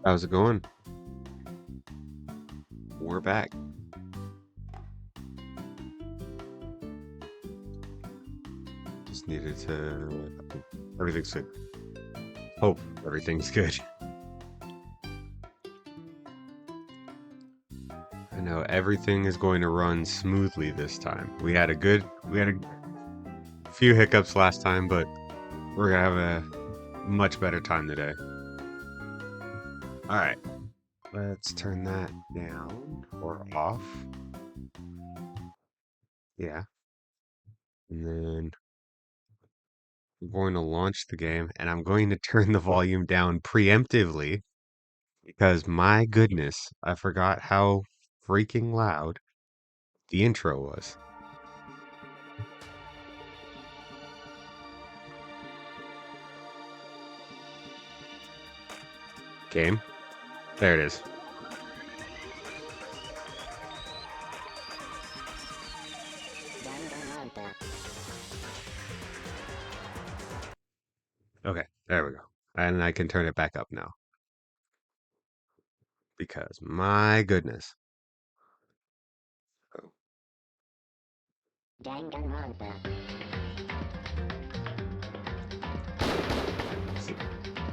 How's it going? We're back. Just needed to... Everything's good. Hope everything's good. I know everything is going to run smoothly this time. We had a few hiccups last time, but we're gonna have a much better time today. Alright. Let's turn that down or off. Yeah. And then I'm going to launch the game, and I'm going to turn the volume down preemptively because my goodness, I forgot how freaking loud the intro was. Game. There it is. Okay, there we go. And I can turn it back up now. Because my goodness. Oh. Danganronpa.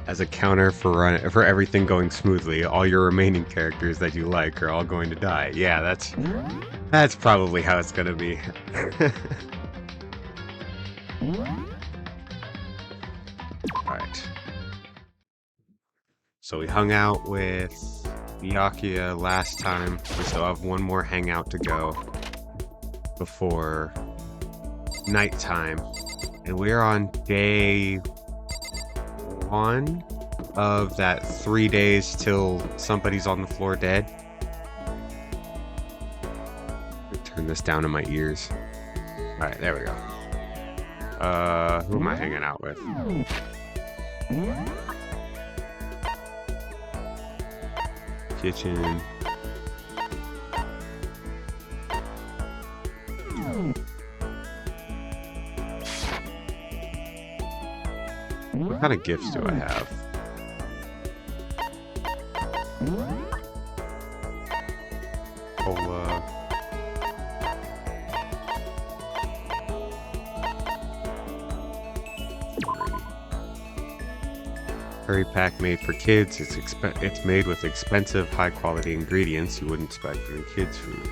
As a counter for everything going smoothly, all your remaining characters that you like are all going to die. Yeah, that's probably how it's gonna be. Alright. So we hung out with Byakuya last time. We still have one more hangout to go before nighttime. And we're on day 1 of that 3 days till somebody's on the floor dead. Turn this down in my ears. Alright, there we go. Who am I hanging out with? Kitchen. What kind of gifts do I have? Cola. Curry pack made for kids. It's made with expensive, high-quality ingredients you wouldn't expect from kids' food.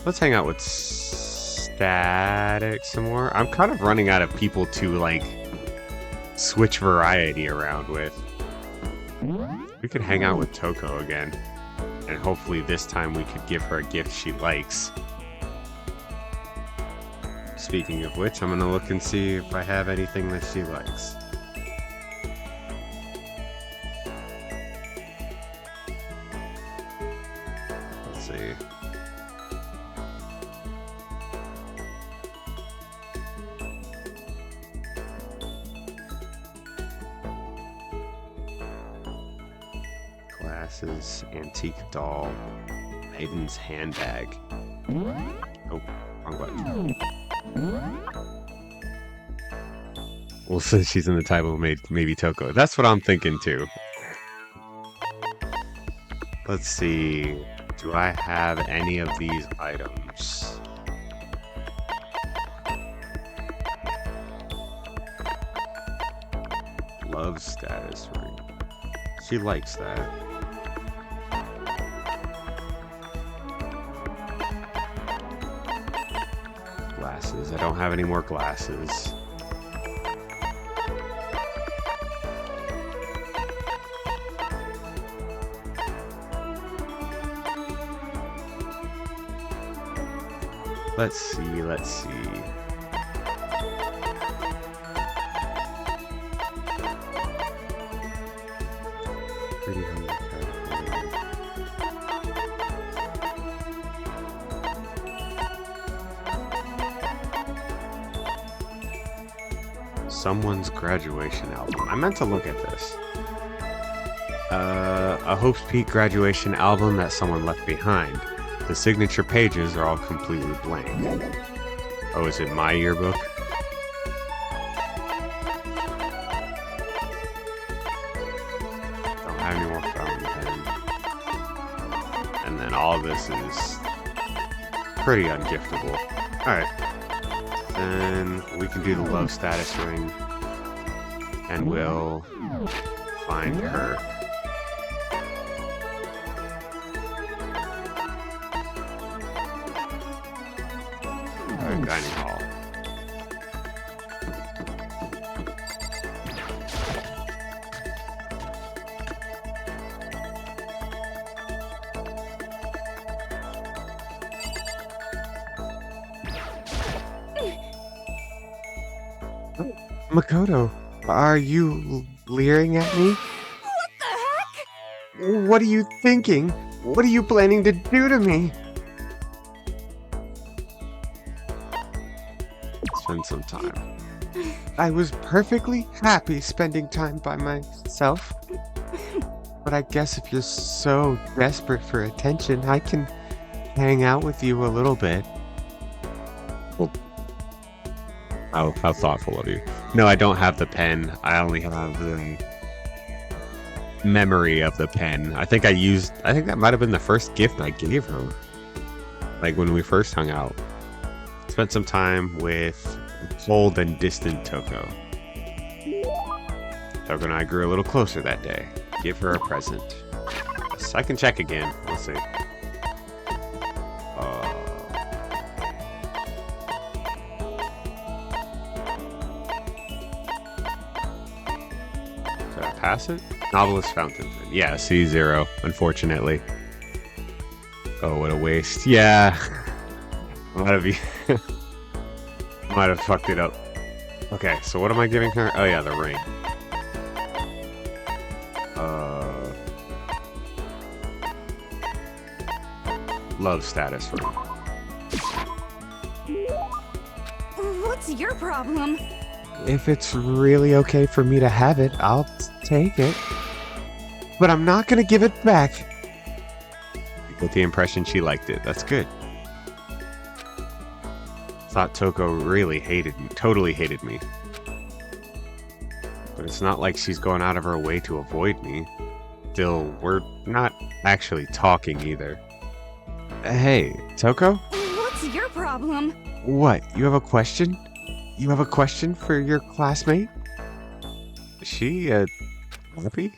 Let's hang out with Static some more. I'm kind of running out of people to, like, switch variety around with. We could hang out with Toko again. And hopefully this time we could give her a gift she likes. Speaking of which, I'm gonna look and see if I have anything that she likes. Let's see. Glasses, antique doll, maiden's handbag. Oh, wrong button. Well, since she's in the title, maybe Toko. That's what I'm thinking too. Let's see. Do I have any of these items? Love status ring. She likes that. Glasses. I don't have any more glasses. Let's see, let's see. Pretty hungry. Someone's graduation album. I meant to look at this. A Hope's Peak graduation album that someone left behind. The signature pages are all completely blank. Oh, is it my yearbook? Don't have any more fountain pen. And then all this is pretty ungiftable. Alright. Then we can do the love status ring. And we'll find her. Dining hall. Makoto, are you leering at me? What the heck? What are you thinking? What are you planning to do to me? Spend some time. I was perfectly happy spending time by myself. But I guess if you're so desperate for attention, I can hang out with you a little bit. Well, how thoughtful of you. No, I don't have the pen. I only have the memory of the pen. I think that might have been the first gift I gave her. Like when we first hung out. Spent some time with cold and distant Toko. Toko and I grew a little closer that day. Give her a present. So I can check again. Let's see. Did I pass it? Novelist fountain pen. Yeah, C0, unfortunately. Oh, what a waste. Yeah. Might have fucked it up. Okay, so what am I giving her? Oh yeah, the ring. Love status ring. What's your problem? If it's really okay for me to have it, I'll take it. but I'm not gonna give it back. You get the impression she liked it. That's good. Thought Toko really hated me, totally hated me. But it's not like she's going out of her way to avoid me. Still, we're not actually talking either. Hey, Toko? What's your problem? What? You have a question? You have a question for your classmate? Is she, happy?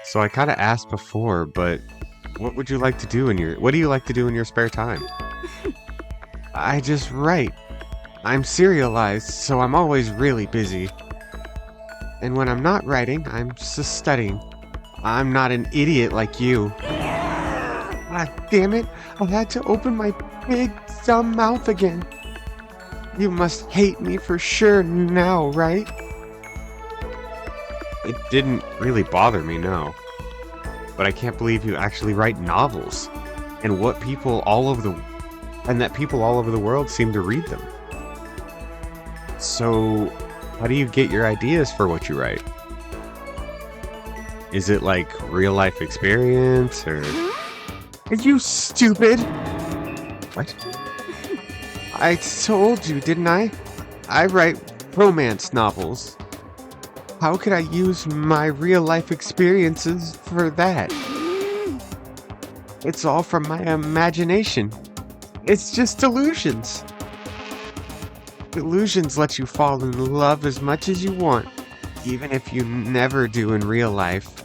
So I kind of asked before, but what would you like to do what do you like to do in your spare time? I just write. I'm serialized, so I'm always really busy. And when I'm not writing, I'm just studying. I'm not an idiot like you. Ah, damn it. I had to open my big, dumb mouth again. You must hate me for sure now, right? It didn't really bother me, no. But I can't believe you actually write novels. And what people all over the... And that people all over the world seem to read them. So, how do you get your ideas for what you write? Is it like real life experience, or... Are you stupid? What? I told you, didn't I? I write romance novels. How could I use my real life experiences for that? It's all from my imagination. It's just delusions. Delusions let you fall in love as much as you want, even if you never do in real life.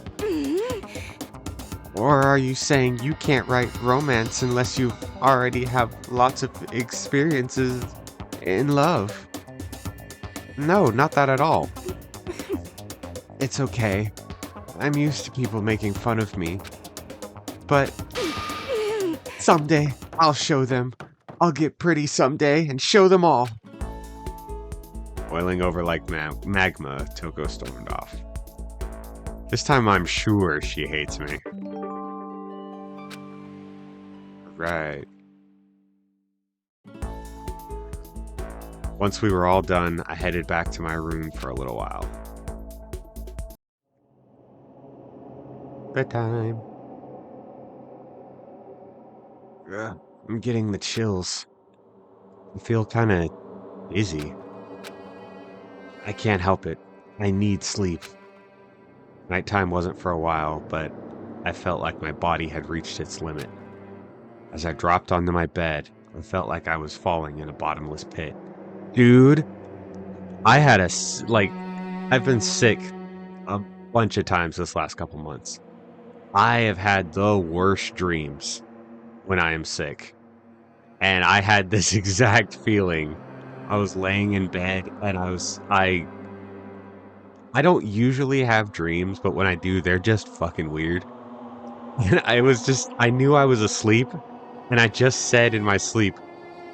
Or are you saying you can't write romance unless you already have lots of experiences in love? No, not that at all. It's okay. I'm used to people making fun of me. But someday, I'll show them. I'll get pretty someday and show them all. Boiling over like magma, Toko stormed off. This time I'm sure she hates me. Right. Once we were all done, I headed back to my room for a little while. Bedtime. Ugh, I'm getting the chills. I feel kind of dizzy. I can't help it. I need sleep. Nighttime wasn't for a while, but I felt like my body had reached its limit. As I dropped onto my bed, I felt like I was falling in a bottomless pit. Dude, I've been sick a bunch of times this last couple months. I have had the worst dreams when I am sick. And I had this exact feeling. I was laying in bed and I don't usually have dreams, but when I do, they're just fucking weird. And I knew I was asleep, and I just said in my sleep,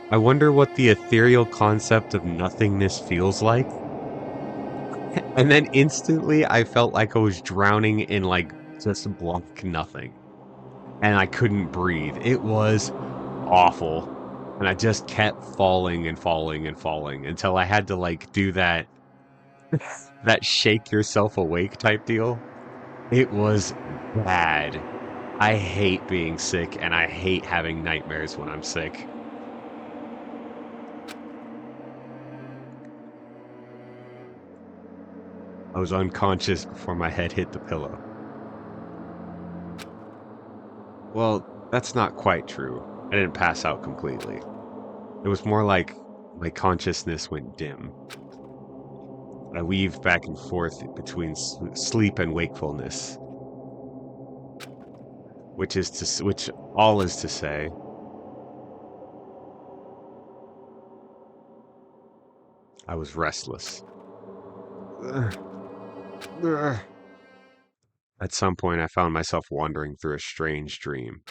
I wonder what the ethereal concept of nothingness feels like. And then instantly I felt like I was drowning in like just blank nothing. And I couldn't breathe. It was awful. And I just kept falling and falling and falling until I had to like do that shake yourself awake type deal. It was bad. I hate being sick and I hate having nightmares when I'm sick. I was unconscious before my head hit the pillow. Well, that's not quite true. I didn't pass out completely. It was more like my consciousness went dim. I weaved back and forth between sleep and wakefulness, which all is to say, I was restless. Ugh. Ugh. At some point, I found myself wandering through a strange dream.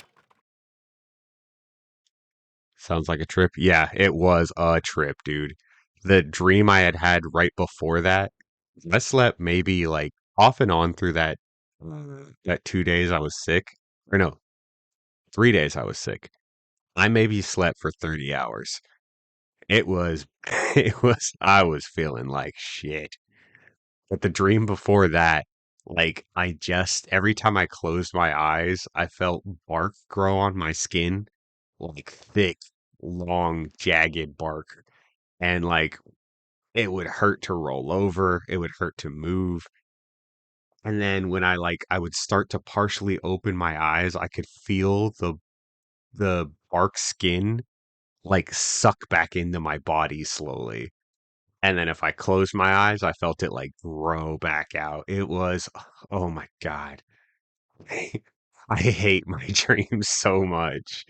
Sounds like a trip? Yeah, it was a trip, dude. The dream I had had right before that, I slept maybe like off and on through that 2 days I was sick. Or no, 3 days I was sick. I maybe slept for 30 hours. It was, I was feeling like shit. But the dream before that, Like, every time I closed my eyes, I felt bark grow on my skin, like thick, long, jagged bark. And like, it would hurt to roll over, it would hurt to move. And then when I would start to partially open my eyes, I could feel the bark skin like suck back into my body slowly. And then if I closed my eyes, I felt it like grow back out. It was, oh my God. I hate my dreams so much.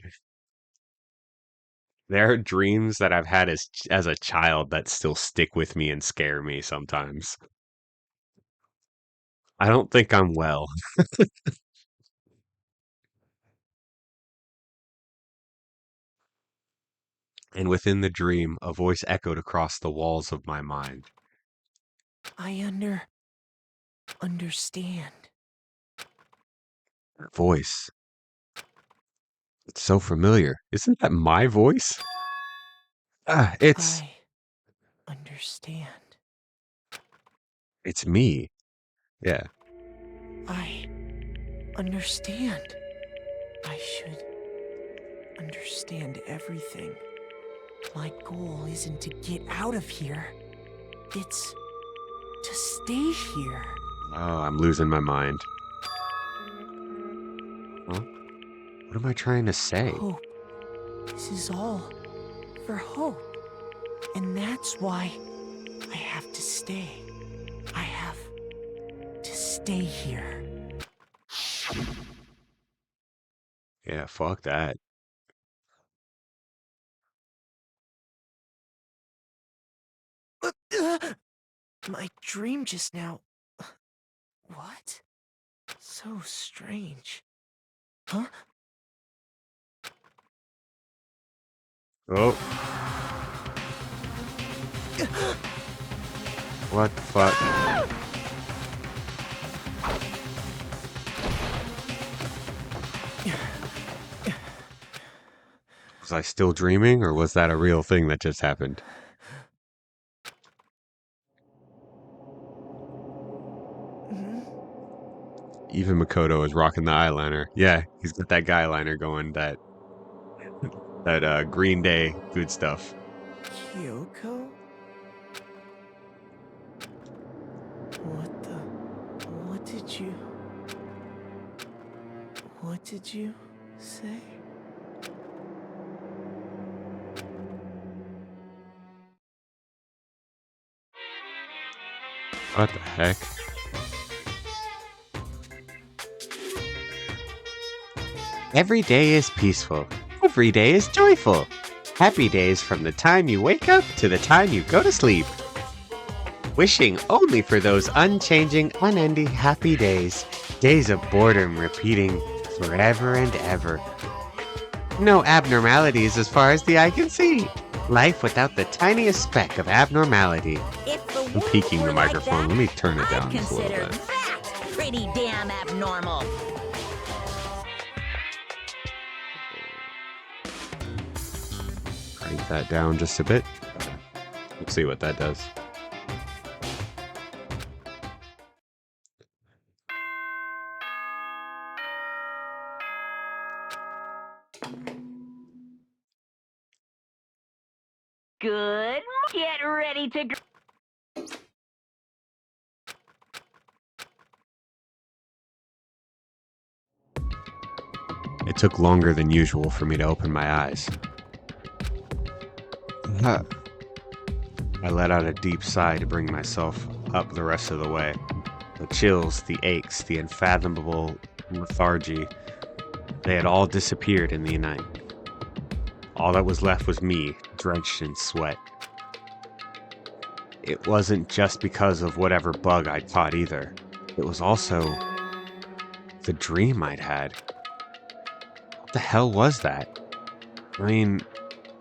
There are dreams that I've had as a child that still stick with me and scare me sometimes. I don't think I'm well. And within the dream, a voice echoed across the walls of my mind. I understand. That voice. It's so familiar. Isn't that my voice? It's I understand. it's me. Yeah. I understand. I should understand everything. My goal isn't to get out of here. It's to stay here. Oh, I'm losing my mind. Huh? What am I trying to say? Hope. This is all for hope. And that's why I have to stay. I have to stay here. Yeah, fuck that. My dream just now. What? So strange. Huh? Oh, what the fuck? Was I still dreaming, or was that a real thing that just happened? Even Makoto is rocking the eyeliner. Yeah, he's got that guy liner going, that Green Day good stuff. Kyoko? What the... What did you... What did you say? What the heck? Every day is peaceful. Every day is joyful. Happy days from the time you wake up to the time you go to sleep. Wishing only for those unchanging, unending happy days. Days of boredom repeating forever and ever. No abnormalities as far as the eye can see. Life without the tiniest speck of abnormality. If the I'm world peeking the were like microphone. that, Let me turn it I'd down just a little consider bit. that pretty damn abnormal. Crank that down just a bit. Let's see what that does. Good. Get ready to. It took longer than usual for me to open my eyes. I let out a deep sigh to bring myself up the rest of the way. The chills, the aches, the unfathomable lethargy, they had all disappeared in the night. All that was left was me, drenched in sweat. It wasn't just because of whatever bug I'd caught either. It was also the dream I'd had. What the hell was that? I mean,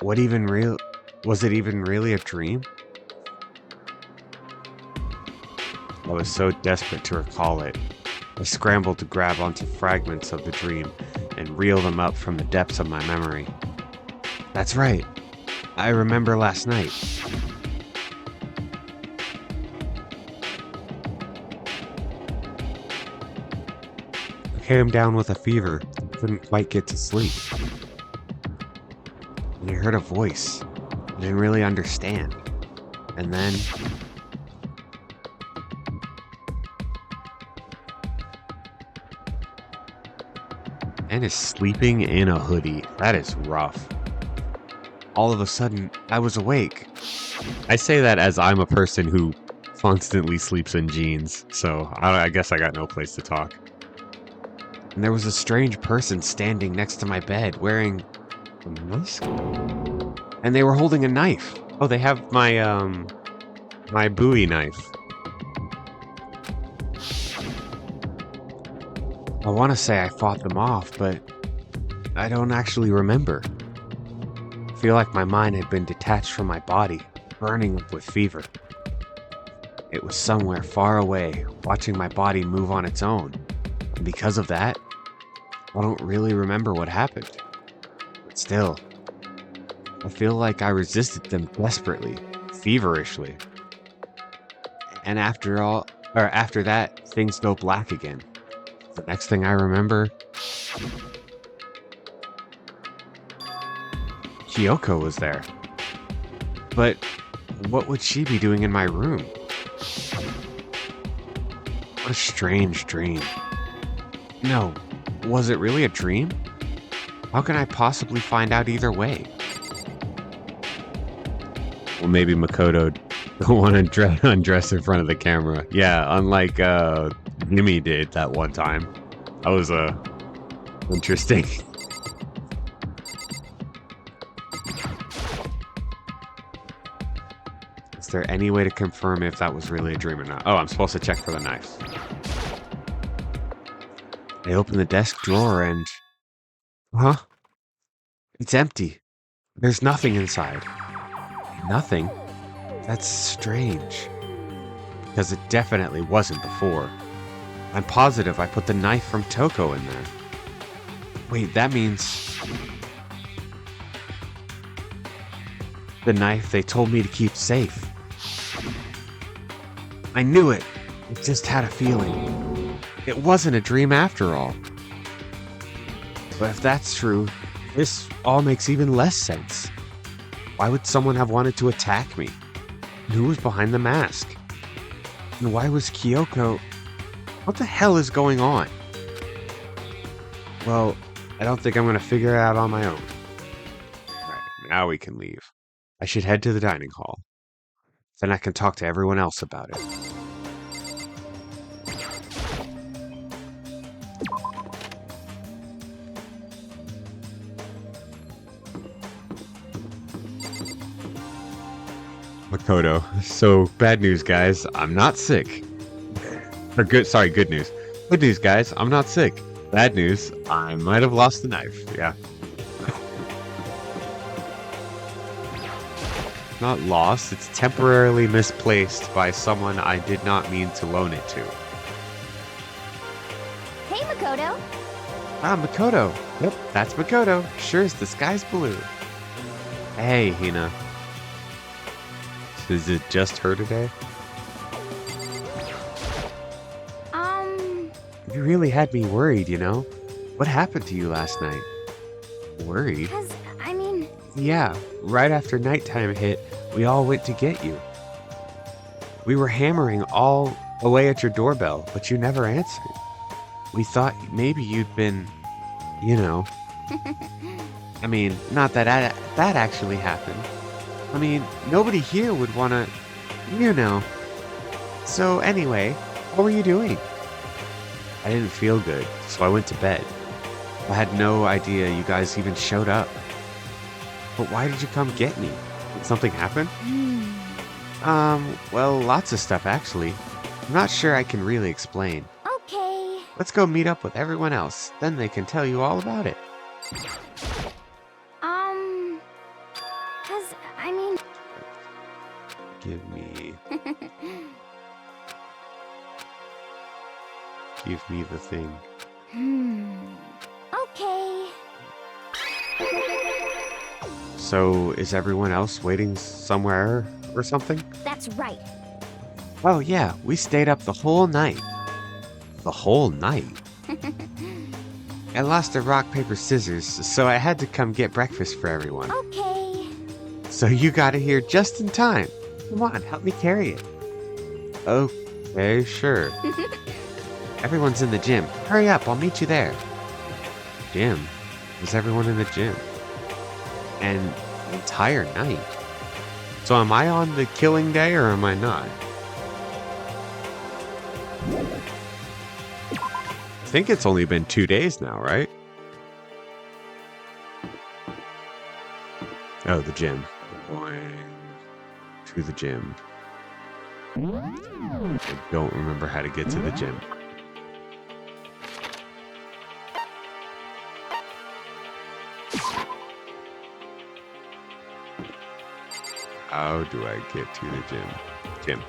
was it even really a dream? I was so desperate to recall it. I scrambled to grab onto fragments of the dream and reel them up from the depths of my memory. That's right. I remember last night. came down with a fever. Couldn't quite get to sleep. And I heard a voice. I didn't really understand. And then... And is sleeping in a hoodie. That is rough. All of a sudden, I was awake. I say that as I'm a person who constantly sleeps in jeans, so I guess I got no place to talk. And there was a strange person standing next to my bed wearing a mask? And they were holding a knife. Oh, they have my, my Bowie knife. I want to say I fought them off, but I don't actually remember. I feel like my mind had been detached from my body, burning up with fever. It was somewhere far away, watching my body move on its own. And because of that, I don't really remember what happened. But still, I feel like I resisted them desperately, feverishly. And after that, things go black again. The next thing I remember, Kyoko was there. But what would she be doing in my room? What a strange dream. No, was it really a dream? How can I possibly find out either way? Well, maybe Makoto don't want to undress in front of the camera. Yeah, unlike Nimi did that one time. That was interesting. Is there any way to confirm if that was really a dream or not? Oh, I'm supposed to check for the knife. I open the desk drawer and... Huh? It's empty. There's nothing inside. Nothing? That's strange. Because it definitely wasn't before. I'm positive I put the knife from Toko in there. Wait, that means... the knife they told me to keep safe. I knew it. I just had a feeling. It wasn't a dream after all. But if that's true, this all makes even less sense. Why would someone have wanted to attack me? And who was behind the mask? And why was Kyoko... What the hell is going on? Well, I don't think I'm going to figure it out on my own. Right, now we can leave. I should head to the dining hall. Then I can talk to everyone else about it. Makoto. So, bad news, guys. I'm not sick. Or good news. Good news, guys. I'm not sick. Bad news. I might have lost the knife. Yeah. Not lost. It's temporarily misplaced by someone I did not mean to loan it to. Hey, Makoto. Ah, Makoto. Yep, that's Makoto. Sure as the sky's blue. Hey, Hina. Is it just her today? You really had me worried, you know? What happened to you last night? Worried? Yeah, right after nighttime hit, we all went to get you. We were hammering all away at your doorbell, but you never answered. We thought maybe you'd been, you know... I mean, not that that actually happened. I mean, nobody here would want to, you know. So anyway, what were you doing? I didn't feel good, so I went to bed. I had no idea you guys even showed up. But why did you come get me? Did something happen? Well, lots of stuff actually. I'm not sure I can really explain. Okay. Let's go meet up with everyone else, then they can tell you all about it. Give me the thing. Okay. So, is everyone else waiting somewhere or something? That's right. Oh yeah, we stayed up the whole night. The whole night? I lost a rock, paper, scissors, so I had to come get breakfast for everyone. Okay. So you got it here just in time. Come on, help me carry it. Okay, sure. Everyone's in the gym. Hurry up, I'll meet you there. Gym? Is everyone in the gym? And the entire night? So am I on the killing day or am I not? I think it's only been 2 days now, right? Oh, the gym. Going to the gym. I don't remember how to get to the gym. How do I get to the gym? Gym.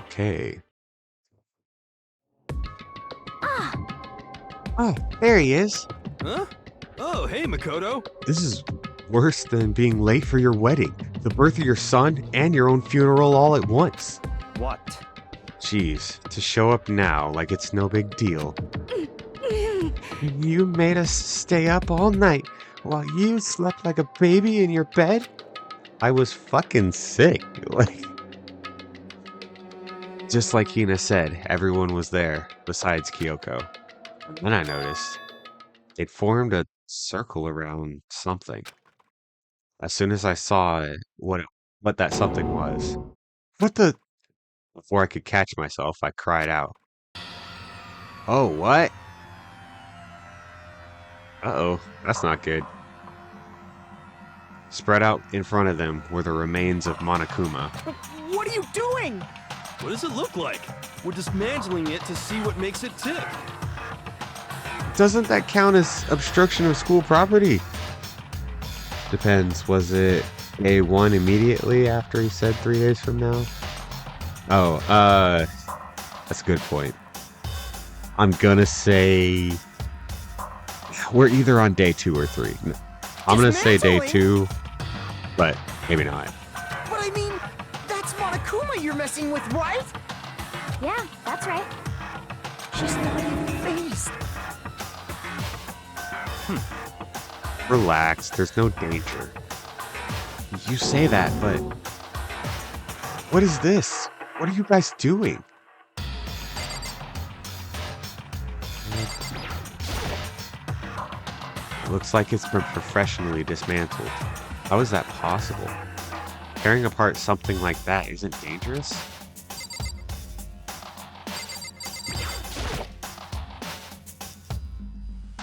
Okay. Oh, there he is. Huh? Oh, hey, Makoto. This is worse than being late for your wedding, the birth of your son, and your own funeral all at once. What? Jeez, to show up now like it's no big deal. You made us stay up all night while you slept like a baby in your bed? I was fucking sick. Just like Hina said, everyone was there, besides Kyoko. And then I noticed they'd formed a circle around something. As soon as I saw what that something was. What the... Before I could catch myself, I cried out. Oh, what? Uh-oh, that's not good. Spread out in front of them were the remains of Monokuma. What are you doing? What does it look like? We're dismantling it to see what makes it tick. Doesn't that count as obstruction of school property? Depends. Was it A1 immediately after he said 3 days from now? Oh, that's a good point. I'm gonna say we're either on day 2 or 3. I'm gonna say day 2, but maybe not. But I mean, that's Monokuma you're messing with, right? Yeah, that's right. She's not even phased. Relax, there's no danger. You say that, but what is this? What are you guys doing? Looks like it's been professionally dismantled. How is that possible? Tearing apart something like that isn't dangerous?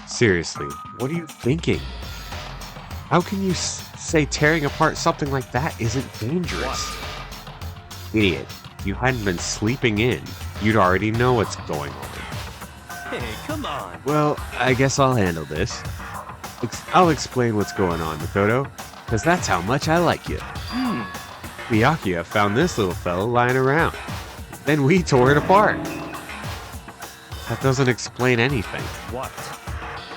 Seriously, what are you thinking? How can you say tearing apart something like that isn't dangerous? Idiot, if you hadn't been sleeping in, you'd already know what's going on. Hey, come on. Well, I guess I'll handle this. I'll explain what's going on, Makoto, because that's how much I like you. Byakuya found this little fella lying around. Then we tore it apart. That doesn't explain anything. What?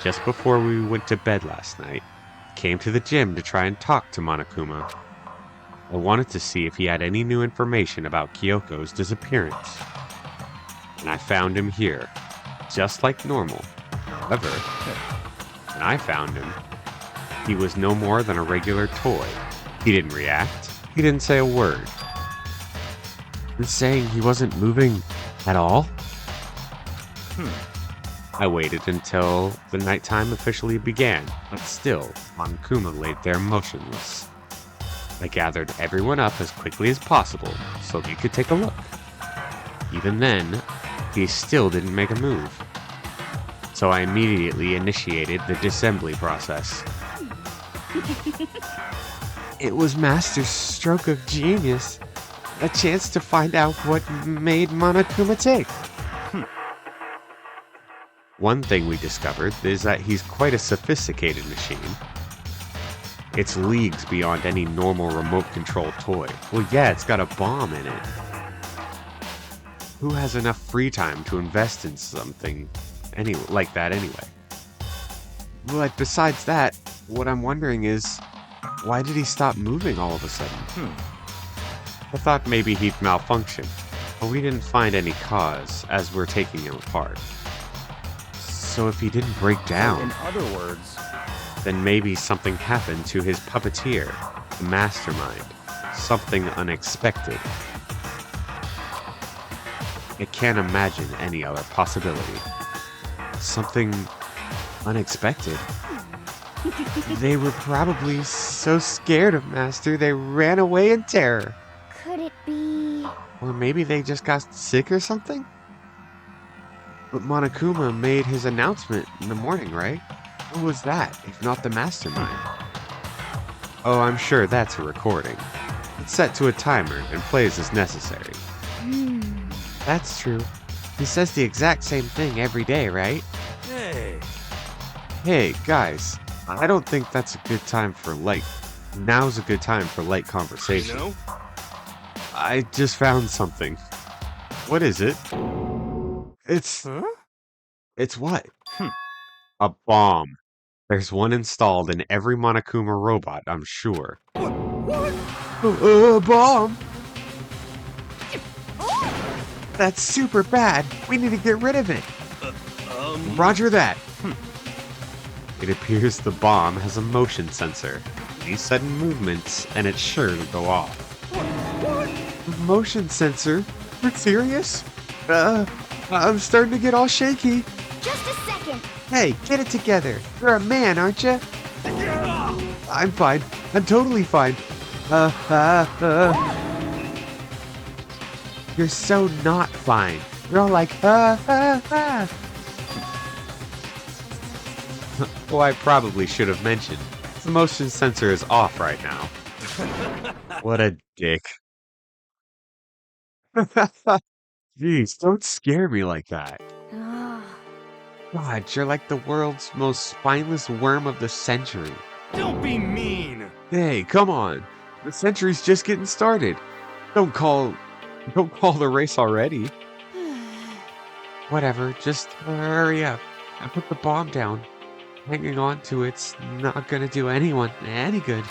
Just before we went to bed last night, I came to the gym to try and talk to Monokuma. I wanted to see if he had any new information about Kyoko's disappearance. And I found him here, just like normal. However, when I found him, he was no more than a regular toy. He didn't react. He didn't say a word. And saying he wasn't moving at all? I waited until the nighttime officially began, but still, Monokuma laid there motionless. I gathered everyone up as quickly as possible so they could take a look. Even then, he still didn't make a move. So I immediately initiated the disassembly process. It was Master's stroke of genius. A chance to find out what made Monokuma tick. One thing we discovered is that he's quite a sophisticated machine. It's leagues beyond any normal remote-controlled toy. Well, yeah, it's got a bomb in it. Who has enough free time to invest in something like that anyway? But besides that, what I'm wondering is, Why did he stop moving all of a sudden? I thought maybe he'd malfunction, but we didn't find any cause as we're taking him apart. So if he didn't break down, In other words, then maybe something happened to his puppeteer, the mastermind. Something unexpected. I can't imagine any other possibility. Something unexpected. They were probably so scared of Master they ran away in terror. Could it be... Or maybe they just got sick or something? But Monokuma made his announcement in the morning, right? Who was that, if not the mastermind? Oh, I'm sure that's a recording. It's set to a timer and plays as necessary. That's true. He says the exact same thing every day, right? hey, Hey, guys, I don't think that's a good time for light. Now's a good time for light you conversation. know? I just found something. What is it? It's... Huh? It's what? A bomb. There's one installed in every Monokuma robot, I'm sure. What? A bomb? That's super bad. We need to get rid of it. Roger that. It appears the bomb has a motion sensor. Any sudden movements, and it's sure to go off. What? Motion sensor? You're serious? I'm starting to get all shaky. Just a second. Hey, get it together. You're a man, aren't you? I'm fine. I'm totally fine. You're so not fine. You're all like, Well, I probably should have mentioned. The motion sensor is off right now. What a dick. Jeez, don't scare me like that. God, you're like the world's most spineless worm of the century. Don't be mean. Hey, come on. The century's just getting started. Don't call the race already. Whatever, just hurry up and put the bomb down. Hanging on to it's not gonna do anyone any good.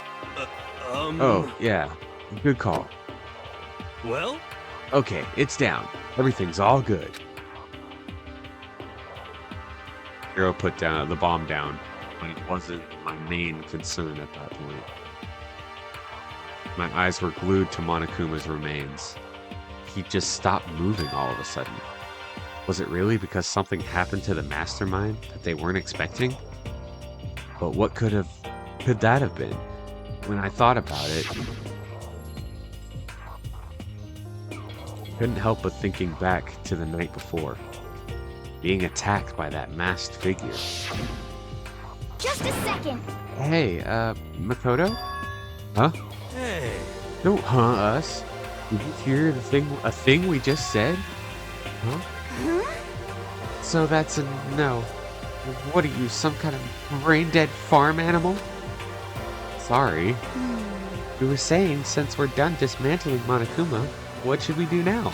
Oh, yeah. Good call. Well, Okay, it's down. Everything's all good. Hero put down the bomb down, but it wasn't my main concern at that point. My eyes were glued to Monokuma's remains. He just stopped moving all of a sudden. Was it really because something happened to the mastermind that they weren't expecting? But what could that have been? When I thought about it, couldn't help but thinking back to the night before. Being attacked by that masked figure. Just a second. Hey, Makoto? Huh? hey. Don't us. Did you hear a thing we just said? Huh? So that's a no. What are you, some kind of brain-dead farm animal? Sorry. You were saying since we're done dismantling Monokuma, what should we do now?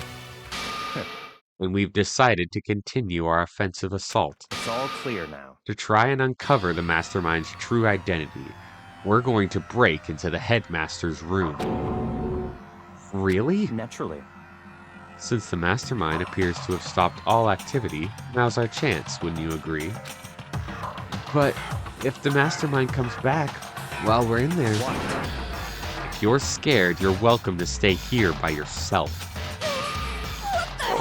And we've decided to continue our offensive assault. It's all clear now. To try and uncover the mastermind's true identity, we're going to break into the headmaster's room. Really? Naturally. Since the mastermind appears to have stopped all activity, now's our chance, wouldn't you agree? But if the mastermind comes back while we're in there, if you're scared, you're welcome to stay here by yourself.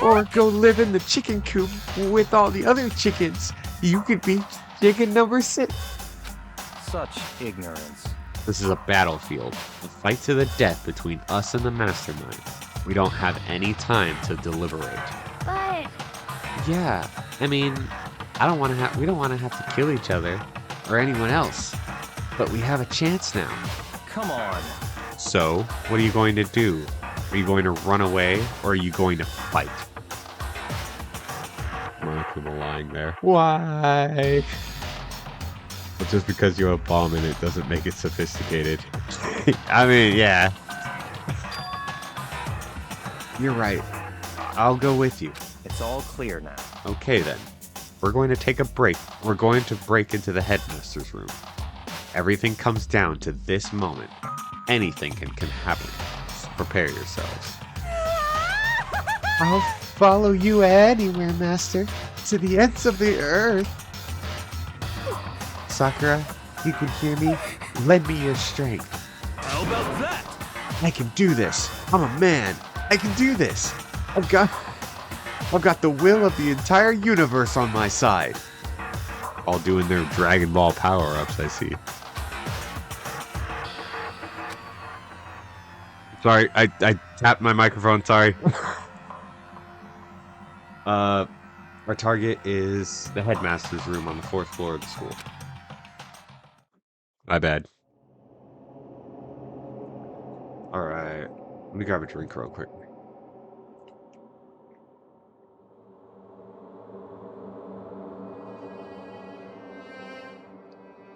Or go live in the chicken coop with all the other chickens. You could be chicken number 6. Such ignorance. This is a battlefield, a fight to the death between us and the mastermind. We don't have any time to deliberate. But... Yeah, I mean, we don't want to have to kill each other or anyone else. But we have a chance now. Come on. So, what are you going to do? Are you going to run away or are you going to fight? Monokuma lying there. Why? Well, just because you have a bomb in it doesn't make it sophisticated. I mean, yeah. You're right. I'll go with you. It's all clear now. Okay then. We're going to take a break. We're going to break into the headmaster's room. Everything comes down to this moment. Anything can happen. Prepare yourselves. I'll follow you anywhere, Master. To the ends of the earth. Sakura, you can hear me? Lend me your strength. How about that? I can do this. I'm a man. I can do this. I've got the will of the entire universe on my side. All doing their Dragon Ball power-ups, I see. Sorry, I tapped my microphone, sorry. Our target is the headmaster's room on the 4th floor of the school. My bad. Alright, let me grab a drink real quick.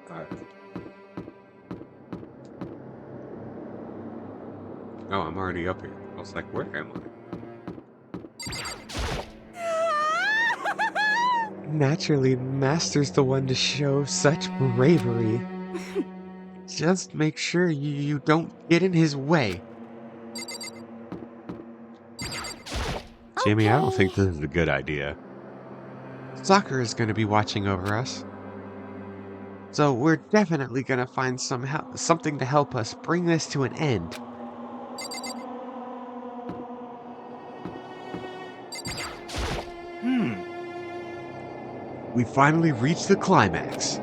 Alright. Oh, I'm already up here. I was like, where am I? Naturally, Master's the one to show such bravery. Just make sure you don't get in his way. Jimmy, I don't think this is a good idea. Sakura is going to be watching over us. So we're definitely going to find something to help us bring this to an end. We finally reached the climax.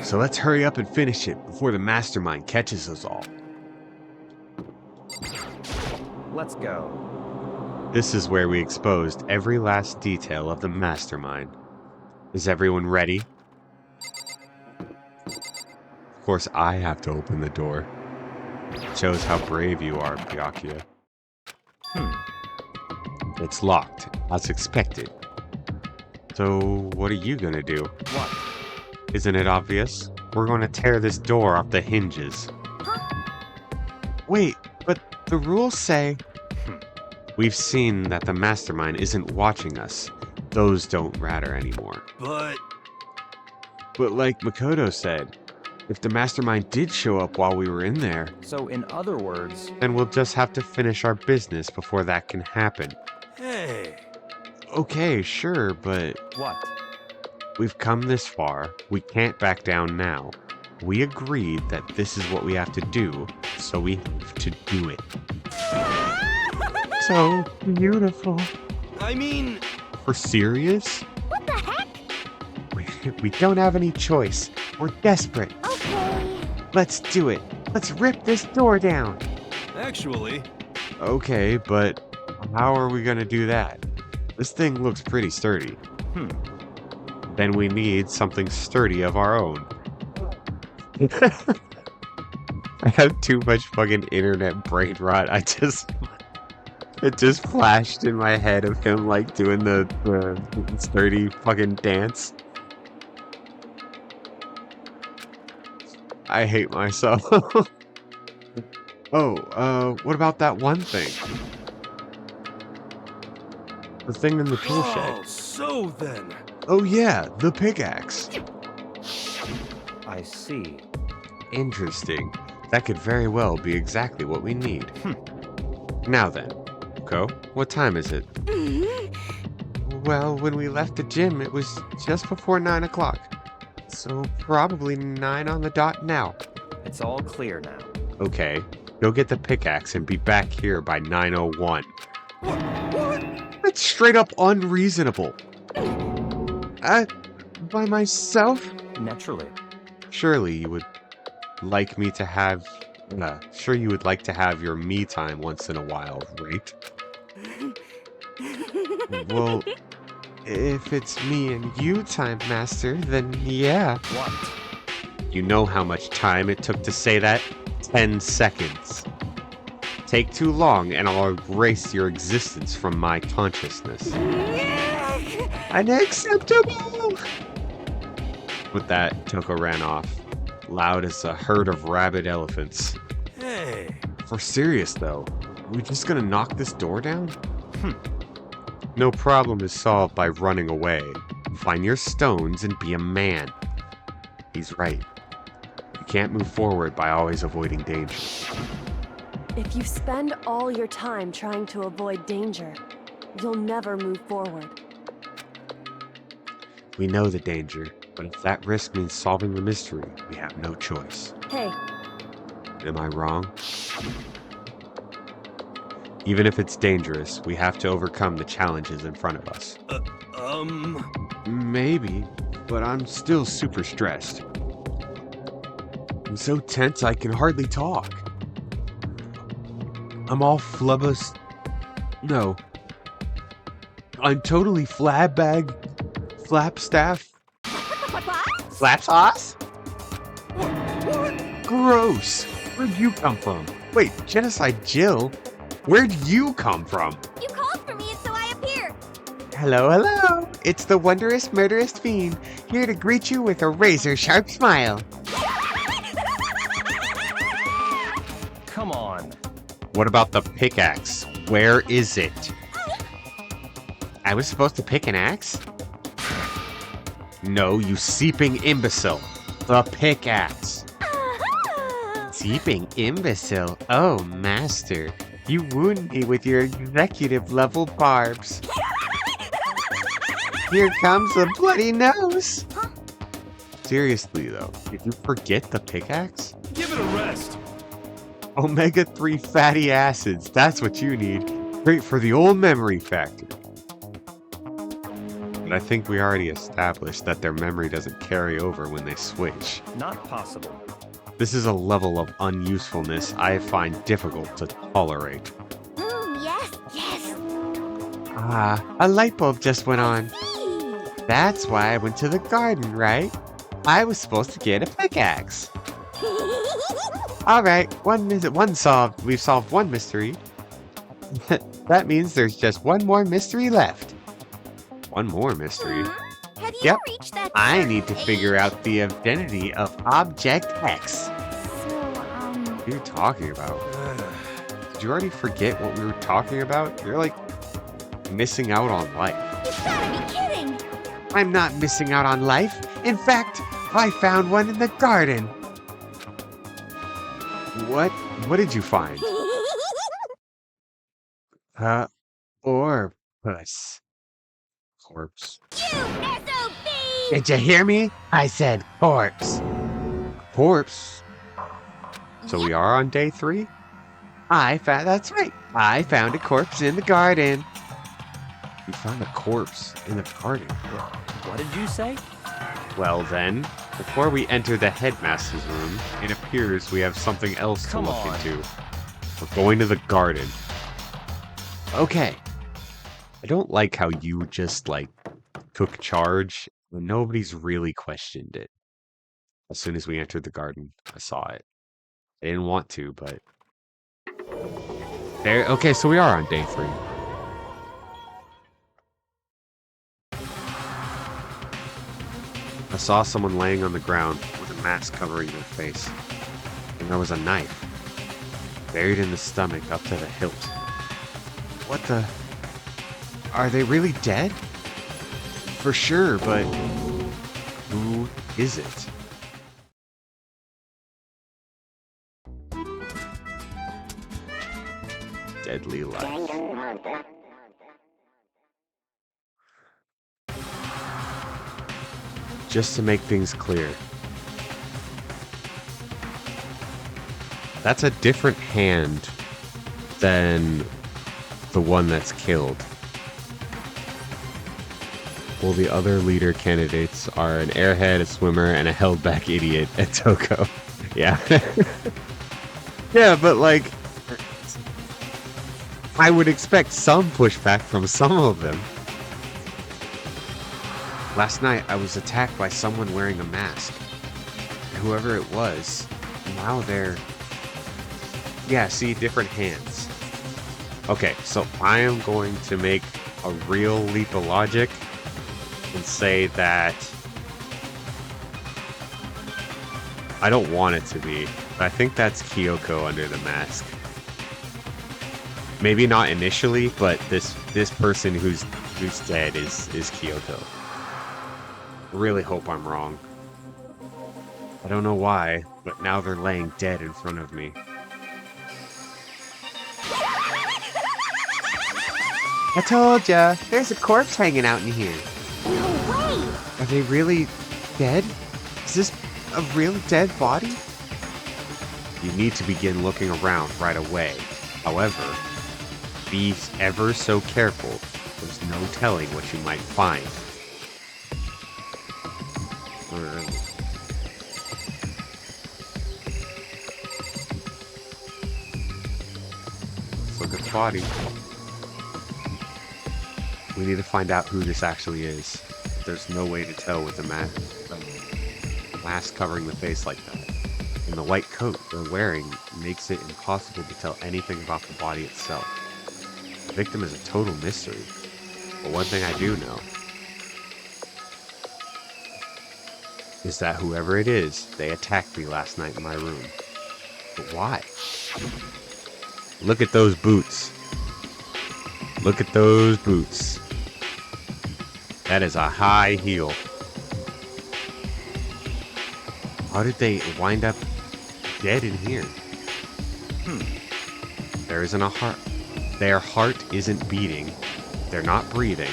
So let's hurry up and finish it before the mastermind catches us all. Let's go. This is where we exposed every last detail of the mastermind. Is everyone ready? Of course, I have to open the door. It shows how brave you are, Byakuya. It's locked, as expected. So, what are you gonna do? What? Isn't it obvious? We're gonna tear this door off the hinges. Wait, but the rules say... We've seen that the mastermind isn't watching us. Those don't matter anymore. But like Makoto said, if the mastermind did show up while we were in there, So, in other words, then we'll just have to finish our business before that can happen. hey, Okay, sure, but what? we've come this far. We can't back down now. We agreed that this is what we have to do, so we have to do it. So beautiful. I mean, For serious? What the heck? We don't have any choice. We're desperate. Okay. Let's do it. Let's rip this door down. actually, Okay, but how are we gonna do that? This thing looks pretty sturdy. Then we need something sturdy of our own. I have too much fucking internet brain rot. It just flashed in my head of him like doing the sturdy fucking dance. I hate myself. Oh, what about that one thing? The thing in the tool shed. oh, so then, Oh yeah, the pickaxe. I see. Interesting. That could very well be exactly what we need. Now then, Ko, what time is it? Well, when we left the gym, it was just before 9 o'clock. So probably 9 on the dot now. It's all clear now. Okay, go get the pickaxe and be back here by 9:01. what? That's straight up unreasonable. By myself? Naturally. Surely you would like me to have... sure you would like to have your me time once in a while, right? Well, if it's me and you time, Master, then yeah. What? You know how much time it took to say that? 10 seconds. Take too long and I'll erase your existence from my consciousness. Unacceptable! With that, Toko ran off, loud as a herd of rabid elephants. Hey, For serious though, we just gonna knock this door down? No problem is solved by running away. Find your stones and be a man. He's right. You can't move forward by always avoiding danger. If you spend all your time trying to avoid danger, you'll never move forward. We know the danger, but if that risk means solving the mystery, we have no choice. Hey, Am I wrong? Even if it's dangerous, we have to overcome the challenges in front of us. Maybe, but I'm still super stressed. I'm so tense I can hardly talk. I'm all flubbus. No. I'm totally flapstaff. Flap sauce? Gross. Where'd you come from? Wait, Genocide Jill? Where'd you come from? You called for me, and so I appeared. Hello, hello. It's the wondrous murderous fiend, here to greet you with a razor-sharp smile. Come on. What about the pickaxe? Where is it? I was supposed to pick an axe? No, you seeping imbecile. The pickaxe. Seeping imbecile? Oh, master. You wound me with your executive level barbs. Here comes the bloody nose. Seriously though, did you forget the pickaxe? Give it a rest. Omega-3 fatty acids, that's what you need. Great for the old memory factor. But I think we already established that their memory doesn't carry over when they switch. Not possible. This is a level of unusefulness I find difficult to tolerate. Yes, yes. Ah, a light bulb just went on. That's why I went to the garden, right? I was supposed to get a pickaxe. Alright, one solved. We've solved one mystery. That means there's just one more mystery left. One more mystery? Have you Yep. reached that? I need to figure out the identity of Object X. So, What are you talking about? Did you already forget what we were talking about? You're like missing out on life. you gotta be kidding. I'm not missing out on life. In fact, I found one in the garden. What? What did you find? Orpus. Corpse. SOB! Did you hear me? I said corpse. Corpse? So we are on day 3? That's right. I found a corpse in the garden. You found a corpse in the garden? What did you say? Well then, before we enter the headmaster's room, it appears we have something else to Come look on. into. We're going to the garden. Okay. I don't like how you just, took charge, and nobody's really questioned it. As soon as we entered the garden, I saw it. I didn't want to, but... There. Okay, so we are on day 3. I saw someone laying on the ground with a mask covering their face. And there was a knife buried in the stomach up to the hilt. What the... Are they really dead? For sure, but who is it? Deadly life. Just to make things clear, that's a different hand than the one that's killed. Well, the other leader candidates are an airhead, a swimmer, and a held-back idiot at Toko. Yeah. Yeah, but I would expect some pushback from some of them. Last night, I was attacked by someone wearing a mask. And whoever it was, now they're... Yeah, see, different hands. Okay, so I am going to make a real leap of logic and say that I don't want it to be, but I think that's Kyoko under the mask. Maybe not initially, but this person who's dead is Kyoko. I really hope I'm wrong. I don't know why, but now they're laying dead in front of me. I told ya, there's a corpse hanging out in here. No way! Are they really dead? Is this a real dead body? You need to begin looking around right away. However, be ever so careful. There's no telling what you might find. Let's look at the body. We need to find out who this actually is. There's no way to tell with the mask covering the face like that. And the white coat they're wearing makes it impossible to tell anything about the body itself. The victim is a total mystery. But one thing I do know is that whoever it is, they attacked me last night in my room. But why? Look at those boots. Look at those boots. That is a high heel. How did they wind up dead in here? There isn't a heart. Their heart isn't beating. They're not breathing.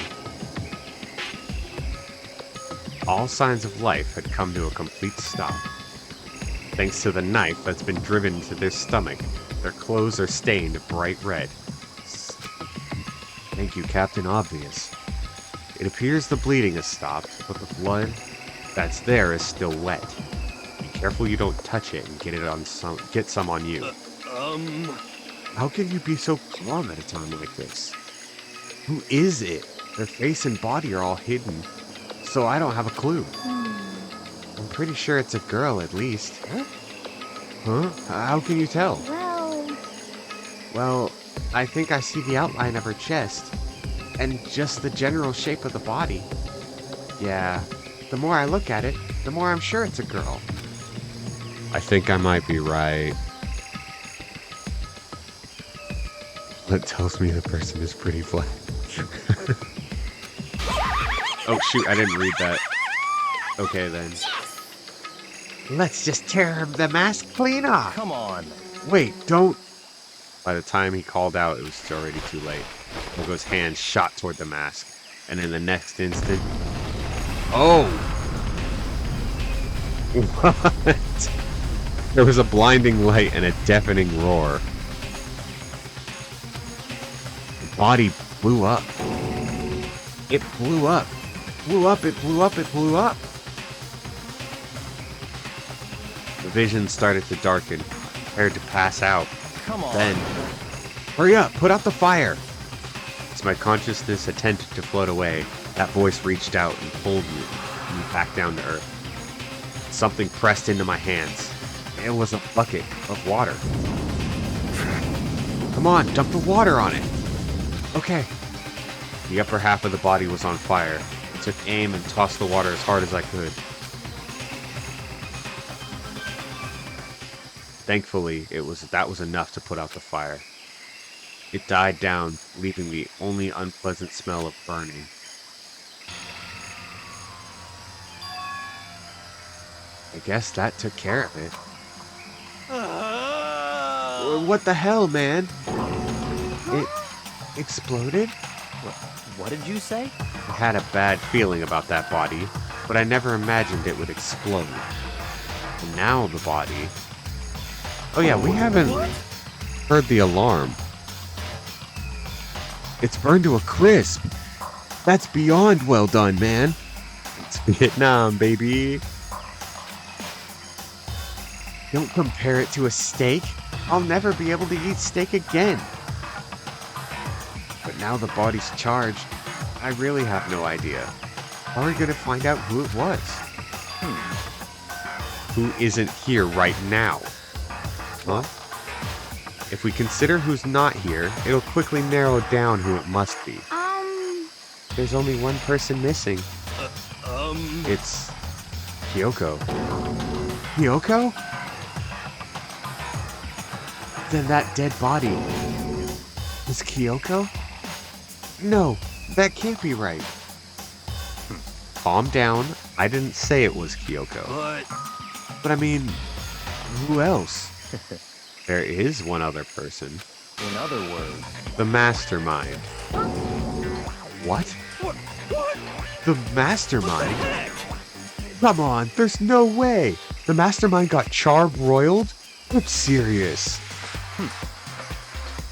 All signs of life had come to a complete stop. Thanks to the knife that's been driven into their stomach, their clothes are stained bright red. Thank you, Captain Obvious. It appears the bleeding has stopped, but the blood that's there is still wet. Be careful you don't touch it and get some on you. How can you be so calm at a time like this? Who is it? Their face and body are all hidden, so I don't have a clue. I'm pretty sure it's a girl at least. Huh? How can you tell? Well, I think I see the outline of her chest, and just the general shape of the body. Yeah, the more I look at it, the more I'm sure it's a girl. I think I might be right. That tells me the person is pretty black. Oh shoot, I didn't read that. Okay then. Let's just tear the mask clean off. Come on. Wait, don't. By the time he called out, it was already too late. Kogo's hand shot toward the mask, and in the next instant... Oh! What? There was a blinding light and a deafening roar. The body blew up. It blew up. Blew up, it blew up, it blew up. The vision started to darken, prepared to pass out. Come on. Then, hurry up, put out the fire. As my consciousness attempted to float away, that voice reached out and pulled me back down to earth. Something pressed into my hands. It was a bucket of water. Come on, dump the water on it. Okay. The upper half of the body was on fire. I took aim and tossed the water as hard as I could. Thankfully, that was enough to put out the fire. It died down, leaving the only unpleasant smell of burning. I guess that took care of it. What the hell, man? It exploded? What did you say? I had a bad feeling about that body, but I never imagined it would explode. And now the body... Oh yeah, we haven't heard the alarm. It's burned to a crisp. That's beyond well done, man. It's Vietnam, baby. Don't compare it to a steak. I'll never be able to eat steak again. But now the body's charged, I really have no idea. How are we going to find out who it was? Who isn't here right now? Huh? If we consider who's not here, it'll quickly narrow down who it must be. There's only one person missing. It's Kyoko. Kyoko? Then that dead body is Kyoko? No, that can't be right. Calm down. I didn't say it was Kyoko. But But I mean, who else? There is one other person. In other words, The Mastermind. What? What? The Mastermind? Heck! Come on, there's no way! The Mastermind got charbroiled? I'm serious.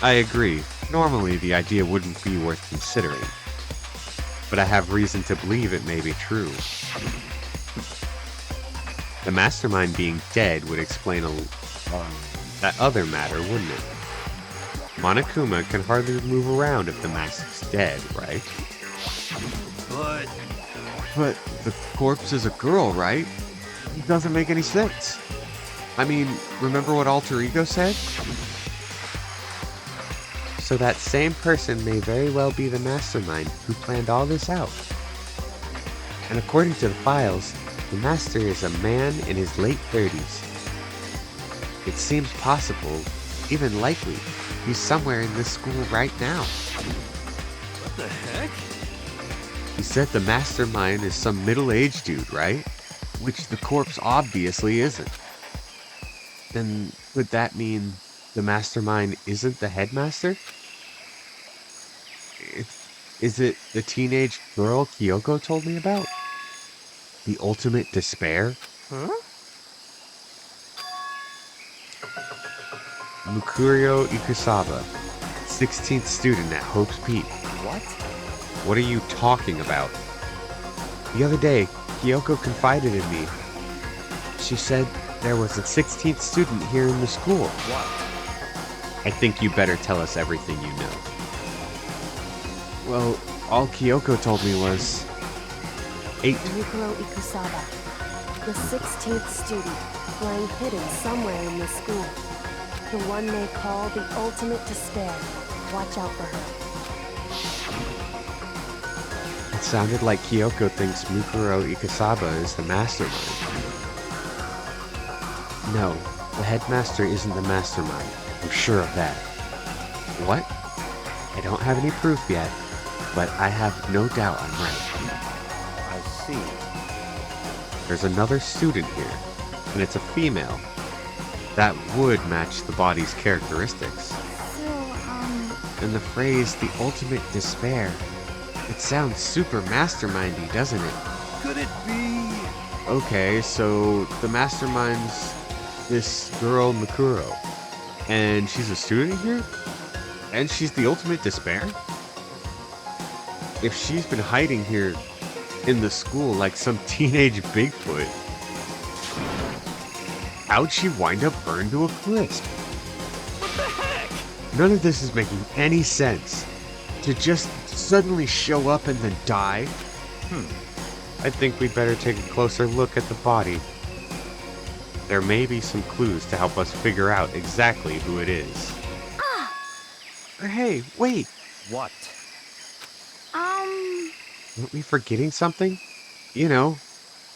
I agree. Normally, the idea wouldn't be worth considering. But I have reason to believe it may be true. The Mastermind being dead would explain that other matter, wouldn't it? Monokuma can hardly move around if the Master's dead, right? But the corpse is a girl, right? It doesn't make any sense. I mean, remember what Alter Ego said? So that same person may very well be the Mastermind who planned all this out. And according to the files, the Master is a man in his late 30s. It seems possible, even likely, he's somewhere in this school right now. What the heck? He said the Mastermind is some middle-aged dude, right? Which the corpse obviously isn't. Then would that mean the Mastermind isn't the headmaster? Is it the teenage girl Kyoko told me about? The ultimate despair? Huh? Mukurio Ikusaba, 16th student at Hope's Peak. what? What are you talking about? The other day, Kyoko confided in me. She said there was a 16th student here in the school. What? I think you better tell us everything you know. Well, all Kyoko told me was 8. Yukiro Ikusaba, the 16th student, lying hidden somewhere in this school. The one they call the ultimate despair. Watch out for her. It sounded like Kyoko thinks Mukuro Ikusaba is the mastermind. No, the headmaster isn't the mastermind. I'm sure of that. What? I don't have any proof yet, but I have no doubt I'm right. I see. There's another student here, and it's a female. That would match the body's characteristics. So, And the phrase, the ultimate despair, it sounds super mastermindy, doesn't it? Could it be? Okay, so the mastermind's this girl Mikuro, and she's a student here? And she's the ultimate despair? If she's been hiding here in the school like some teenage Bigfoot, how'd she wind up burned to a crisp? What the heck? None of this is making any sense. To just suddenly show up and then die? I think we'd better take a closer look at the body. There may be some clues to help us figure out exactly who it is. Hey, wait! What? Aren't we forgetting something? You know,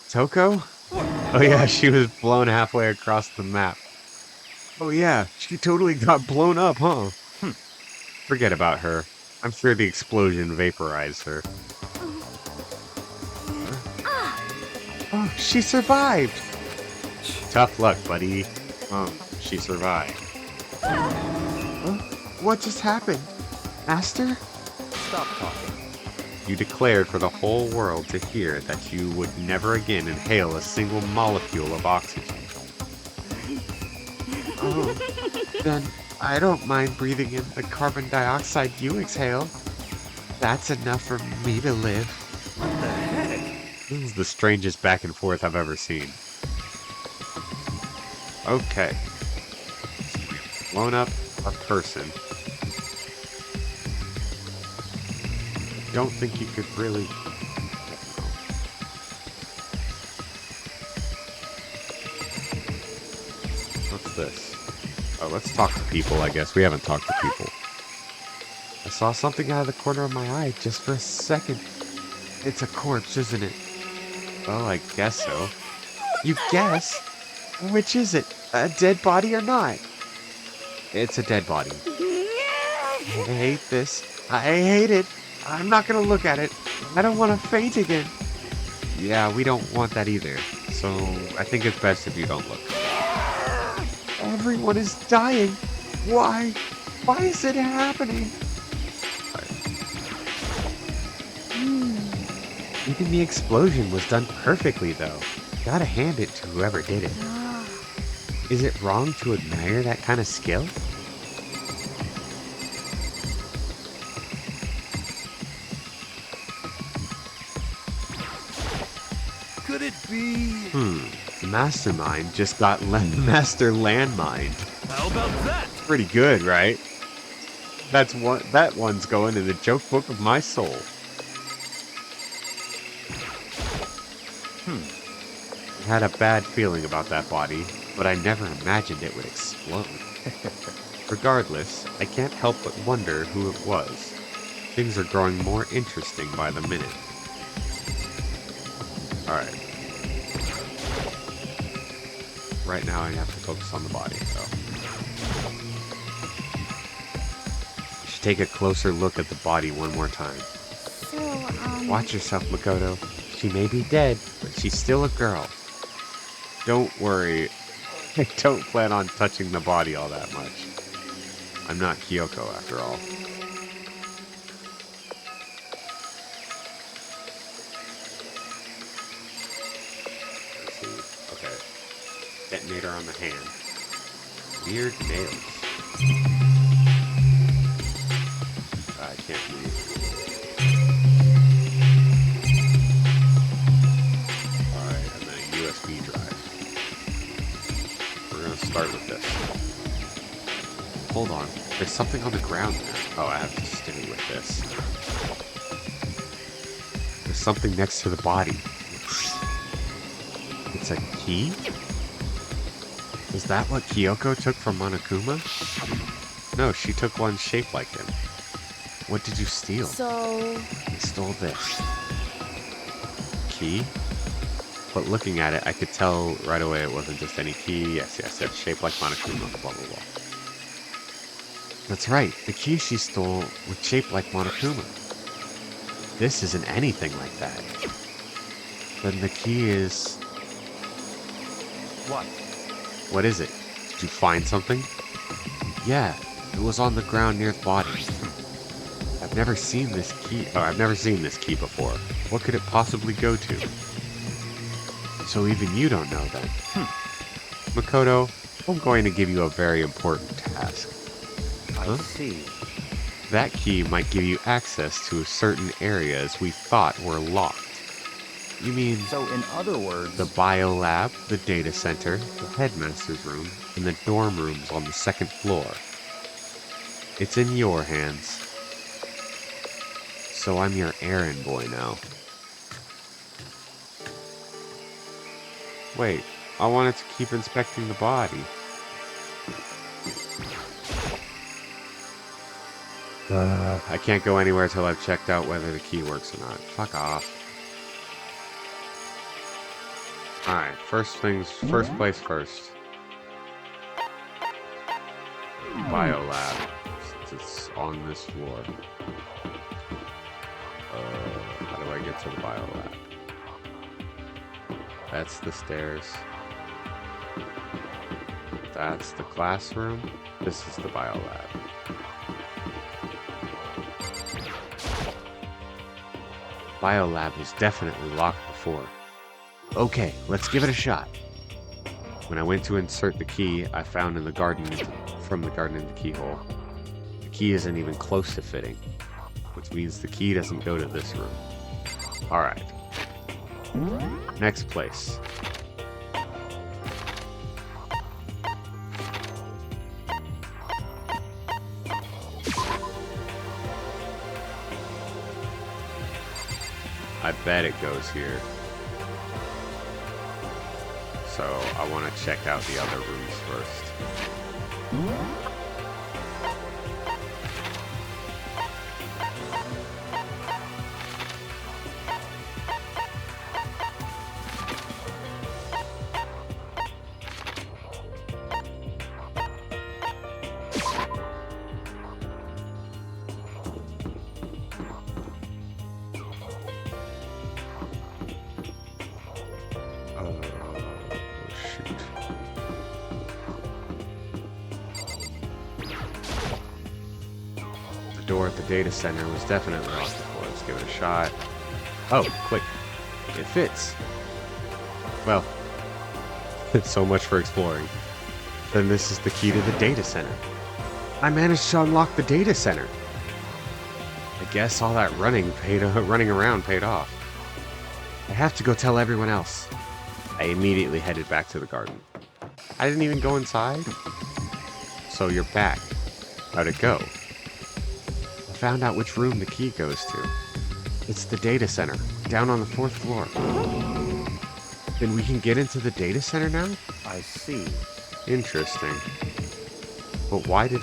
Toko? Oh yeah, she was blown halfway across the map. Oh yeah, she totally got blown up, huh? Forget about her. I'm sure the explosion vaporized her. Oh, she survived! Tough luck, buddy. She survived. What just happened? Master? Stop talking. You declared for the whole world to hear that you would never again inhale a single molecule of oxygen. Oh, then I don't mind breathing in the carbon dioxide you exhale. That's enough for me to live. What the heck? This is the strangest back and forth I've ever seen. Okay. Blown up a person. Don't think you could really... What's this? Oh, let's talk to people, I guess. We haven't talked to people. I saw something out of the corner of my eye just for a second. It's a corpse, isn't it? Well, I guess so. You guess? Which is it? A dead body or not? It's a dead body. I hate this. I hate it. I'm not gonna look at it. I don't want to faint again. Yeah, we don't want that either. So I think it's best if you don't look. Everyone is dying. Why? Why is it happening? Even the explosion was done perfectly, though. Gotta hand it to whoever did it. Is it wrong to admire that kind of skill? Could it be? The mastermind just got master landmined. How about that? Pretty good, right? That one's going in the joke book of my soul. I had a bad feeling about that body, but I never imagined it would explode. Regardless, I can't help but wonder who it was. Things are growing more interesting by the minute. Alright. Right now I have to focus on the body, so. You should take a closer look at the body one more time. So, Watch yourself, Makoto. She may be dead, but she's still a girl. Don't worry. I don't plan on touching the body all that much. I'm not Kyoko, after all. Let's see. Okay. Detonator on the hand. Weird nails. I can't breathe. Alright, and then a USB drive. We're gonna start with this. Hold on. There's something on the ground there. Oh, I have to stay with this. There's something next to the body. It's a key? Is that what Kyoko took from Monokuma? No, she took one shaped like him. What did you steal? So, I stole this. Key? But looking at it, I could tell right away it wasn't just any key. Yes, shaped like Monokuma, blah, blah, blah. That's right, the key she stole was shaped like Monokuma. This isn't anything like that. Then the key is... What? What is it? Did you find something? Yeah, it was on the ground near the body. I've never seen this key. Oh, I've never seen this key before. What could it possibly go to? So even you don't know then. Makoto, I'm going to give you a very important task. I see. That key might give you access to certain areas we thought were locked. You mean So in other words, the bio lab, the data center, the headmaster's room, and the dorm rooms on the second floor? It's in your hands. So I'm your errand boy now. Wait, I wanted to keep inspecting the body. I can't go anywhere till I've checked out whether the key works or not. Fuck off. Alright, first place first. Biolab. Since it's on this floor. How do I get to the biolab? That's the stairs. That's the classroom. This is the biolab. Biolab was definitely locked before. Okay, let's give it a shot. When I went to insert the key I found in the garden from the garden in the keyhole, the key isn't even close to fitting, which means the key doesn't go to this room. Alright. Next place. I bet it goes here. So I want to check out the other rooms first. The door at the data center was definitely locked before. Let's give it a shot. Oh, click. It fits. Well, so much for exploring. Then this is the key to the data center. I managed to unlock the data center. I guess all that running around paid off. I have to go tell everyone else. I immediately headed back to the garden. I didn't even go inside. So you're back. How'd it go? I found out which room the key goes to. It's the data center, down on the 4th floor. Then we can get into the data center now? I see. Interesting. But why did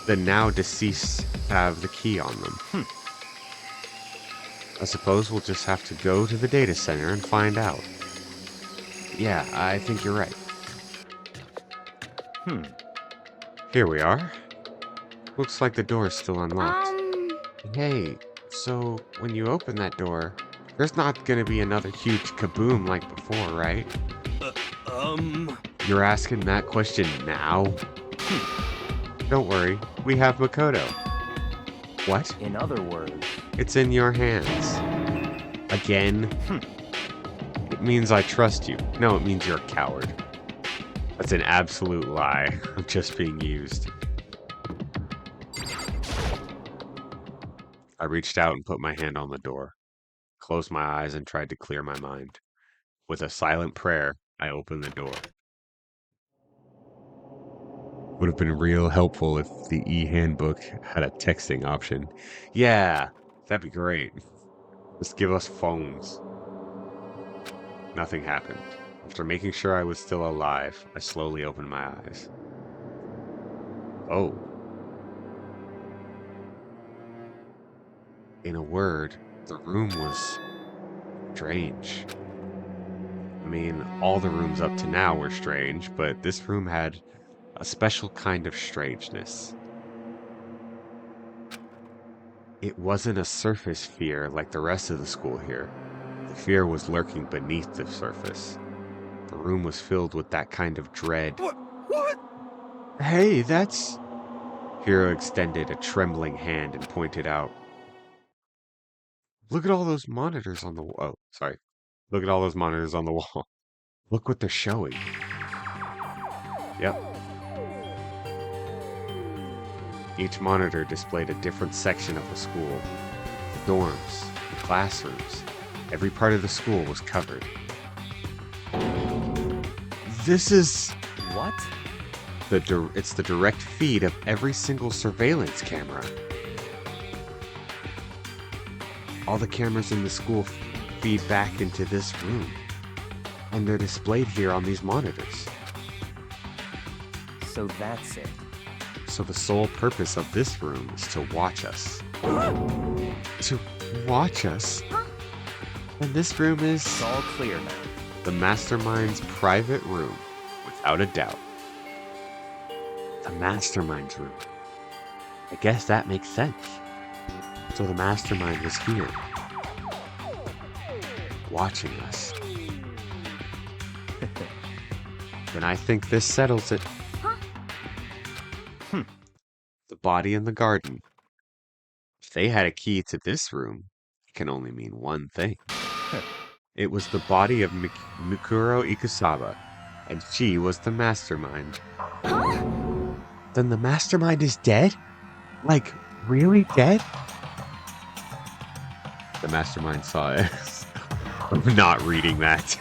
the now deceased, have the key on them? I suppose we'll just have to go to the data center and find out. Yeah, I think you're right. Here we are. Looks like the door is still unlocked. Hey, so when you open that door, there's not gonna be another huge kaboom like before, right? You're asking that question now? Don't worry, we have Makoto. What? In other words, It's in your hands. Again? It means I trust you. No, it means you're a coward. That's an absolute lie. I'm just being used. I reached out and put my hand on the door, closed my eyes and tried to clear my mind. With a silent prayer, I opened the door. Would have been real helpful if the e-handbook had a texting option. Yeah, that'd be great. Just give us phones. Nothing happened. After making sure I was still alive, I slowly opened my eyes. Oh. In a word, the room was strange. I mean, all the rooms up to now were strange, but this room had a special kind of strangeness. It wasn't a surface fear like the rest of the school here. The fear was lurking beneath the surface. The room was filled with that kind of dread. What? Hey, that's... Hiro extended a trembling hand and pointed out. Look at all those monitors on the wall. Oh, sorry. Look at all those monitors on the wall. Look what they're showing. Yep. Each monitor displayed a different section of the school. The dorms, the classrooms, every part of the school was covered. This is... what? It's the direct feed of every single surveillance camera. All the cameras in the school feed back into this room. And they're displayed here on these monitors. So that's it. So the sole purpose of this room is to watch us. To watch us? And this room is... It's all clear now. the Mastermind's private room, without a doubt. The Mastermind's room. I guess that makes sense. So the Mastermind was here. Watching us. Then I think this settles it. The body in the garden. If they had a key to this room, it can only mean one thing. It was the body of Mikuro Ikusaba, and she was the Mastermind. Then the Mastermind is dead? Like, really dead? The Mastermind saw it. I'm not reading that.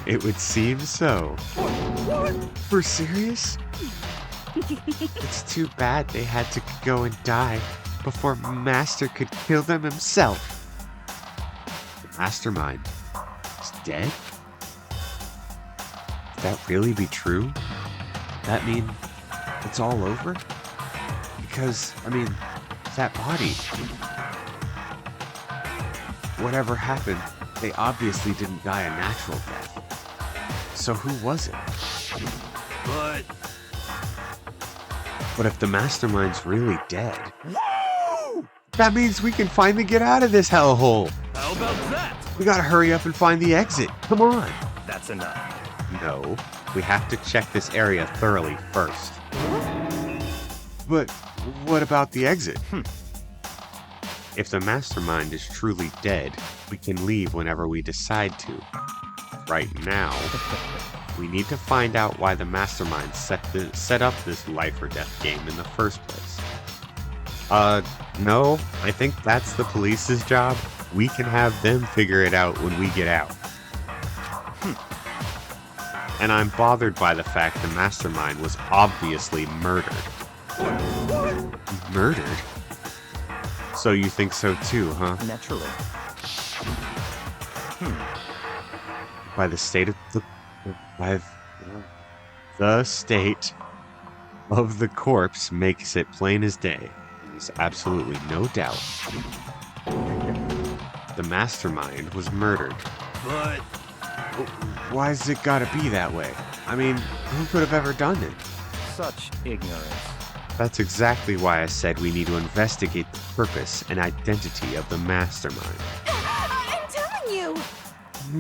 It would seem so. We're serious? It's too bad they had to go and die before Master could kill them himself. The Mastermind is dead? Could that really be true? That mean it's all over? Because, I mean, that body... Whatever happened, they obviously didn't die a natural death. So who was it? But if the Mastermind's really dead... Whoa! That means we can finally get out of this hellhole! How about that? We gotta hurry up and find the exit. Come on! That's enough. No, we have to check this area thoroughly first. But what about the exit? If the mastermind is truly dead, we can leave whenever we decide to. Right now, we need to find out why the mastermind set up this life or death game in the first place. No, I think that's the police's job. We can have them figure it out when we get out. And I'm bothered by the fact the mastermind was obviously murdered. Murdered? So you think so too, huh? Naturally. By the state of the state of the corpse makes it plain as day. There's absolutely no doubt. The mastermind was murdered. But Why's it gotta be that way? I mean, who could have ever done it? Such ignorance. That's exactly why I said we need to investigate the purpose and identity of the mastermind. I'm telling you!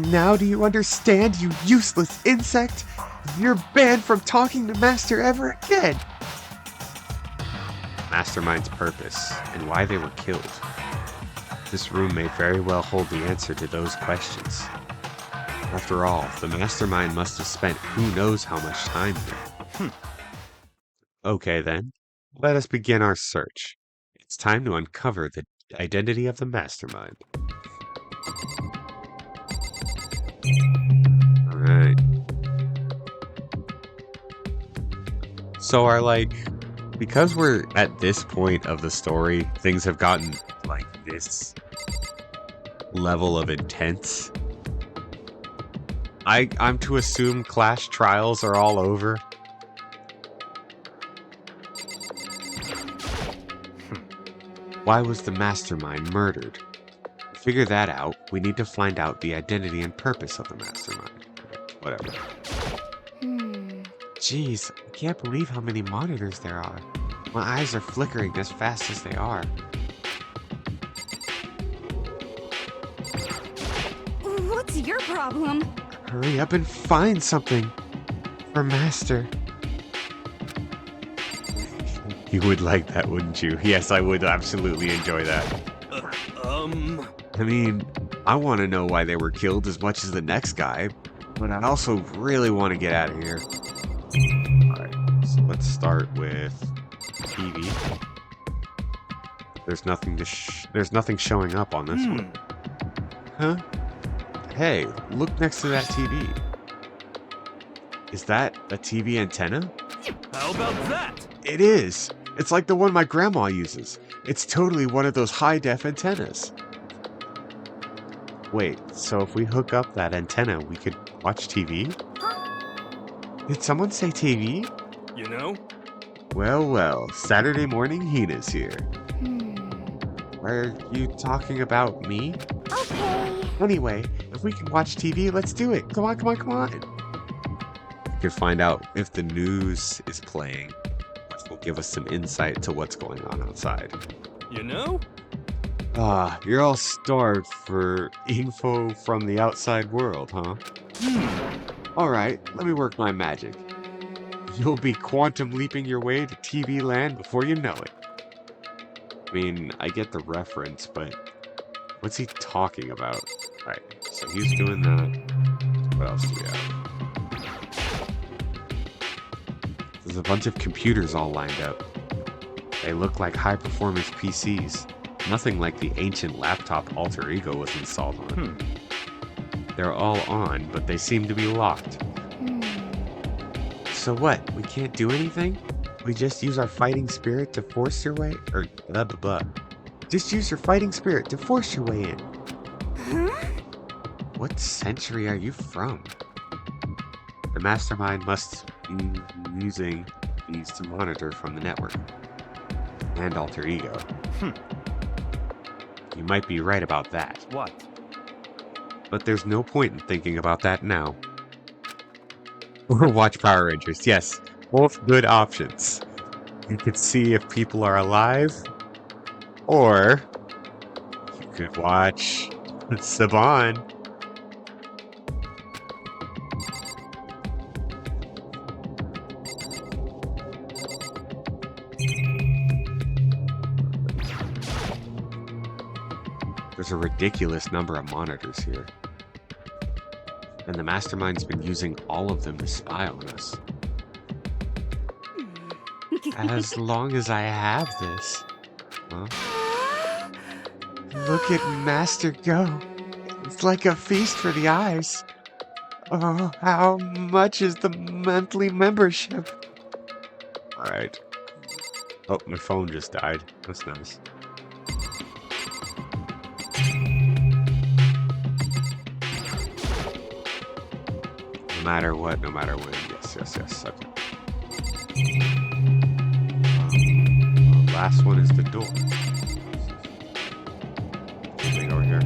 Now do you understand, you useless insect? You're banned from talking to Master ever again! Mastermind's purpose and why they were killed. This room may very well hold the answer to those questions. After all, the mastermind must have spent who knows how much time here. Okay then, let us begin our search. It's time to uncover the identity of the mastermind. Alright. So because we're at this point of the story, things have gotten like this level of intense. I'm to assume class trials are all over. Why was the mastermind murdered? To figure that out, we need to find out the identity and purpose of the mastermind. Whatever. Jeez, I can't believe how many monitors there are. My eyes are flickering as fast as they are. What's your problem? Hurry up and find something for Master. You would like that, wouldn't you? Yes, I would absolutely enjoy that. I mean, I want to know why they were killed as much as the next guy, but I also really want to get out of here. Alright, so let's start with TV. There's nothing showing up on this one. Huh? Hey, look next to that TV. Is that a TV antenna? how about that? It is! It's like the one my grandma uses. It's totally one of those high-def antennas. Wait, so if we hook up that antenna, we could watch TV? Did someone say TV? You know? Well, Saturday morning Hina's here. Are you talking about me? Okay. Anyway, if we can watch TV, let's do it. Come on. We can find out if the news is playing, which will give us some insight to what's going on outside. You know? You're all starved for info from the outside world, huh? Alright, let me work my magic. You'll be quantum leaping your way to TV land before you know it. I mean, I get the reference, but what's he talking about? Alright, so he's doing that. What else do we have? There's a bunch of computers all lined up. They look like high-performance PCs. Nothing like the ancient laptop Alter Ego was installed on. They're all on, but they seem to be locked. So what? We can't do anything? We just use our fighting spirit to force your way? Or blah blah blah. Just use your fighting spirit to force your way in. What century are you from? The mastermind must be using these to monitor from the network. And Alter Ego. You might be right about that. What? But there's no point in thinking about that now. Or watch Power Rangers. Yes, both good options. You could see if people are alive, or you could watch Saban. There's a ridiculous number of monitors here. And the mastermind's been using all of them to spy on us. As long as I have this. Huh? Look at Master go. It's like a feast for the eyes. Oh, how much is the monthly membership? Alright. Oh, my phone just died. That's nice. No matter what, no matter when. Yes, yes, yes. Okay. Last one is the door. Anything over here?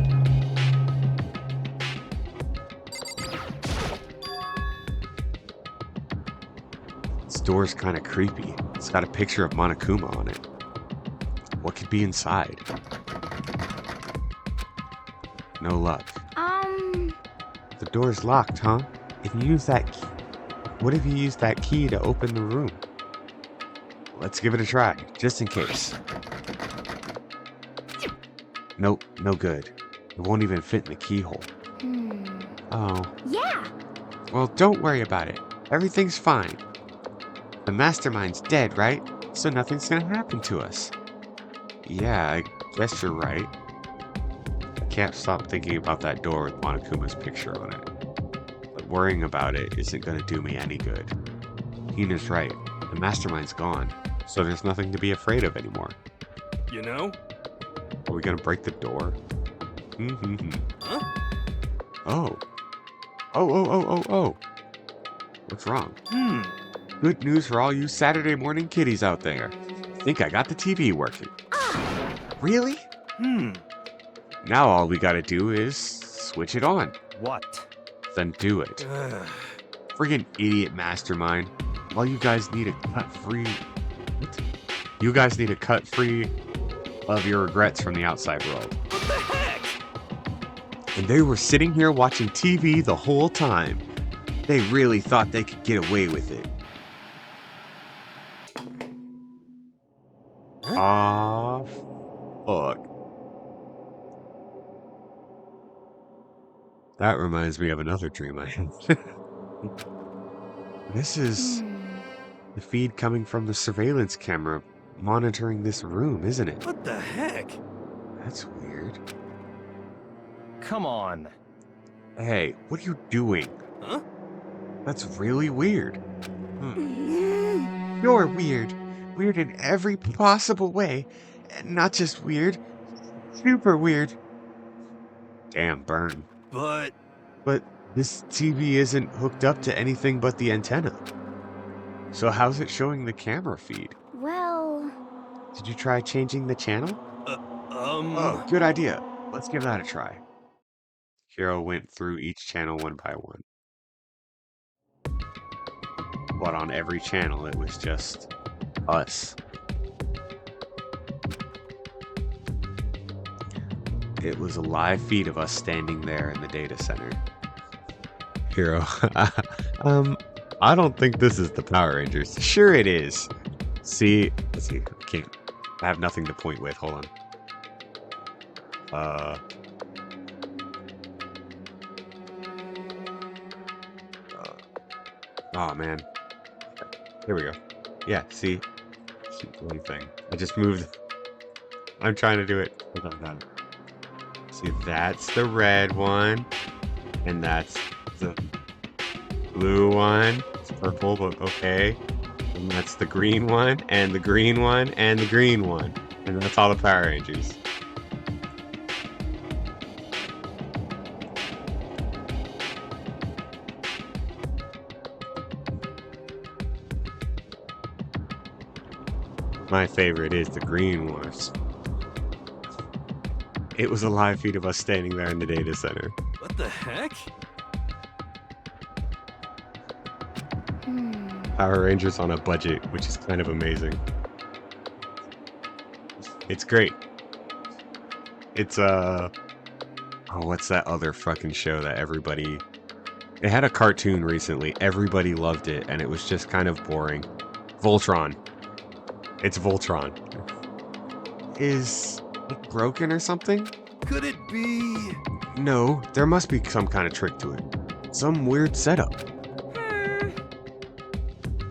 This door's kind of creepy. It's got a picture of Monokuma on it. What could be inside? No luck. The door's locked, huh? If you use that key, what if you use that key to open the room? Let's give it a try, just in case. Nope, no good. It won't even fit in the keyhole. Oh. Yeah. Well, don't worry about it. Everything's fine. The mastermind's dead, right? So nothing's gonna happen to us. Yeah, I guess you're right. I can't stop thinking about that door with Monokuma's picture on it. But worrying about it isn't gonna do me any good. Hina's right. The mastermind's gone, so there's nothing to be afraid of anymore. You know? Are we gonna break the door? Huh? Oh. Oh. What's wrong? Good news for all you Saturday morning kiddies out there. I think I got the TV working. Really? Now all we gotta do is switch it on. What? Then do it. Friggin' idiot mastermind. All you guys need a cut free... What? You guys need a cut free of your regrets from the outside world. What the heck? And they were sitting here watching TV the whole time. They really thought they could get away with it. Aw, fuck. That reminds me of another dream I had. This is the feed coming from the surveillance camera monitoring this room, isn't it? What the heck? That's weird. Come on. Hey, what are you doing? Huh? That's really weird. You're weird. Weird in every possible way. And not just weird. Super weird. Damn, burn. But This TV isn't hooked up to anything but the antenna. So how's it showing the camera feed? Well, Did you try changing the channel? Oh, good idea. Let's give that a try. Hiro went through each channel one by one. But on every channel, it was just us. It was a live feed of us standing there in the data center. Hiro, I don't think this is the Power Rangers. Sure it is. See, let's see, I have nothing to point with, hold on. Oh man. Here we go. Yeah, see? One thing. I just moved. I'm trying to do it. Hold on. See, that's the red one. And that's the blue one. It's purple, but okay. And that's the green one, and the green one, and the green one. And that's all the Power Rangers. My favorite is the green ones. It was a live feed of us standing there in the data center. what the heck? Power Rangers on a budget, which is kind of amazing. It's great. It's oh, what's that other fucking show that everybody... It had a cartoon recently. Everybody loved it, and it was just kind of boring. Voltron. It's Voltron. Is it broken or something? Could it be... No, there must be some kind of trick to it. Some weird setup.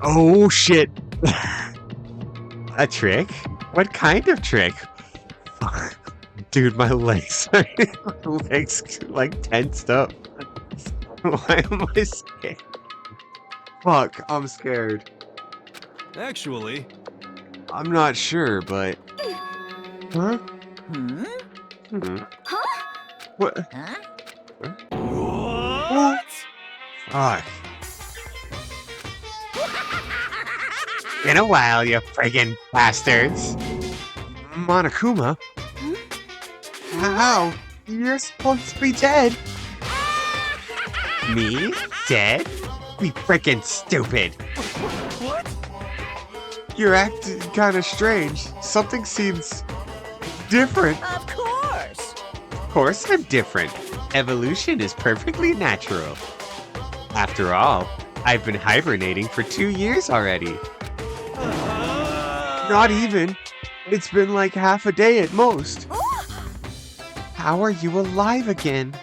Oh, shit. A trick? What kind of trick? Dude, my legs are like tensed up. Why am I scared? Fuck, I'm scared. Actually... I'm not sure, but... Huh? Hmm? Huh? What? Huh? What? Fuck. In a while, you friggin' bastards. Monokuma? How? You're supposed to be dead. Me? Dead? Be frickin' stupid. What? You're acting kinda strange. Something seems different. Of course. Of course I'm different. Evolution is perfectly natural. After all, I've been hibernating for 2 years already. Not even. It's been like half a day at most. How are you alive again?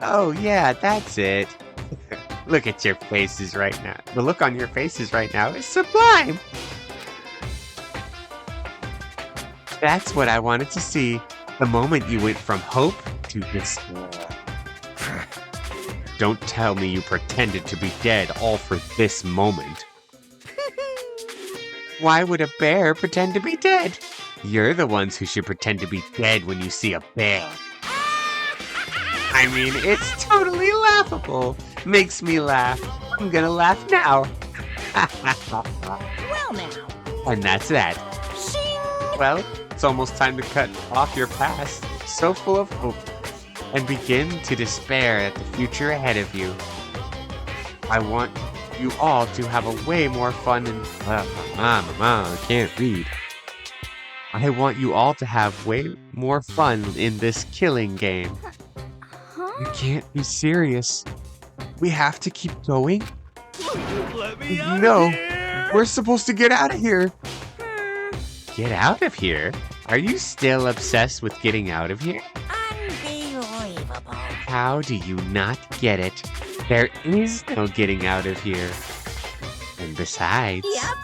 Oh yeah, that's it. Look at your faces right now. The look on your faces right now is sublime. That's what I wanted to see. The moment you went from hope to despair. Don't tell me you pretended to be dead all for this moment. Why would a bear pretend to be dead? You're the ones who should pretend to be dead when you see a bear. I mean, it's totally laughable. Makes me laugh. I'm gonna laugh now. Well now. And that's that. Shing! Well, it's almost time to cut off your past, so full of hope, and begin to despair at the future ahead of you. I want you all to have a way more fun and... Mama, I can't read. I want you all to have way more fun in this killing game. You can't be serious. We have to keep going? Let me out No, of here! we're supposed to get out of here. Get out of here? Are you still obsessed with getting out of here? Unbelievable. How do you not get it? There is no getting out of here. And besides, Yep.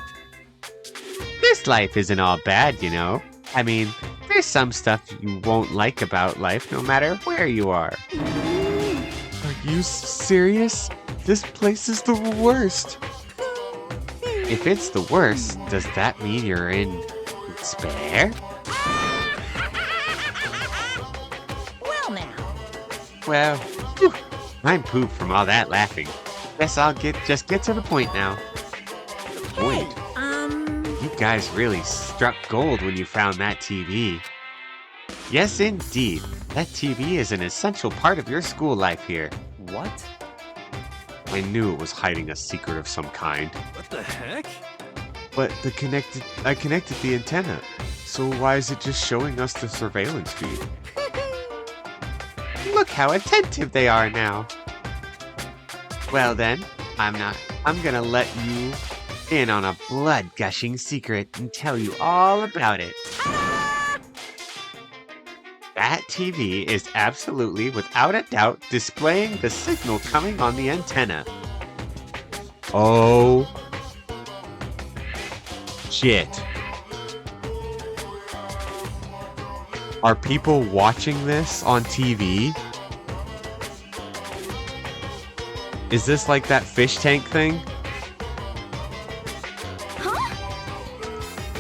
this life isn't all bad, you know. I mean, there's some stuff you won't like about life no matter where you are. Are you serious? This place is the worst. If it's the worst, does that mean you're in despair? Well now. Well, whew, I'm pooped from all that laughing. Guess I'll just get to the point now. The point? You guys really struck gold when you found that TV. Yes, indeed. That TV is an essential part of your school life here. What? I knew it was hiding a secret of some kind. What the heck? But I connected the antenna. So why is it just showing us the surveillance feed? Look how attentive they are now. Well then, I'm gonna let you in on a blood-gushing secret and tell you all about it. That TV is absolutely, without a doubt, displaying the signal coming on the antenna. Oh. Shit. Are people watching this on TV? Is this like that fish tank thing?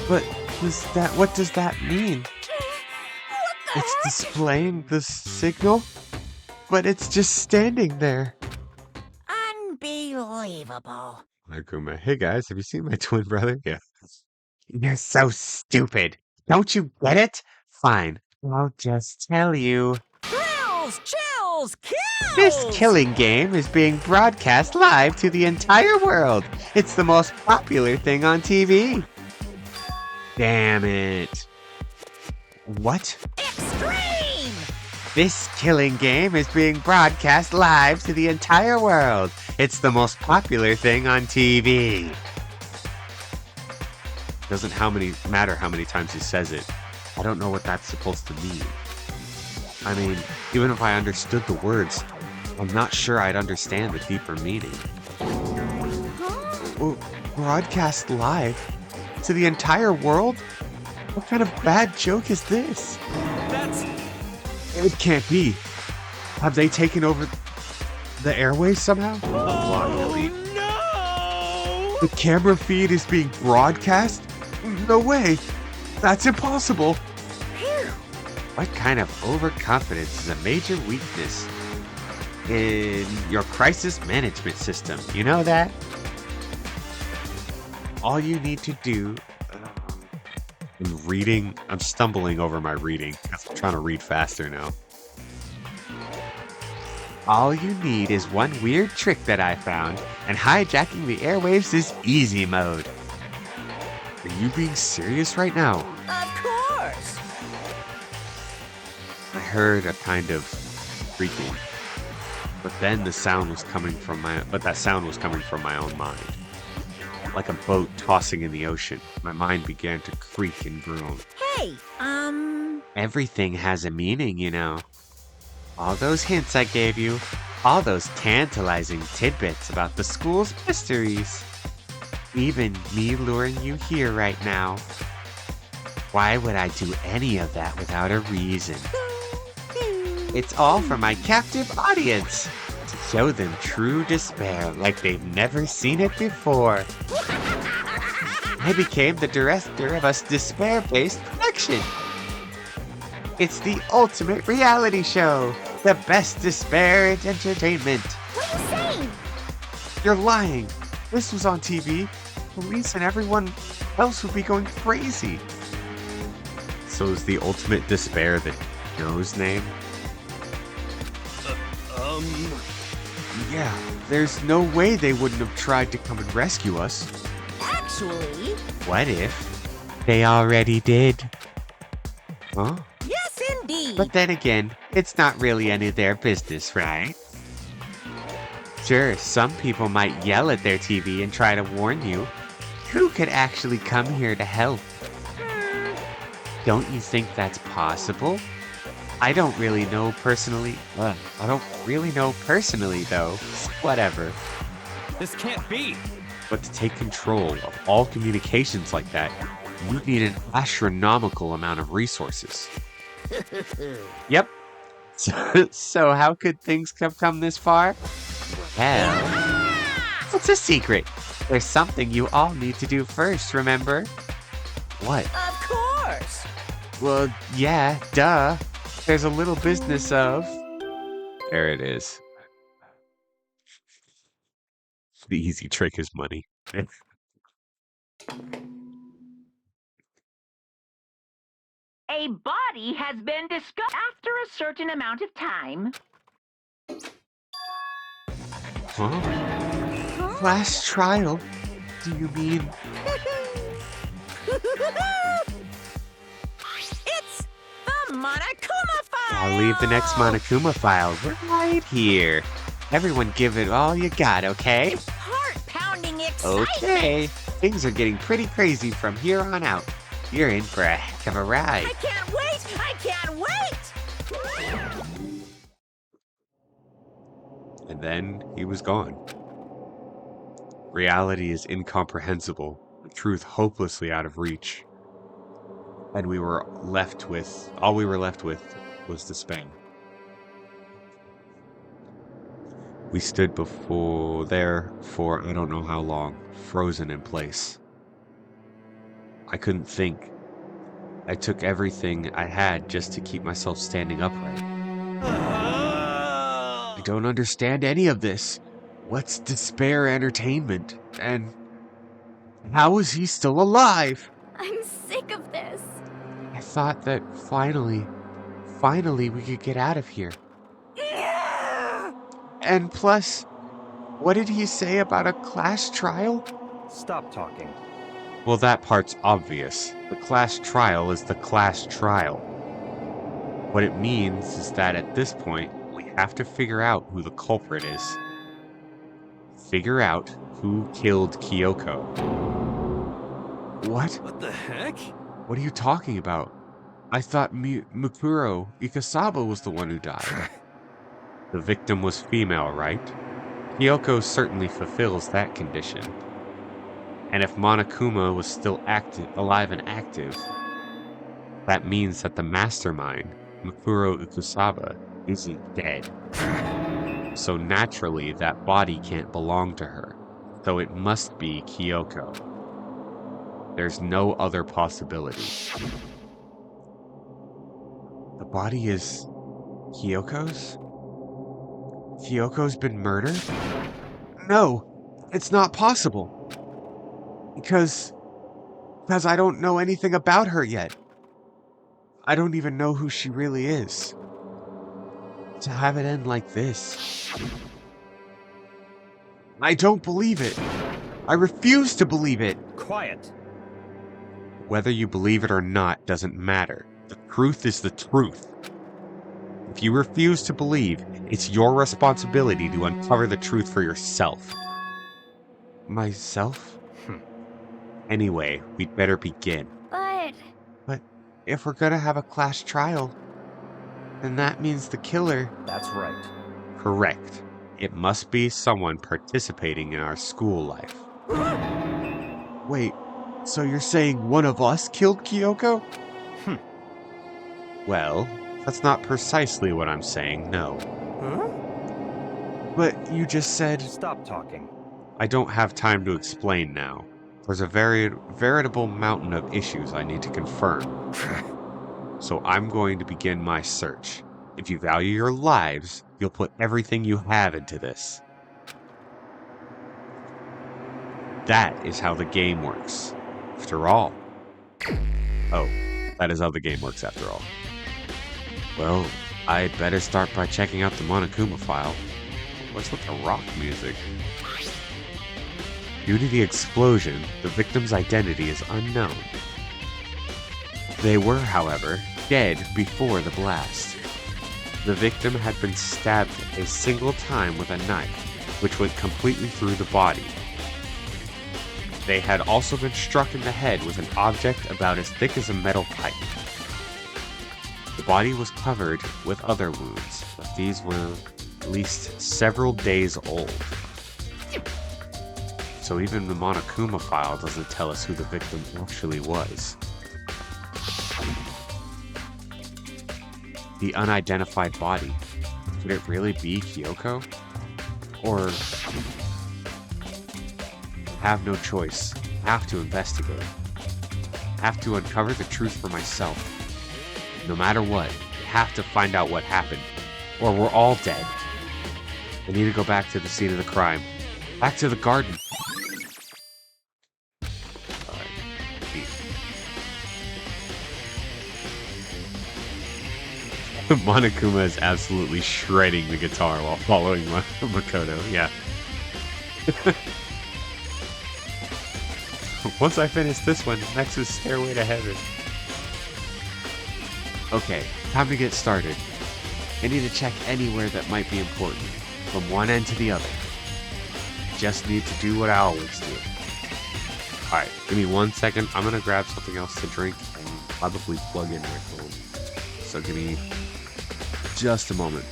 But what does that mean? It's displaying the signal, but it's just standing there. Unbelievable. Akuma, hey guys, have you seen my twin brother? Yeah. You're so stupid. Don't you get it? Fine, I'll just tell you. Thrills, chills, kills! This killing game is being broadcast live to the entire world. It's the most popular thing on TV. Damn it. What? Extreme! This killing game is being broadcast live to the entire world. It's the most popular thing on TV. Doesn't matter how many times he says it. I don't know what that's supposed to mean. I mean, even if I understood the words, I'm not sure I'd understand the deeper meaning. Broadcast live? To the entire world? What kind of bad joke is this? That's... It can't be. Have they taken over the airwaves somehow? Luckily. No! The camera feed is being broadcast? No way! That's impossible! What kind of overconfidence is a major weakness in your crisis management system? You know that? All you need to do... I'm stumbling over my reading because I'm trying to read faster now. All you need is one weird trick that I found, and hijacking the airwaves is easy mode. Are you being serious right now? Of course. I heard a kind of creaking, but then that sound was coming from my own mind. Like a boat tossing in the ocean, my mind began to creak and groan. Hey, Everything has a meaning, you know. All those hints I gave you, all those tantalizing tidbits about the school's mysteries, even me luring you here right now. Why would I do any of that without a reason? It's all for my captive audience, to show them true despair like they've never seen it before. I became the director of a despair-based production. It's the ultimate reality show. The best despair in entertainment. What are you saying? You're lying. This was on TV. Police and everyone else would be going crazy. So is the ultimate despair the show's name? Yeah, there's no way they wouldn't have tried to come and rescue us. actually, What if they already did? Huh? yes indeed. But then again, it's not really any of their business, right? Sure, some people might yell at their TV and try to warn you. Who could actually come here to help? Don't you think that's possible? I don't really know personally. I don't really know personally, though. Whatever. This can't be. But to take control of all communications like that, you need an astronomical amount of resources. Yep. So how could things have come this far? Well, it's a secret. There's something you all need to do first, remember? What? Of course. Well, yeah, duh. There's a little business of... There it is. The easy trick is money. A body has been discovered after a certain amount of time. Huh? Class trial? Do you mean... It's the Monokuma file. I'll leave the next Monokuma file right here. Everyone give it all you got, okay? Heart-pounding excitement. Okay. Things are getting pretty crazy from here on out. You're in for a heck of a ride. I can't wait. I can't wait. And then he was gone. Reality is incomprehensible, the truth hopelessly out of reach. And all we were left with was despair. We stood there for I don't know how long, frozen in place. I couldn't think. I took everything I had just to keep myself standing upright. I don't understand any of this. What's despair entertainment? And how is he still alive? I'm sick of this. I thought that finally we could get out of here. And plus, what did he say about a class trial? Stop talking. Well, that part's obvious. The class trial is the class trial. What it means is that at this point, we have to figure out who the culprit is. Figure out who killed Kyoko. What? What the heck? What are you talking about? I thought Mukuro Ikasaba was the one who died. The victim was female, right? Kyoko certainly fulfills that condition. And if Monokuma was still alive and active, that means that the mastermind, Mukuro Ikusaba, isn't dead. So naturally, that body can't belong to her. So it must be Kyoko. There's no other possibility. The body is Kyoko's? Kyoko's been murdered? No, it's not possible. Because I don't know anything about her yet. I don't even know who she really is. To have it end like this. I don't believe it. I refuse to believe it. Quiet. Whether you believe it or not doesn't matter. The truth is the truth. If you refuse to believe, it's your responsibility to uncover the truth for yourself. Myself? Anyway, we'd better begin. But If we're gonna have a class trial, then that means the killer... That's right. Correct. It must be someone participating in our school life. Wait, so you're saying one of us killed Kyoko? Well, that's not precisely what I'm saying, no. Huh? But you just said... Stop talking. I don't have time to explain now. There's a veritable mountain of issues I need to confirm. So I'm going to begin my search. If you value your lives, you'll put everything you have into this. That is how the game works. After all. Oh, that is how the game works after all. Well, I'd better start by checking out the Monokuma file. What's with the rock music? Due to the explosion, the victim's identity is unknown. They were, however, dead before the blast. The victim had been stabbed a single time with a knife, which went completely through the body. They had also been struck in the head with an object about as thick as a metal pipe. The body was covered with other wounds, but these were at least several days old. So even the Monokuma file doesn't tell us who the victim actually was. The unidentified body. Could it really be Kyoko? Or... have no choice. Have to investigate. Have to uncover the truth for myself. No matter what, have to find out what happened. Or we're all dead. I need to go back to the scene of the crime. Back to the garden. Monokuma is absolutely shredding the guitar while following Makoto, yeah. Once I finish this one, next is Stairway to Heaven. Okay, time to get started. I need to check anywhere that might be important, from one end to the other. Just need to do what I always do. Alright, give me 1 second. I'm gonna grab something else to drink and probably plug in my phone. So give me just a moment.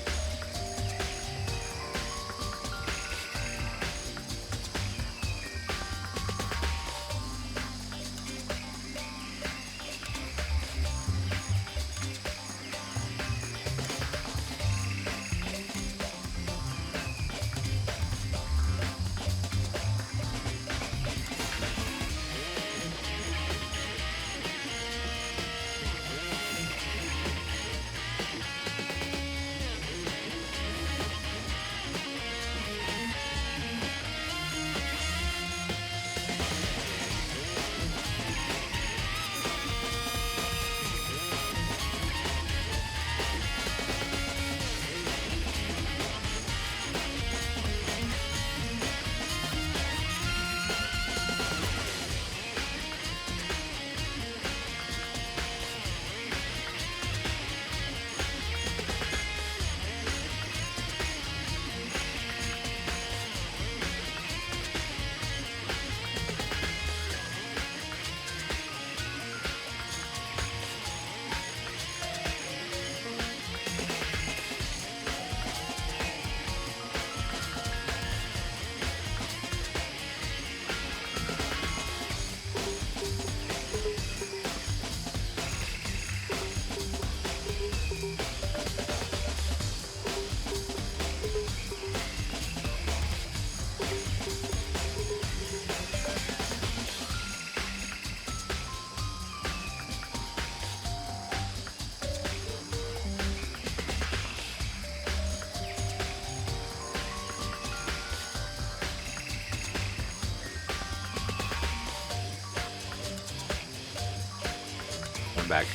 I'm back.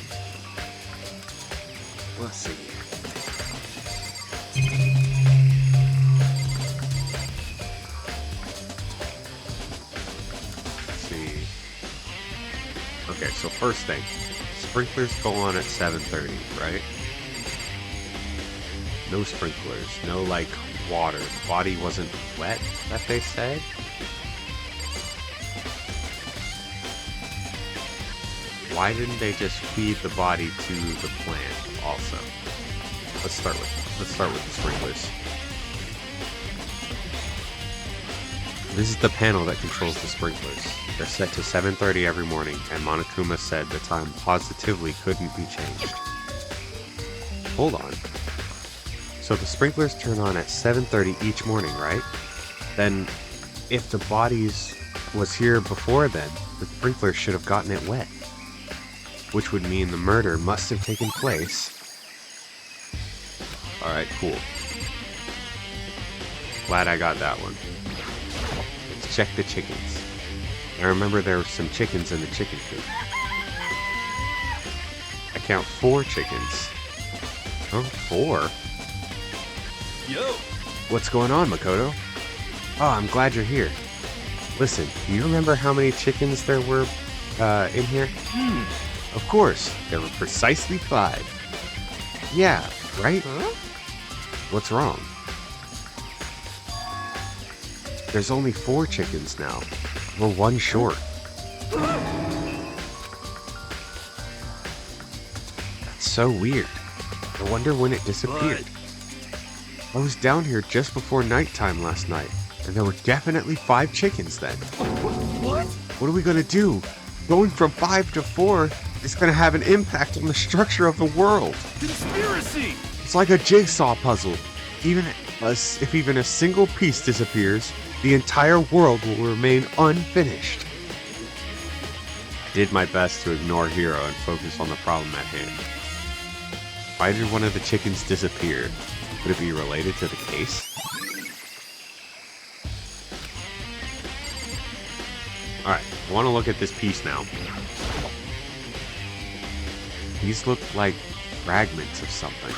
Let's see. Let's see. Okay, so first thing. Sprinklers go on at 7:30, right? No sprinklers. No, like, water. The body wasn't wet, that they said? Why didn't they just feed the body to the plant also? Let's start with the sprinklers. This is the panel that controls the sprinklers. They're set to 7:30 every morning, and Monokuma said the time positively couldn't be changed. Hold on. So the sprinklers turn on at 7:30 each morning, right? Then, if the bodies was here before then, the sprinklers should have gotten it wet. Which would mean the murder must have taken place. Alright, cool. Glad I got that one. Let's check the chickens. I remember there were some chickens in the chicken coop. I count 4 chickens. Oh, 4? Yo! What's going on, Makoto? Oh, I'm glad you're here. Listen, do you remember how many chickens there were in here? Of course, there were precisely 5. Yeah, right? Huh? What's wrong? There's only 4 chickens now. We're 1 short. That's so weird. I wonder when it disappeared. I was down here just before nighttime last night, and there were definitely 5 chickens then. What? What are we gonna do? Going from 5 to 4 is gonna have an impact on the structure of the world. Conspiracy! It's like a jigsaw puzzle. If even a single piece disappears, the entire world will remain unfinished. I did my best to ignore Hiro and focus on the problem at hand. Why did one of the chickens disappear? Could it be related to the case? Alright, I want to look at this piece now. These look like fragments of something.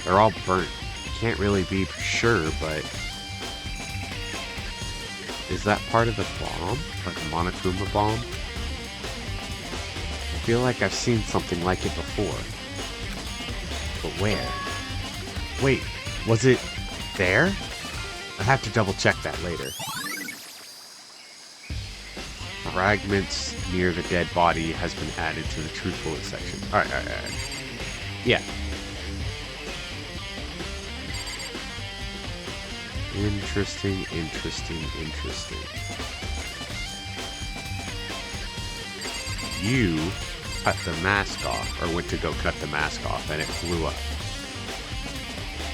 They're all burnt. Can't really be for sure, but... Is that part of the bomb? Like the Monokuma bomb? I feel like I've seen something like it before. But where? Wait, was it there? I have to double check that later. Fragments near the dead body has been added to the truth bullet section. Alright. Yeah. Interesting. You cut the mask off, or went to go cut the mask off, and it blew up.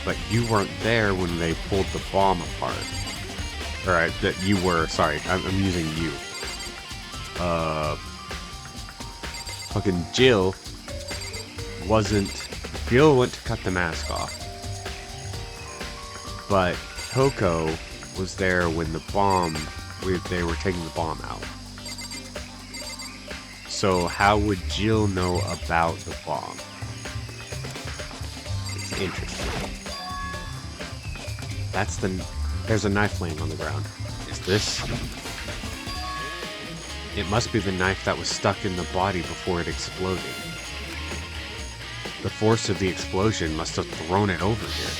But you weren't there when they pulled the bomb apart. Alright, that you were, sorry, I'm using you. Fucking Jill went to cut the mask off. But Kyoko was there when they were taking the bomb out. So how would Jill know about the bomb? It's interesting. There's a knife laying on the ground. Is this? It must be the knife that was stuck in the body before it exploded. The force of the explosion must have thrown it over here.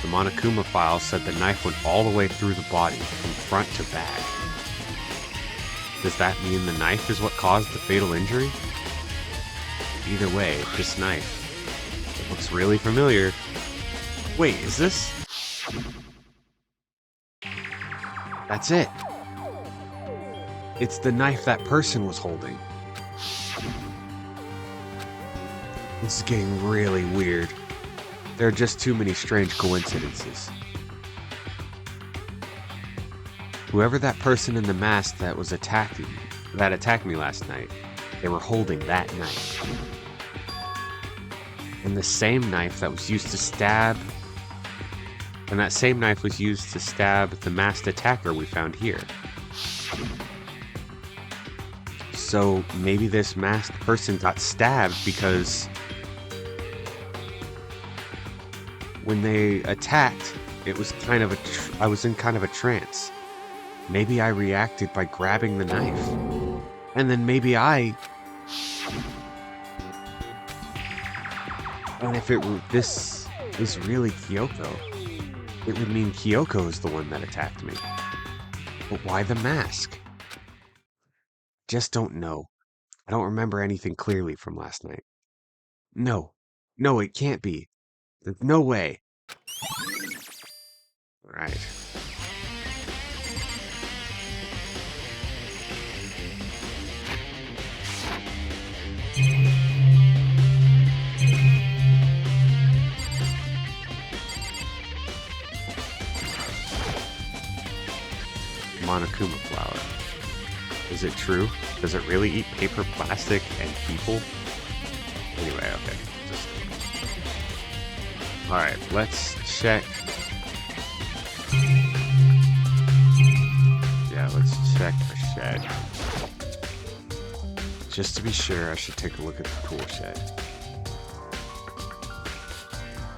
The Monokuma file said the knife went all the way through the body, from front to back. Does that mean the knife is what caused the fatal injury? Either way, this knife, it looks really familiar. Wait, is this? That's it. It's the knife that person was holding. This is getting really weird. There are just too many strange coincidences. Whoever that person in the mask that attacked me last night, they were holding that knife. And the same knife that was used to stab... And that same knife was used to stab the masked attacker we found here. So maybe this masked person got stabbed because when they attacked, it was kind of I was in kind of a trance. Maybe I reacted by grabbing the knife. And then maybe and if this is really Kyoko, it would mean Kyoko is the one that attacked me. But why the mask? Just don't know. I don't remember anything clearly from last night. No. No, it can't be. There's no way. Right. Monokuma flower. Is it true? Does it really eat paper, plastic, and people? Anyway, okay. Alright, let's check. Yeah, let's check the shed. Just to be sure, I should take a look at the tool shed.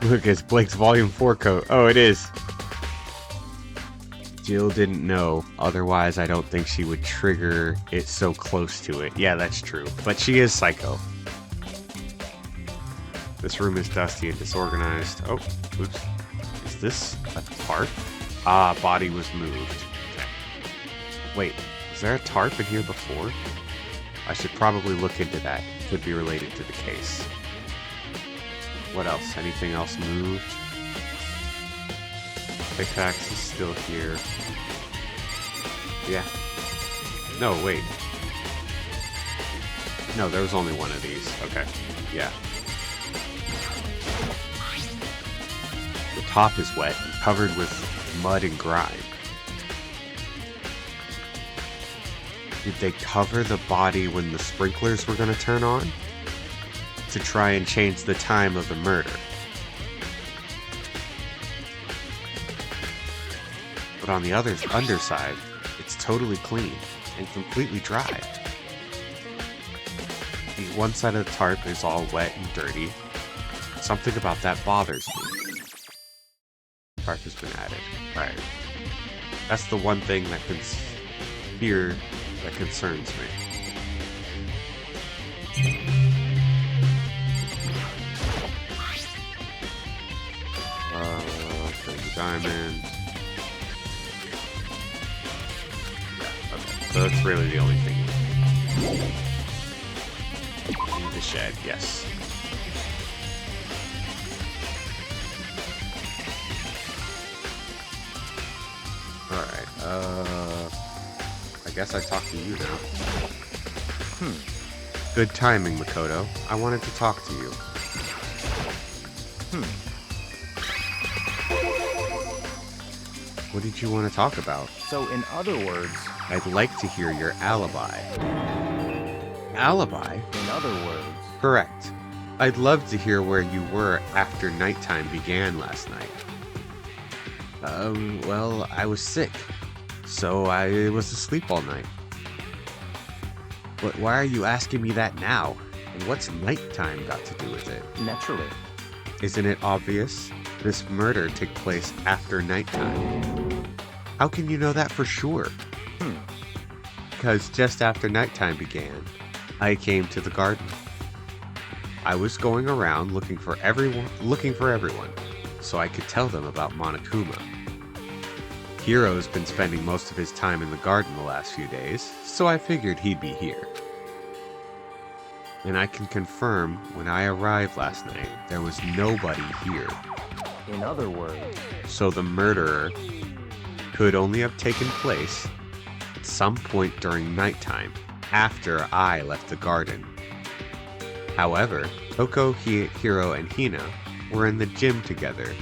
Look, it's Blake's Volume 4 coat. Oh, it is. Jill didn't know, otherwise I don't think she would trigger it so close to it. Yeah, that's true. But she is psycho. This room is dusty and disorganized. Oh, oops. Is this a tarp? Ah, body was moved. Okay. Wait, is there a tarp in here before? I should probably look into that. Could be related to the case. What else? Anything else moved? Pickaxe is still here. Yeah. No, wait. No, there was only one of these. Okay. Yeah. The top is wet and covered with mud and grime. Did they cover the body when the sprinklers were going to turn on? To try and change the time of the murder. But on the underside, it's totally clean and completely dry. The one side of the tarp is all wet and dirty. Something about that bothers me. Tarp has been added. Alright. That's the one thing that that concerns me. 30 diamonds. So that's really the only thing. The shed, yes. Alright, I guess I talk to you now. Good timing, Makoto. I wanted to talk to you. What did you want to talk about? So, in other words... I'd like to hear your alibi. Alibi? In other words... Correct. I'd love to hear where you were after nighttime began last night. Well, I was sick, so I was asleep all night. But why are you asking me that now? And what's nighttime got to do with it? Naturally. Isn't it obvious? This murder took place after nighttime. How can you know that for sure? Because just after nighttime began, I came to the garden. I was going around looking for everyone, so I could tell them about Monokuma. Hiro's been spending most of his time in the garden the last few days, so I figured he'd be here. And I can confirm, when I arrived last night, there was nobody here. In other words... So the murderer could only have taken place at some point during nighttime, after I left the garden. However, Toko, Hiro, and Hina were in the gym together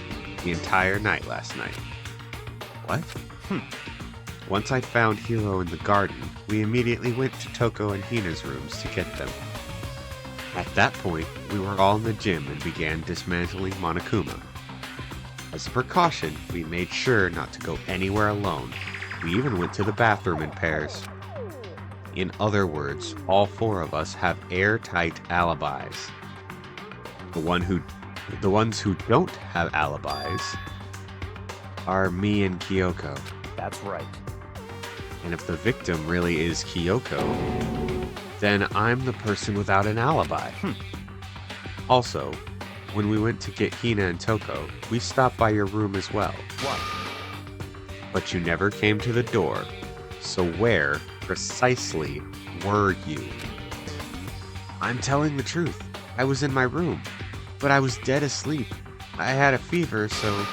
the entire night last night. What? Once I found Hiro in the garden, we immediately went to Toko and Hina's rooms to get them. At that point, we were all in the gym and began dismantling Monokuma. As a precaution, we made sure not to go anywhere alone. We even went to the bathroom in pairs. In other words, all four of us have airtight alibis. The ones who don't have alibis are me and Kyoko. That's right. And if the victim really is Kyoko, then I'm the person without an alibi. Also, when we went to get Hina and Toko, we stopped by your room as well. What? But you never came to the door. So where, precisely, were you? I'm telling the truth. I was in my room, but I was dead asleep. I had a fever, so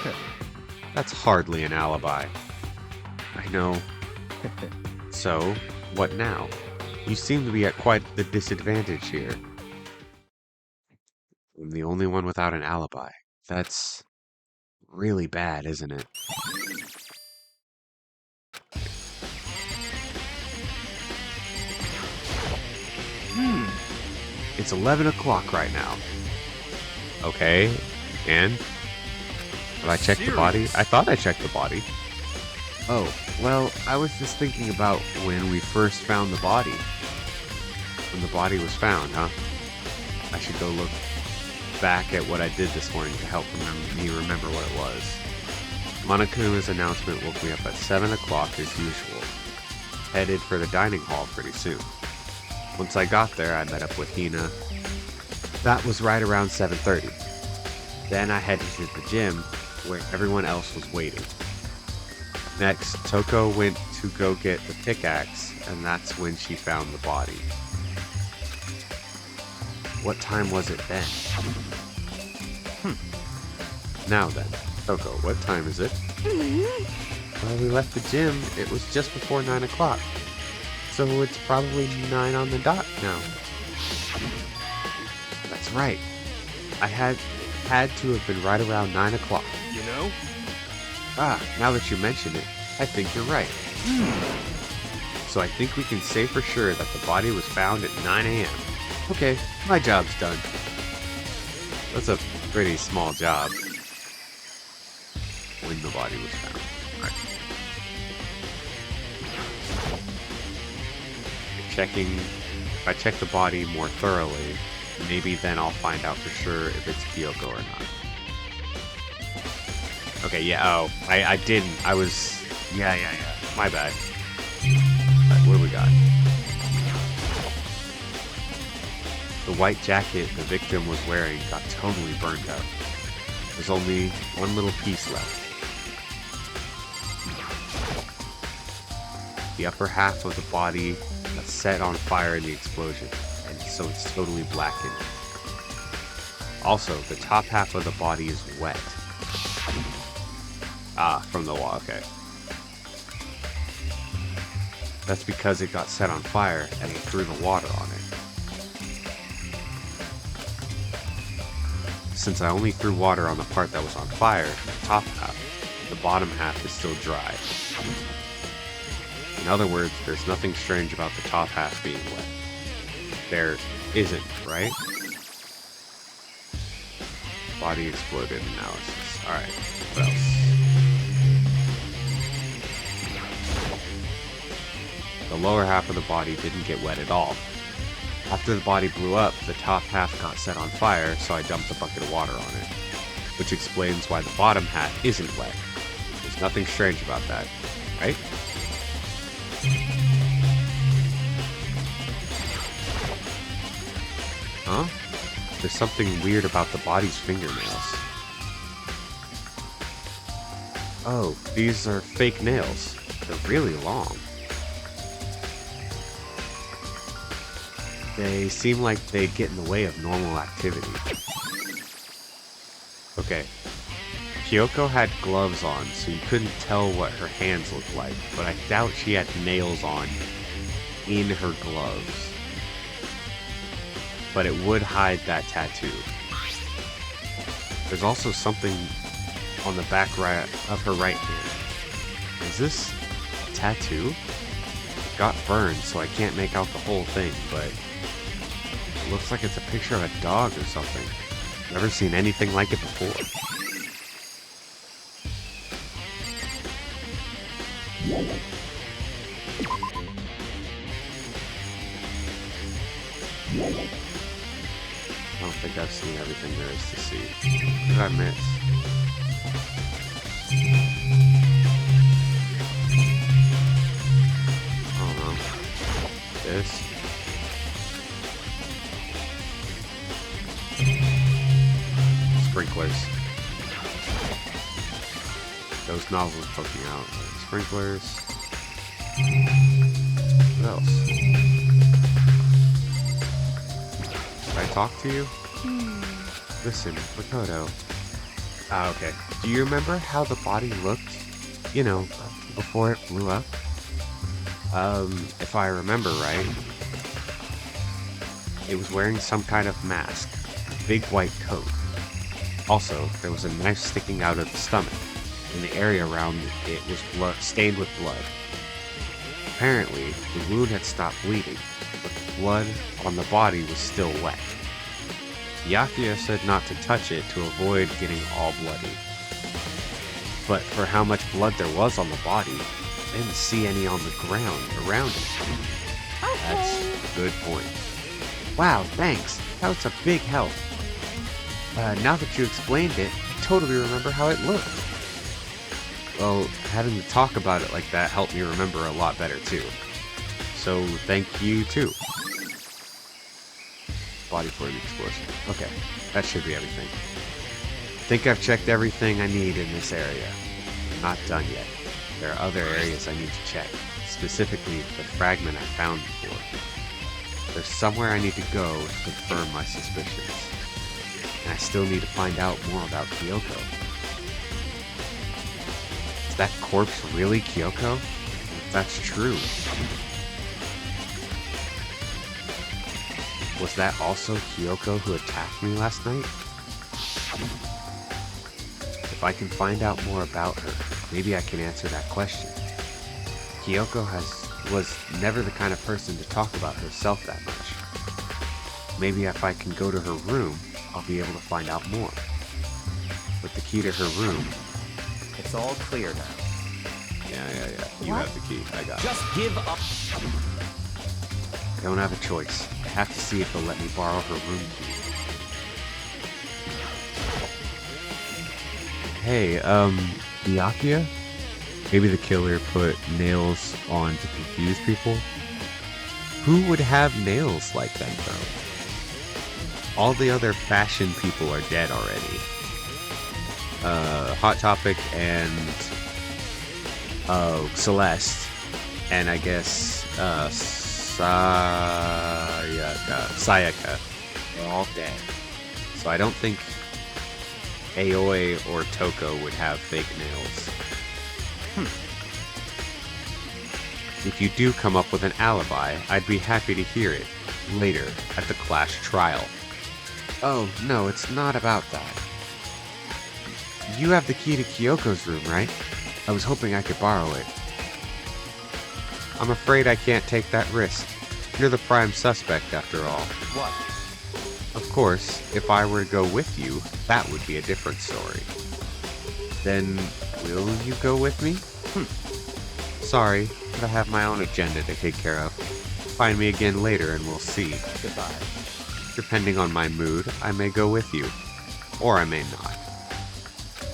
that's hardly an alibi. I know. So, what now? You seem to be at quite the disadvantage here. I'm the only one without an alibi. That's really bad, isn't it? It's 11 o'clock right now. Okay, and? Have I checked the body? I thought I checked the body. Oh, well, I was just thinking about when we first found the body. When the body was found, huh? I should go look back at what I did this morning to help me remember what it was. Monokuma's announcement woke me up at 7 o'clock as usual. Headed for the dining hall pretty soon. Once I got there, I met up with Hina. That was right around 7:30. Then I headed to the gym, where everyone else was waiting. Next, Toko went to go get the pickaxe, and that's when she found the body. What time was it then? Now then, Toko, what time is it? Well, we left the gym. It was just before 9 o'clock. So it's probably 9 on the dot now. That's right. I had to have been right around 9 o'clock. You know? Ah, now that you mention it, I think you're right. So I think we can say for sure that the body was found at 9 a.m. Okay, my job's done. That's a pretty small job. When the body was found. Right. If I check the body more thoroughly, maybe then I'll find out for sure if it's Kyoko or not. Okay, yeah, oh, I didn't. I was, yeah. My bad. Alright, what do we got? The white jacket the victim was wearing got totally burned up. There's only one little piece left. The upper half of the body got set on fire in the explosion, and so it's totally blackened. Also, the top half of the body is wet. Ah, from the wall, okay. That's because it got set on fire and he threw the water on it. Since I only threw water on the part that was on fire, the top half, the bottom half is still dry. In other words, there's nothing strange about the top half being wet. There isn't, right? Body exploded analysis. Alright, what else? The lower half of the body didn't get wet at all. After the body blew up, the top half got set on fire, so I dumped a bucket of water on it. Which explains why the bottom half isn't wet. There's nothing strange about that, right? Huh? There's something weird about the body's fingernails. Oh, these are fake nails. They're really long. They seem like they get in the way of normal activity. Okay. Kyoko had gloves on, so you couldn't tell what her hands looked like, but I doubt she had nails on in her gloves. But it would hide that tattoo. There's also something on the back right of her right hand. Is this a tattoo? It got burned, so I can't make out the whole thing, but it looks like it's a picture of a dog or something. Never seen anything like it before. I don't think I've seen everything there is to see. What did I miss? I don't know. This? Sprinklers. Those nozzles poking out. Sprinklers. What else? Did I talk to you? Listen, Makoto. Ah, okay. Do you remember how the body looked? You know, before it blew up? If I remember right, it was wearing some kind of mask. Big white coat. Also, there was a knife sticking out of the stomach, and the area around it was stained with blood. Apparently, the wound had stopped bleeding, but the blood on the body was still wet. Yakuya said not to touch it to avoid getting all bloody. But for how much blood there was on the body, I didn't see any on the ground around it. That's a good point. Wow, thanks. That was a big help. Now that you explained it, I totally remember how it looked. Well, having to talk about it like that helped me remember a lot better too. So thank you too. Body for the explosion. Okay, that should be everything. I think I've checked everything I need in this area. I'm not done yet. There are other areas I need to check, specifically the fragment I found before. There's somewhere I need to go to confirm my suspicions. And I still need to find out more about Kyoko. Is that corpse really Kyoko? If that's true, was that also Kyoko who attacked me last night? If I can find out more about her, maybe I can answer that question. Kyoko was never the kind of person to talk about herself that much. Maybe if I can go to her room, I'll be able to find out more. With the key to her room. It's all clear now. Yeah. You have the key. I got it. Just give up. I don't have a choice. I have to see if they'll let me borrow her room key. Hey, Yakuya? Maybe the killer put nails on to confuse people? Who would have nails like that, though? All the other fashion people are dead already. Hot Topic and Celeste, and I guess Sayaka are all dead. So I don't think Aoi or Toko would have fake nails. If you do come up with an alibi, I'd be happy to hear it later at the Clash trial. Oh, no, it's not about that. You have the key to Kyoko's room, right? I was hoping I could borrow it. I'm afraid I can't take that risk. You're the prime suspect, after all. What? Of course, if I were to go with you, that would be a different story. Then, will you go with me? Sorry, but I have my own agenda to take care of. Find me again later and we'll see. Goodbye. Depending on my mood, I may go with you. Or I may not.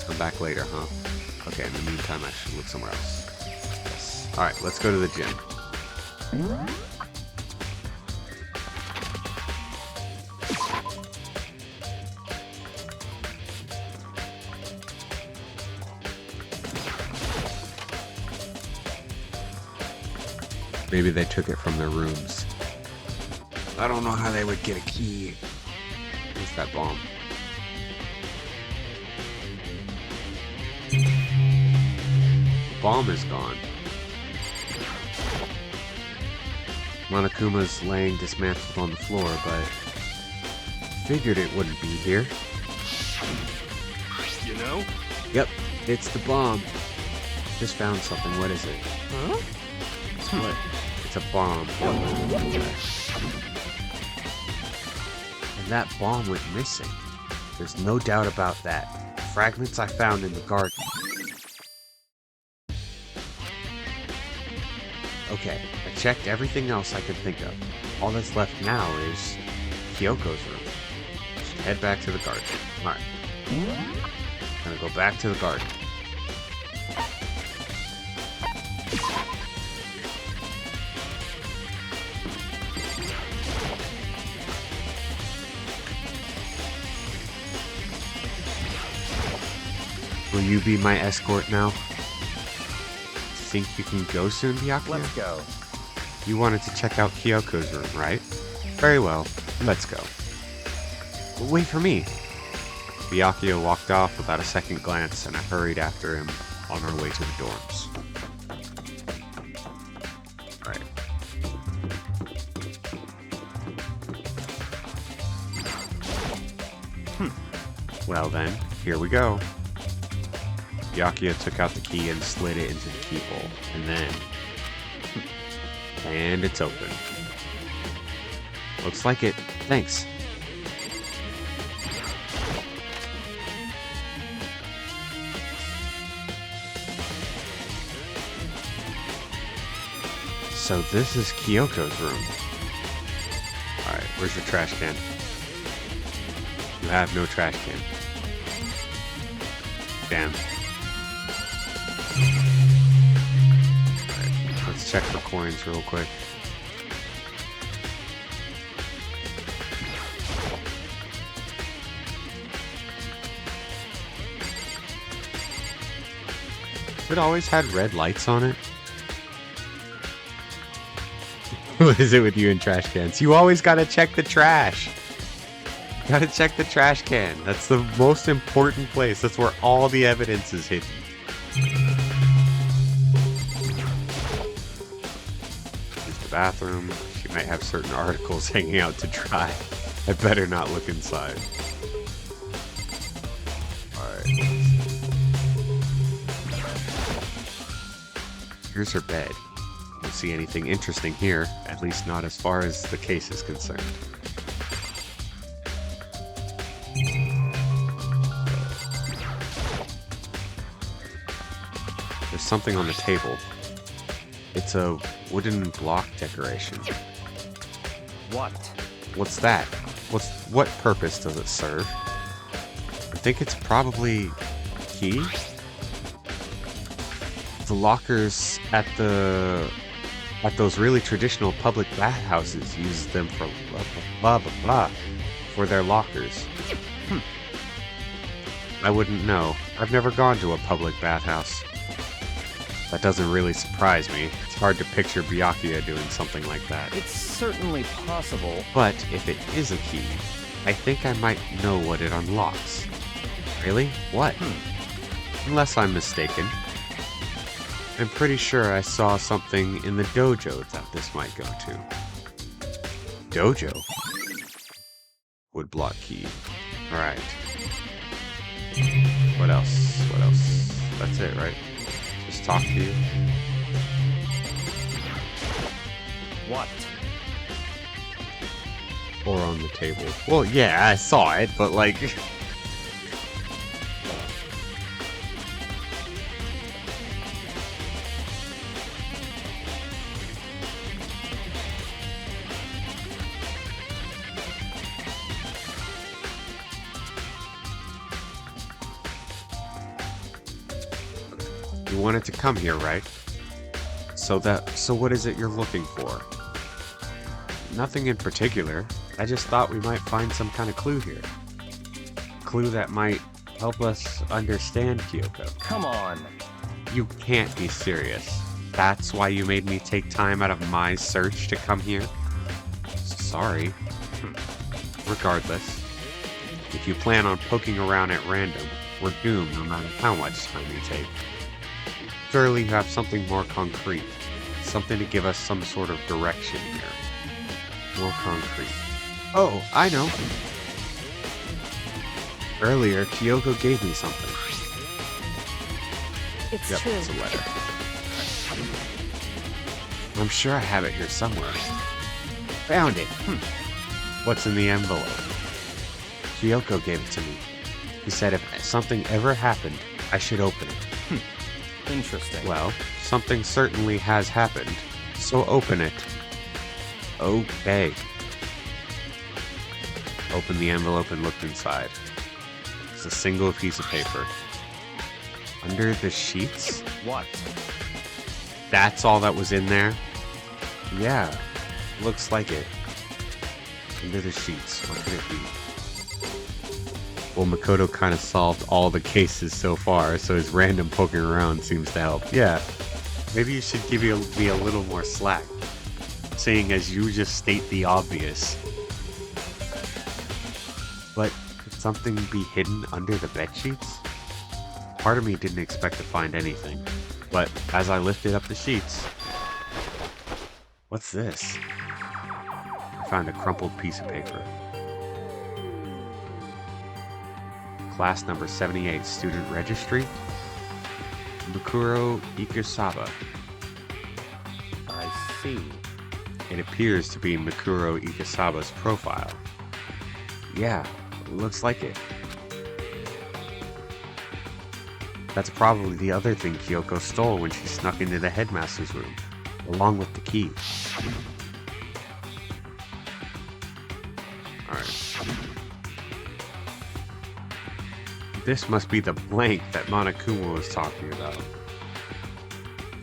Come back later, huh? Okay, in the meantime, I should look somewhere else. Yes. Alright, let's go to the gym. Maybe they took it from their rooms. I don't know how they would get a key. Where's that bomb? The bomb is gone. Monokuma's laying dismantled on the floor, but figured it wouldn't be here. You know? Yep, it's the bomb. Just found something. What is it? Huh? What? It's a bomb. And that bomb went missing. There's no doubt about that. Fragments I found in the garden. Okay, I checked everything else I could think of. All that's left now is Kyoko's room. Just head back to the garden. Alright. Gonna go back to the garden. Will you be my escort now? Think you can go soon, Byakuya? Let's go. You wanted to check out Kyoko's room, right? Very well, let's go. But wait for me. Byakuya walked off without a second glance, and I hurried after him on our way to the dorms. Right. Well then, here we go. Byakuya took out the key and slid it into the keyhole, and then... and it's open. Looks like it. Thanks. So this is Kyoko's room. Alright, where's your trash can? You have no trash can. Damn. Alright, let's check for coins real quick. It always had red lights on it. What is it with you and trash cans? You always gotta check the trash. Gotta check the trash can. That's the most important place. That's where all the evidence is hidden. Here's the bathroom. She might have certain articles hanging out to dry. I better not look inside. Alright. Here's her bed. Don't see anything interesting here, at least not as far as the case is concerned. There's something on the table. It's a wooden block decoration. What? What's that? What purpose does it serve? I think it's probably a key? The lockers at those really traditional public bathhouses use them for blah blah blah for their lockers. I wouldn't know. I've never gone to a public bathhouse. That doesn't really surprise me. It's hard to picture Byakuya doing something like that. It's certainly possible. But if it is a key, I think I might know what it unlocks. Really? What? Unless I'm mistaken. I'm pretty sure I saw something in the dojo that this might go to. Dojo? Woodblock key. Alright. What else? What else? That's it, right? Just talk to you. What? Or on the table. Well, yeah, I saw it, but like... You wanted to come here, right? So what is it you're looking for? Nothing in particular. I just thought we might find some kind of clue here. Clue that might help us understand Kyoko. Come on. You can't be serious. That's why you made me take time out of my search to come here? Sorry. Regardless, if you plan on poking around at random, we're doomed no matter how much time you take. Surely you have something more concrete. Something to give us some sort of direction here. More concrete. Oh, I know. Earlier, Kyoko gave me something. It's Yep, true. it's a letter. I'm sure I have it here somewhere. Found it. What's in the envelope? Kyoko gave it to me. He said if something ever happened, I should open it. Interesting. Well, something certainly has happened, so open it. Okay. opened the envelope and looked inside. It's a single piece of paper. Under the sheets? What? That's all that was in there? Yeah, looks like it. Under the sheets, what could it be? Well, Makoto kind of solved all the cases so far, so his random poking around seems to help. Yeah, maybe you should give me a little more slack, seeing as you just state the obvious. But could something be hidden under the bed sheets? Part of me didn't expect to find anything, but as I lifted up the sheets, what's this? I found a crumpled piece of paper. Class number 78, student registry. Mikuro Ikusaba. I see. It appears to be Mikuro Ikusaba's profile. Yeah, looks like it. That's probably the other thing Kyoko stole when she snuck into the headmaster's room, along with the key. Alright. This must be the blank that Monokuma was talking about.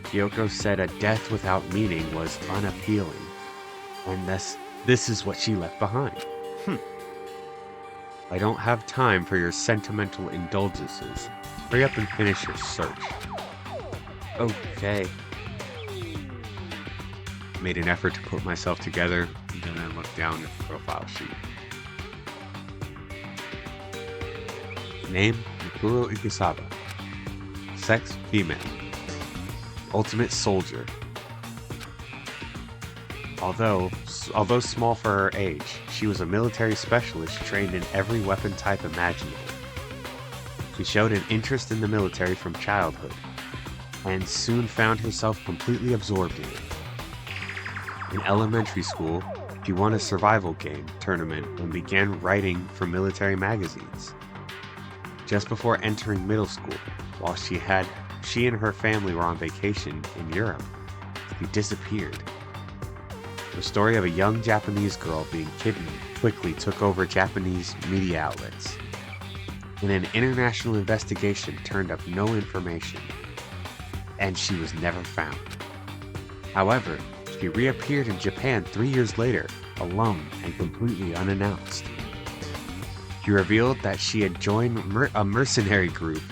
Kyoko said a death without meaning was unappealing, and this is what she left behind. I don't have time for your sentimental indulgences. Hurry up and finish your search. Okay. Made an effort to put myself together, and then I looked down at the profile sheet. Name, Mikuro Ikusaba. Sex, female. Ultimate soldier. Although small for her age, she was a military specialist trained in every weapon type imaginable. She showed an interest in the military from childhood, and soon found herself completely absorbed in it. In elementary school, she won a survival game tournament and began writing for military magazines. Just before entering middle school, while she and her family were on vacation in Europe, she disappeared. The story of a young Japanese girl being kidnapped quickly took over Japanese media outlets, and an international investigation turned up no information, and she was never found. However, she reappeared in Japan 3 years later, alone and completely unannounced. She revealed that she had joined a mercenary group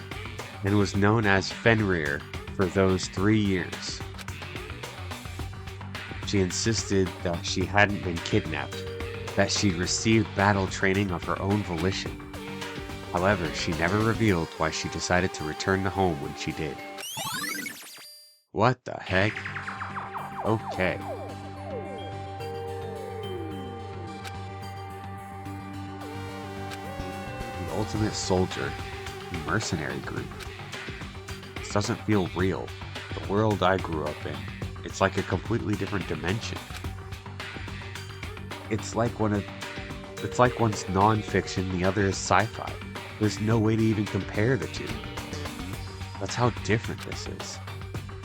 and was known as Fenrir for those 3 years. She insisted that she hadn't been kidnapped, that she'd received battle training of her own volition. However, she never revealed why she decided to return to home when she did. What the heck? Okay. The ultimate soldier, mercenary group. This doesn't feel real. The world I grew up in. It's like a completely different dimension. It's like one's non-fiction, the other is sci-fi. There's no way to even compare the two. That's how different this is.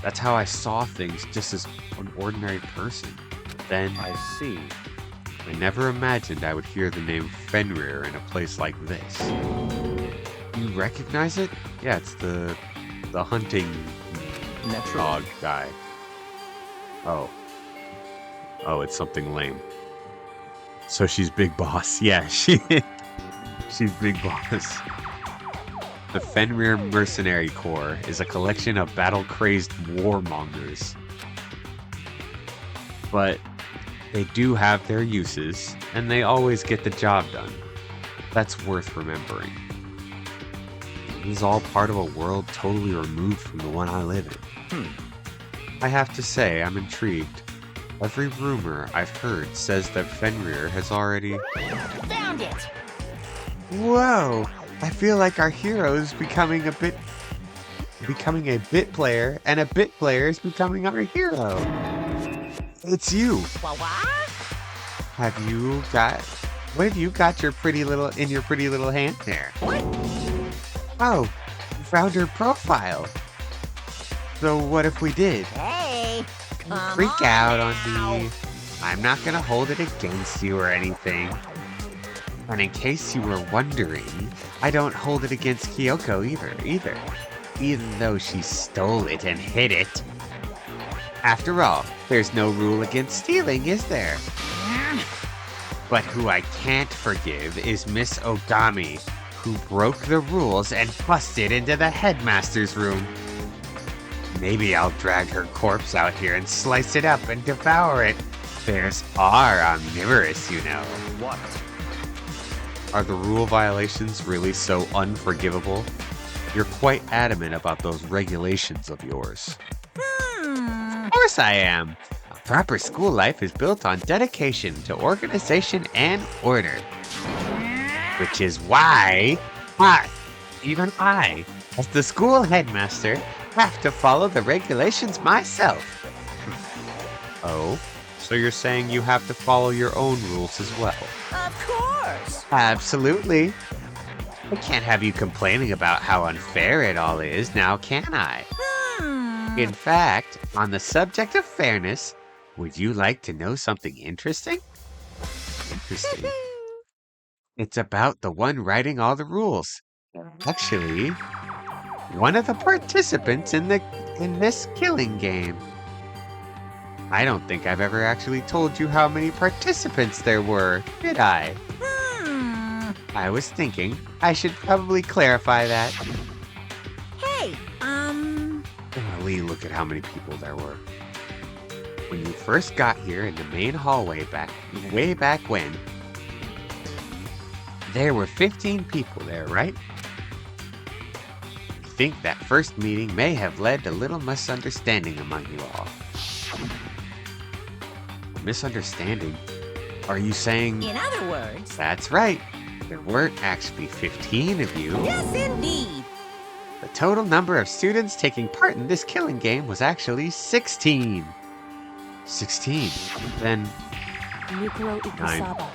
That's how I saw things just as an ordinary person. But then I see. I never imagined I would hear the name Fenrir in a place like this. You recognize it? Yeah, it's the hunting dog guy. Oh, it's something lame. So she's Big Boss. Yeah, she's Big Boss. The Fenrir Mercenary Corps is a collection of battle-crazed warmongers. But they do have their uses, and they always get the job done. That's worth remembering. This is all part of a world totally removed from the one I live in. I have to say, I'm intrigued. Every rumor I've heard says that Fenrir has already... Found it! Whoa! I feel like our hero is becoming a bit player, and a bit player is becoming our hero. It's you. What? What have you got in your pretty little hand there? What? Oh, you found her profile. So what if we did? Hey! Come Freak on out now. on me. I'm not gonna hold it against you or anything. And in case you were wondering, I don't hold it against Kyoko either. Even though she stole it and hid it. After all, there's no rule against stealing, is there? But who I can't forgive is Miss Ogami, who broke the rules and busted into the headmaster's room. Maybe I'll drag her corpse out here and slice it up and devour it. Bears are omnivorous, you know. What? Are the rule violations really so unforgivable? You're quite adamant about those regulations of yours. Of course I am. A proper school life is built on dedication to organization and order. Which is why even I, as the school headmaster, have to follow the regulations myself. Oh, so you're saying you have to follow your own rules as well? Of course. Absolutely. I can't have you complaining about how unfair it all is, now can I? In fact, on the subject of fairness, would you like to know something interesting? Interesting. It's about the one writing all the rules. Actually, one of the participants in this killing game. I don't think I've ever actually told you how many participants there were, did I? I was thinking I should probably clarify that. Hey, Lee, look at how many people there were. When you first got here in the main hallway way back when, there were 15 people there, right? I think that first meeting may have led to little misunderstanding among you all. Misunderstanding? Are you saying... in other words... That's right. There weren't actually 15 of you. Yes, indeed. The total number of students taking part in this killing game was actually 16. 16. Then... Mikuro Ikusaba.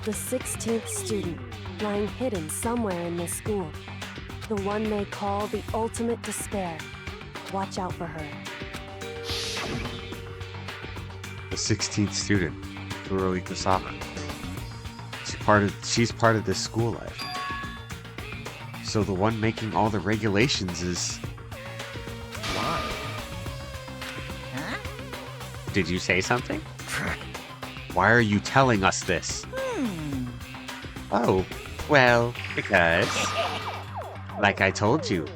The 16th student, lying hidden somewhere in this school. The one they call the ultimate despair. Watch out for her. The 16th student, Mikuro Ikusaba. She's part of this school life. So the one making all the regulations is... Why? Huh? Did you say something? Why are you telling us this? Oh, well, because... like I told you,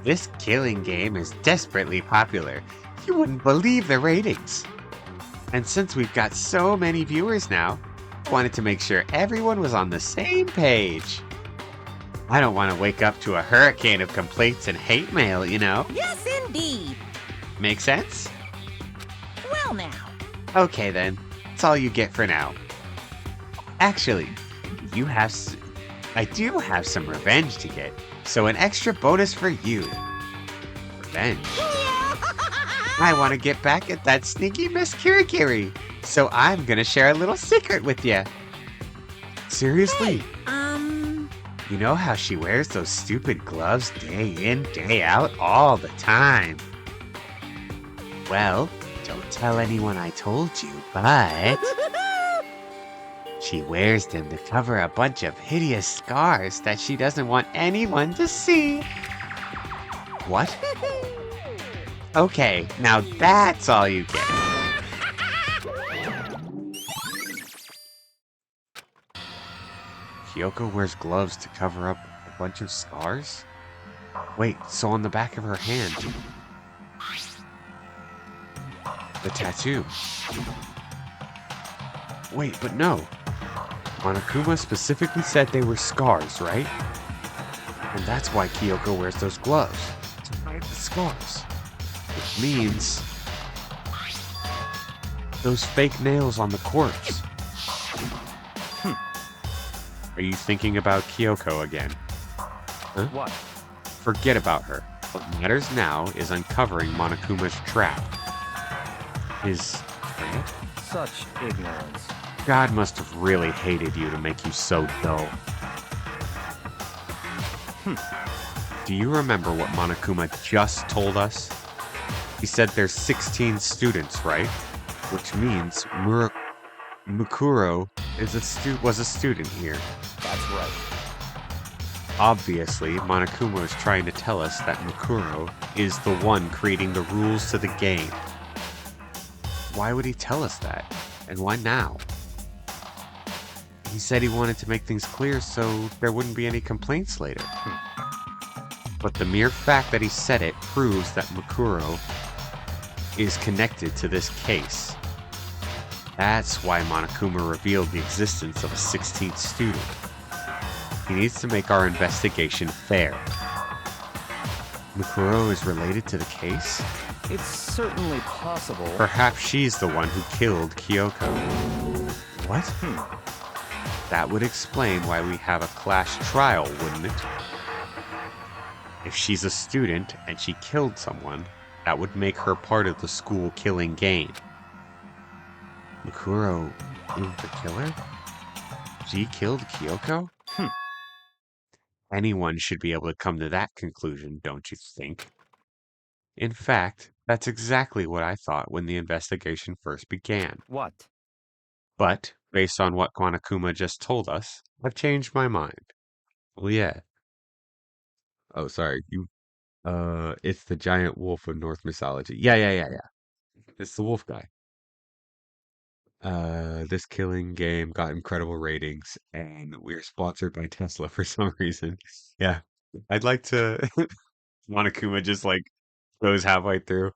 this killing game is desperately popular. You wouldn't believe the ratings. And since we've got so many viewers now, I wanted to make sure everyone was on the same page. I don't want to wake up to a hurricane of complaints and hate mail, you know? Yes, indeed. Make sense? Well now. Okay then, that's all you get for now. Actually, I do have some revenge to get, so an extra bonus for you. Revenge? I want to get back at that sneaky Miss Kirikiri, so I'm gonna share a little secret with you. Seriously? You know how she wears those stupid gloves day in, day out, all the time? Well, don't tell anyone I told you, but... she wears them to cover a bunch of hideous scars that she doesn't want anyone to see. What? Okay, now that's all you get. Kyoko wears gloves to cover up a bunch of scars? Wait, so on the back of her hand... the tattoo. Wait, but no. Monokuma specifically said they were scars, right? And that's why Kyoko wears those gloves. To hide the scars. Which means... those fake nails on the corpse. Are you thinking about Kyoko again? Huh? What? Forget about her. What matters now is uncovering Monokuma's trap. His trap? Such ignorance. God must have really hated you to make you so dull. Do you remember what Monokuma just told us? He said there's 16 students, right? Which means Mukuro was a student here. That's right. Obviously, Monokuma is trying to tell us that Mukuro is the one creating the rules to the game. Why would he tell us that? And why now? He said he wanted to make things clear so there wouldn't be any complaints later. But the mere fact that he said it proves that Mukuro is connected to this case. That's why Monokuma revealed the existence of a 16th student. He needs to make our investigation fair. Mukuro is related to the case? It's certainly possible. Perhaps she's the one who killed Kyoko. What? That would explain why we have a class trial, wouldn't it? If she's a student and she killed someone, that would make her part of the school killing game. Mukuro is the killer? She killed Kyoko? Anyone should be able to come to that conclusion, don't you think? In fact, that's exactly what I thought when the investigation first began. What? But, based on what Monokuma just told us, I've changed my mind. Well, yeah. Oh, sorry. It's the giant wolf of Norse mythology. Yeah. It's the wolf guy. This killing game got incredible ratings, and we're sponsored by Tesla for some reason. Yeah. I'd like to... Monokuma just, goes halfway through.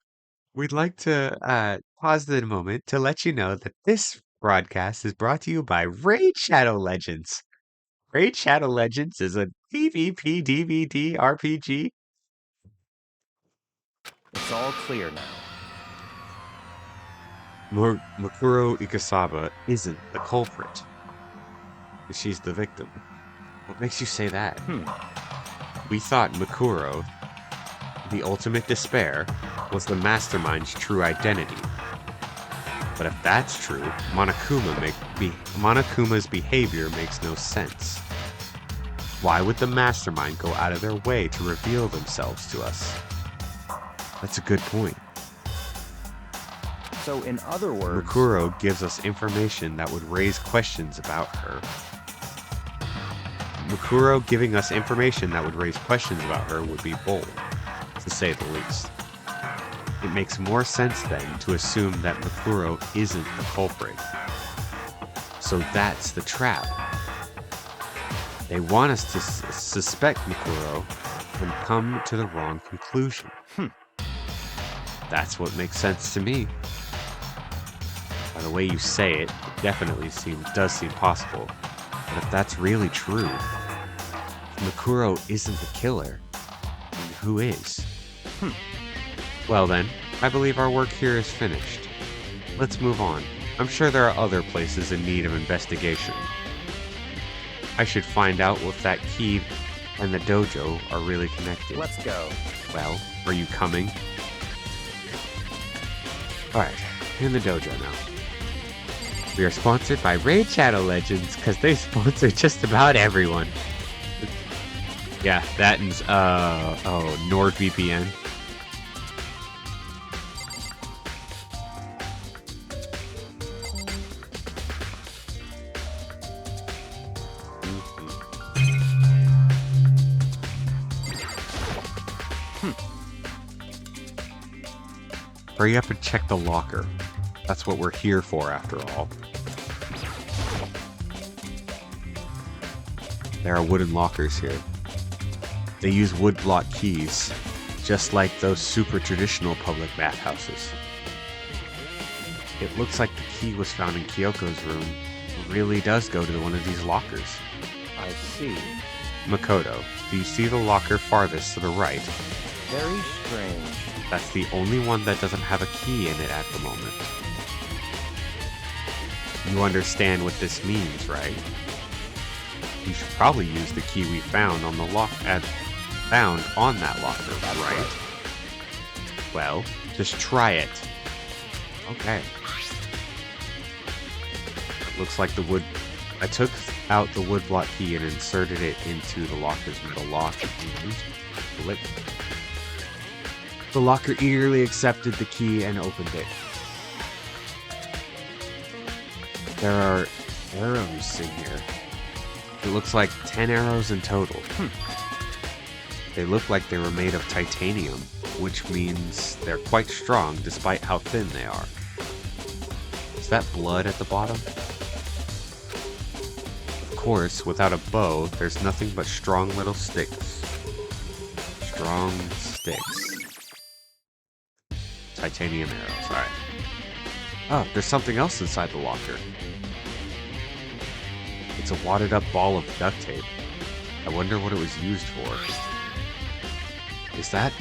We'd like to pause it a moment to let you know that this broadcast is brought to you by Raid Shadow Legends. Raid Shadow Legends is a PvP DVD RPG. It's all clear now. Mukuro Ikasaba isn't the culprit. She's the victim. What makes you say that? We thought Mukuro, the ultimate despair, was the mastermind's true identity. But if that's true, Monokuma's behavior makes no sense. Why would the mastermind go out of their way to reveal themselves to us? That's a good point. So, in other words... Mukuro gives us information that would raise questions about her. Mukuro giving us information that would raise questions about her would be bold, to say the least. It makes more sense then to assume that Mukuro isn't the culprit. So that's the trap. They want us to suspect Mukuro and come to the wrong conclusion. That's what makes sense to me. By the way you say it, it definitely does seem possible. But if that's really true, if Mukuro isn't the killer, then who is? Well then, I believe our work here is finished. Let's move on. I'm sure there are other places in need of investigation. I should find out if that key and the dojo are really connected. Let's go. Well, are you coming? Alright, in the dojo now. We are sponsored by Raid Shadow Legends, because they sponsor just about everyone. Yeah, that and, NordVPN. Hurry up and check the locker. That's what we're here for, after all. There are wooden lockers here. They use wood block keys, just like those super traditional public bathhouses. It looks like the key was found in Kyoko's room. It really does go to one of these lockers. I see. Makoto, do you see the locker farthest to the right? Very strange. That's the only one that doesn't have a key in it at the moment. You understand what this means, right? You should probably use the key we found on the found on that locker, right? Well, just try it. Okay. Looks like the wood... I took out the wood block key and inserted it into the locker's metal lock. Flip. The locker eagerly accepted the key and opened it. There are arrows in here. It looks like 10 arrows in total. They look like they were made of titanium, which means they're quite strong despite how thin they are. Is that blood at the bottom? Of course, without a bow, there's nothing but strong little sticks. Strong sticks. Titanium arrows, alright. Oh, there's something else inside the locker. It's a wadded up ball of duct tape. I wonder what it was used for. Is that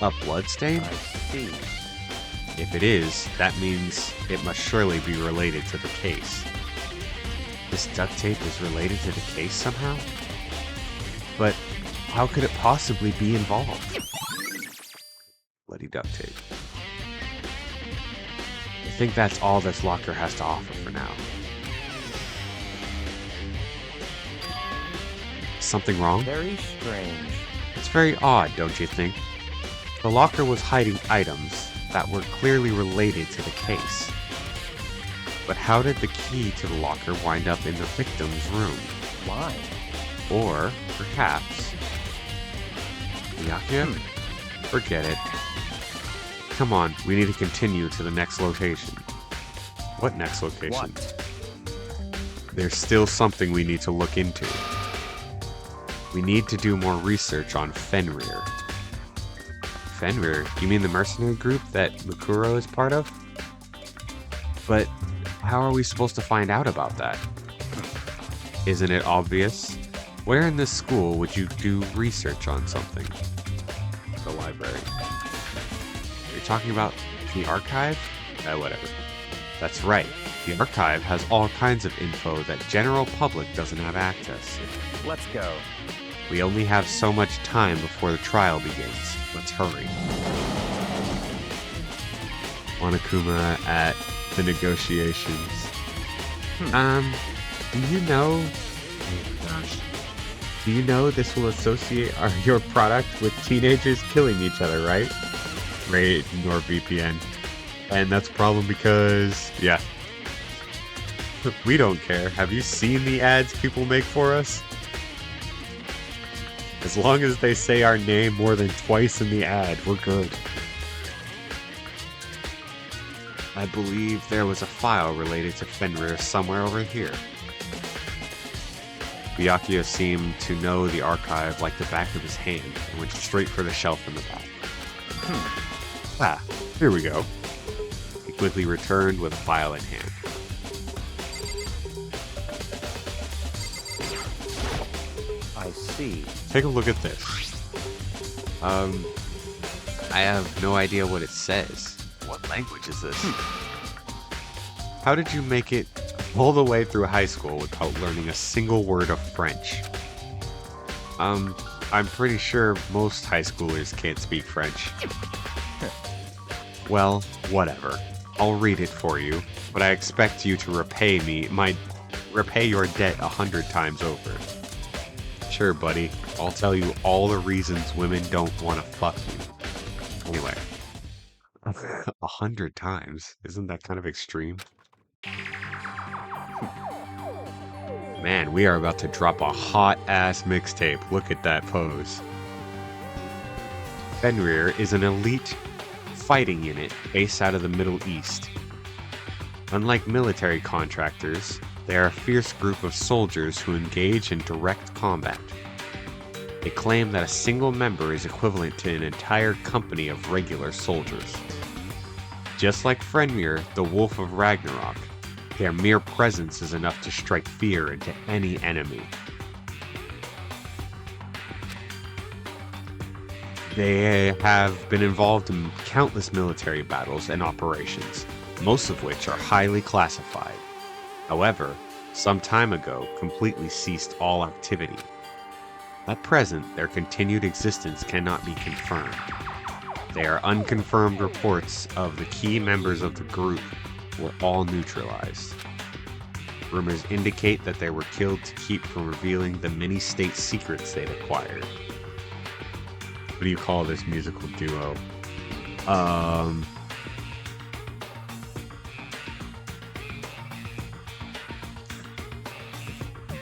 a blood stain? I see. If it is, that means it must surely be related to the case. This duct tape is related to the case somehow? But how could it possibly be involved? Bloody duct tape. I think that's all this locker has to offer for now. Something wrong? Very strange. It's very odd, don't you think? The locker was hiding items that were clearly related to the case. But how did the key to the locker wind up in the victim's room? Why? Or, perhaps... Byakuya? Forget it. Come on, we need to continue to the next location. What next location? What? There's still something we need to look into. We need to do more research on Fenrir. Fenrir? You mean the mercenary group that Mukuro is part of? But how are we supposed to find out about that? Isn't it obvious? Where in this school would you do research on something? The library. Are you talking about the archive? Whatever. That's right. The archive has all kinds of info that general public doesn't have access to. Let's go. We only have so much time before the trial begins. Let's hurry. Monokuma at the negotiations. Do you know... Oh gosh. Do you know this will associate your product with teenagers killing each other, right? Right, NordVPN. And that's a problem because... yeah. We don't care. Have you seen the ads people make for us? As long as they say our name more than twice in the ad, we're good. I believe there was a file related to Fenrir somewhere over here. Byakuya seemed to know the archive like the back of his hand and went straight for the shelf in the back. Ah, here we go. He quickly returned with a file in hand. I see. Take a look at this. I have no idea what it says. What language is this? How did you make it all the way through high school without learning a single word of French? I'm pretty sure most high schoolers can't speak French. Well, whatever. I'll read it for you, but I expect you to repay your debt 100 times over. Sure, buddy. I'll tell you all the reasons women don't want to fuck you. Anyway. 100 times? Isn't that kind of extreme? Man, we are about to drop a hot-ass mixtape. Look at that pose. Fenrir is an elite fighting unit based out of the Middle East. Unlike military contractors, they are a fierce group of soldiers who engage in direct combat. They claim that a single member is equivalent to an entire company of regular soldiers. Just like Fenrir, the Wolf of Ragnarok, their mere presence is enough to strike fear into any enemy. They have been involved in countless military battles and operations, most of which are highly classified. However, some time ago completely ceased all activity. At present, their continued existence cannot be confirmed. They are unconfirmed reports of the key members of the group were all neutralized. Rumors indicate that they were killed to keep from revealing the many state secrets they'd acquired. What do you call this musical duo?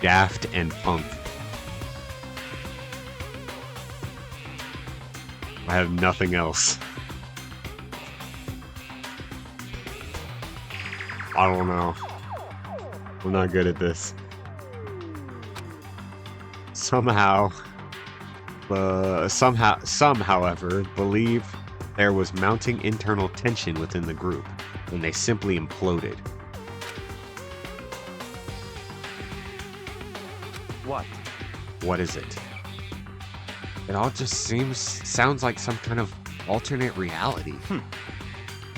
daft and punk. I have nothing else. I don't know. I'm not good at this. Some, however, believe there was mounting internal tension within the group, and they simply imploded. What? What is it? It all just sounds like some kind of alternate reality.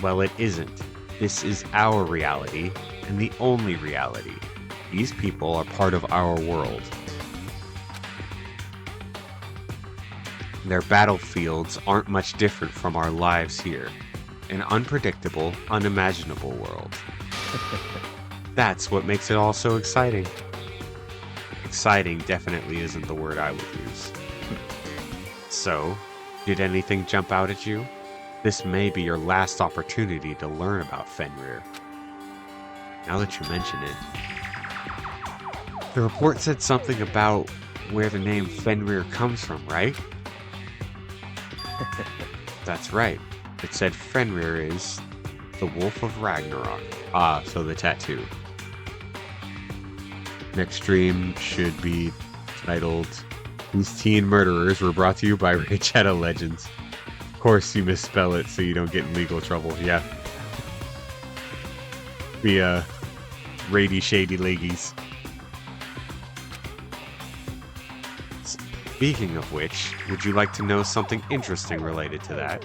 Well, it isn't. This is our reality, and the only reality. These people are part of our world. Their battlefields aren't much different from our lives here. An unpredictable, unimaginable world. That's what makes it all so exciting. Exciting definitely isn't the word I would use. So, did anything jump out at you? This may be your last opportunity to learn about Fenrir. Now that you mention it. The report said something about where the name Fenrir comes from, right? That's right. It said Fenrir is the Wolf of Ragnarok. Ah, so the tattoo. Next stream should be titled These Teen Murderers were brought to you by Raychetta Legends. Of course you misspell it so you don't get in legal trouble, yeah. The Rady Shady Leggies. Speaking of which, would you like to know something interesting related to that?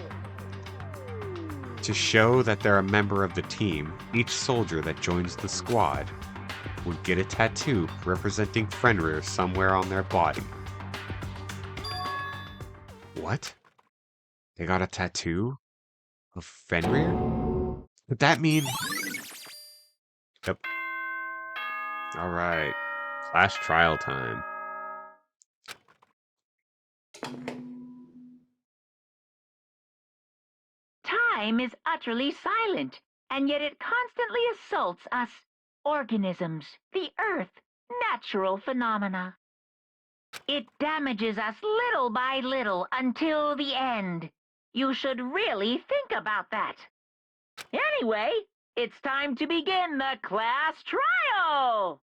To show that they're a member of the team, each soldier that joins the squad would get a tattoo representing Fenrir somewhere on their body. What? They got a tattoo of Fenrir? Would that mean... Yep. Alright. Class trial time. Time is utterly silent, and yet it constantly assaults us, organisms, the earth, natural phenomena. It damages us little by little until the end. You should really think about that. Anyway, it's time to begin the class trial.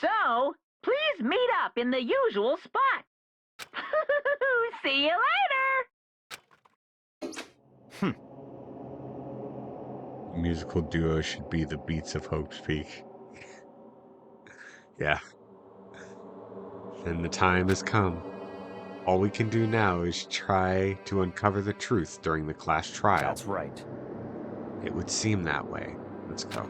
So, please meet up in the usual spot. See you later! Musical duo should be the Beats of Hope's Peak. Yeah. And the time has come. All we can do now is try to uncover the truth during the class trial. That's right. It would seem that way. Let's go.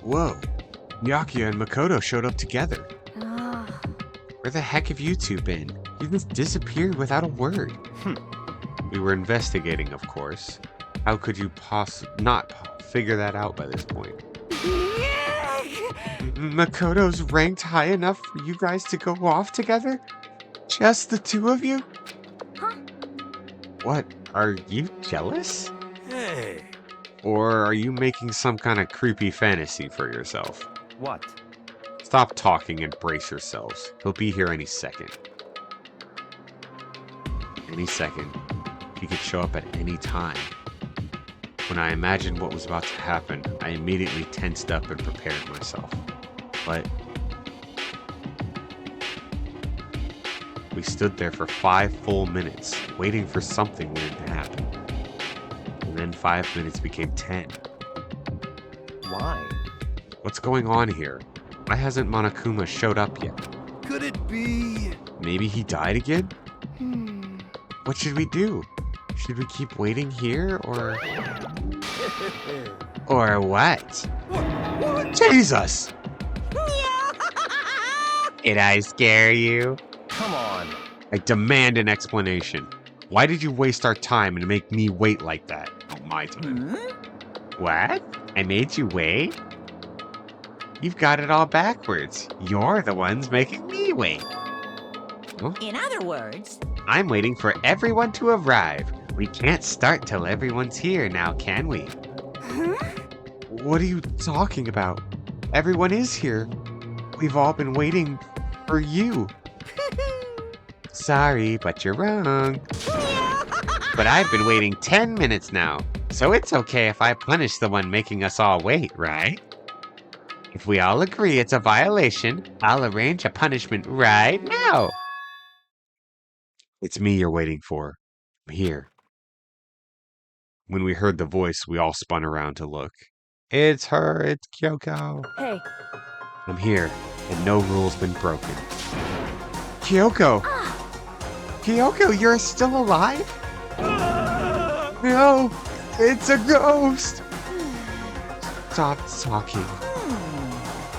Whoa. Nyakia and Makoto showed up together. Where the heck have you two been? You just disappeared without a word. We were investigating, of course. How could you not figure that out by this point? Makoto's ranked high enough for you guys to go off together? Just the two of you? Huh? What? Are you jealous? Hey. Or are you making some kind of creepy fantasy for yourself? What? Stop talking and brace yourselves. He'll be here any second. Any second. He could show up at any time. When I imagined what was about to happen, I immediately tensed up and prepared myself. But we stood there for 5 full minutes, waiting for something weird to happen. And then 5 minutes became 10. Why? What's going on here? Why hasn't Monokuma showed up yet? Could it be? Maybe he died again? What should we do? Should we keep waiting here, or... Or what? What? Jesus! Did I scare you? Come on. I demand an explanation. Why did you waste our time and make me wait like that? Oh, my time. What? I made you wait? You've got it all backwards. You're the ones making me wait. Huh? In other words, I'm waiting for everyone to arrive. We can't start till everyone's here now, can we? What are you talking about? Everyone is here. We've all been waiting for you. Sorry, but you're wrong. But I've been waiting 10 minutes now, so it's okay if I punish the one making us all wait, right? If we all agree it's a violation, I'll arrange a punishment right now. It's me you're waiting for. I'm here. When we heard the voice, we all spun around to look. It's her, it's Kyoko. Hey, I'm here, and no rule's been broken. Kyoko! Kyoko, you're still alive? No, it's a ghost! Stop talking.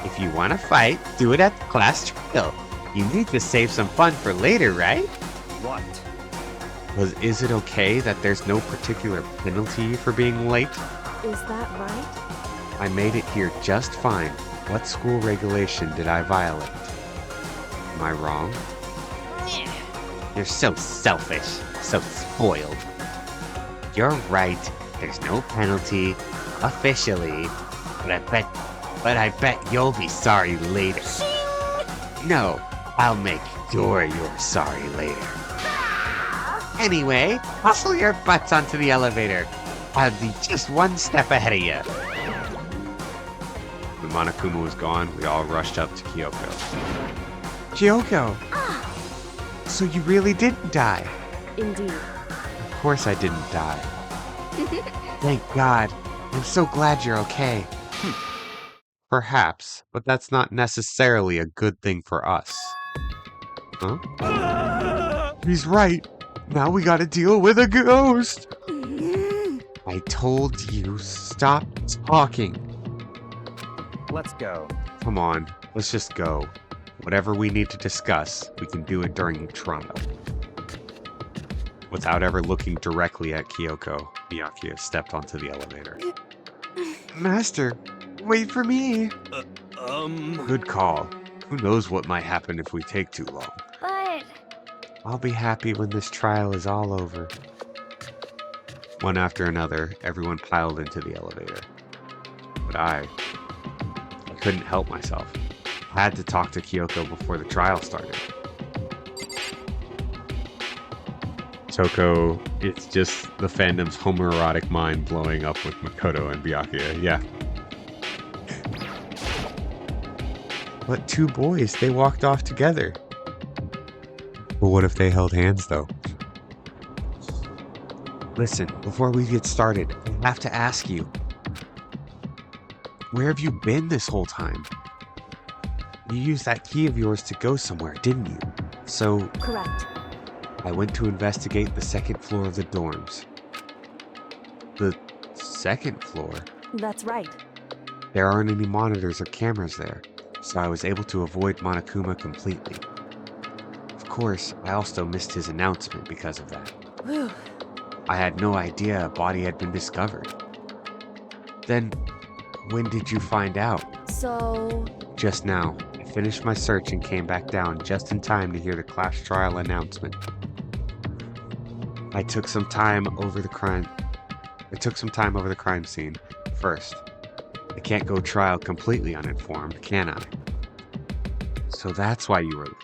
If you want to fight, do it at the class trial. You need to save some fun for later, right? What? Is it okay that there's no particular penalty for being late? is that right? I made it here just fine. What school regulation did I violate? Am I wrong? You're so selfish, so spoiled. You're right. There's no penalty, officially. But I bet you'll be sorry later. No, I'll make sure you're sorry later. Anyway, hustle your butts onto the elevator. I'll be just one step ahead of you. When Monokuma was gone, we all rushed up to Kyoko. Kyoko! So you really didn't die? Indeed. Of course I didn't die. Thank God. I'm so glad you're okay. Perhaps, but that's not necessarily a good thing for us. Huh? He's right. Now we gotta deal with a ghost. I told you, stop talking. Let's go. Come on, let's just go. Whatever we need to discuss, we can do it during the trial. Without ever looking directly at Kyoko, Byakuya stepped onto the elevator. Master, wait for me. Good call. Who knows what might happen if we take too long. But I'll be happy when this trial is all over. One after another, everyone piled into the elevator. But I couldn't help myself. I had to talk to Kyoko before the trial started. Toko, it's just the fandom's homoerotic mind blowing up with Makoto and Byakuya, yeah. But two boys, they walked off together. But what if they held hands, though? Listen, before we get started, I have to ask you. Where have you been this whole time? You used that key of yours to go somewhere, didn't you? So, Correct. I went to investigate the second floor of the dorms. The second floor? That's right. There aren't any monitors or cameras there, so I was able to avoid Monokuma completely. Of course, I also missed his announcement because of that. Whew. I had no idea a body had been discovered. Then, when did you find out? So, Just now. I finished my search and came back down just in time to hear the class trial announcement. I took some time over the crime scene first. I can't go trial completely uninformed, can I? So that's why you were late.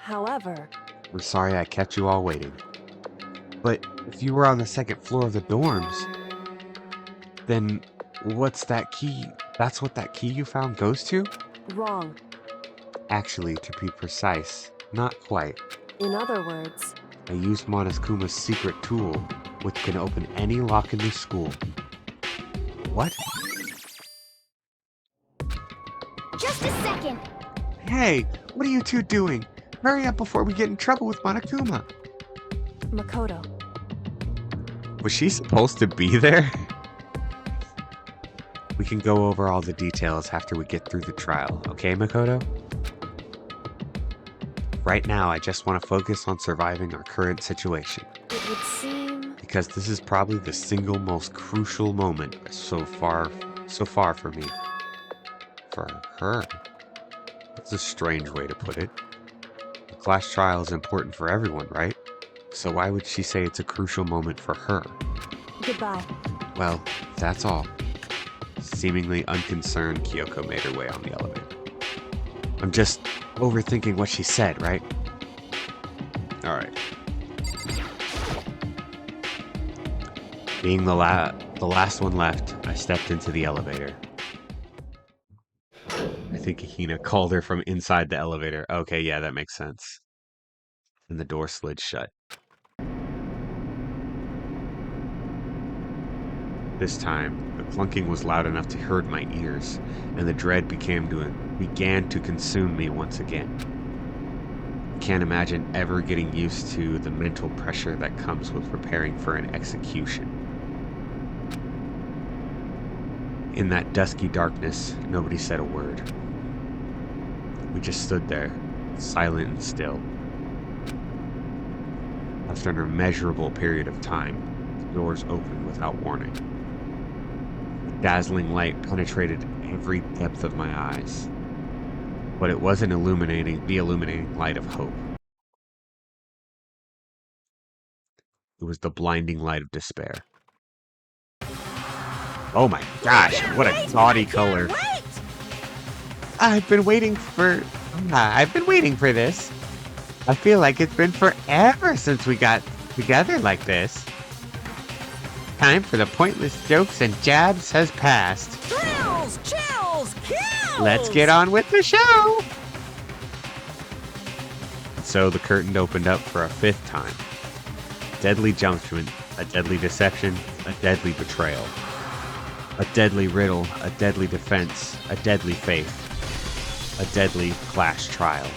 however, I'm sorry I kept you all waiting. But if you were on the second floor of the dorms, then what's that key? That's what that key you found goes to? wrong. Actually, to be precise, not quite. In other words, I used Monokuma's secret tool, which can open any lock in the school. What? just a second. Hey, what are you two doing? Hurry up before we get in trouble with Monokuma. Makoto. Was she supposed to be there? We can go over all the details after we get through the trial, okay, Makoto? Right now, I just want to focus on surviving our current situation, It would seem. because this is probably the single most crucial moment so far for me. For her. That's a strange way to put it. The class trial is important for everyone, right? So why would she say it's a crucial moment for her? Goodbye. Well, that's all. Seemingly unconcerned, Kyoko made her way on the elevator. I'm just overthinking what she said, right? Alright. Being the last one left, I stepped into the elevator. I think Hina called her from inside the elevator. Okay, yeah, that makes sense. And the door slid shut. This time, the clunking was loud enough to hurt my ears, and the dread began to consume me once again. I can't imagine ever getting used to the mental pressure that comes with preparing for an execution. In that dusky darkness, nobody said a word. We just stood there, silent and still. After an immeasurable period of time, the doors opened without warning. A dazzling light penetrated every depth of my eyes, but it wasn't the illuminating light of hope. It was the blinding light of despair. Oh my gosh, what a gaudy color. I've been waiting for this. I feel like it's been forever since we got together like this. Time for the pointless jokes and jabs has passed. Thrills, chills, kills! Let's get on with the show! So the curtain opened up for a 5th time. Deadly judgment, a deadly deception, a deadly betrayal. A deadly riddle, a deadly defense, a deadly faith. A deadly clash trial.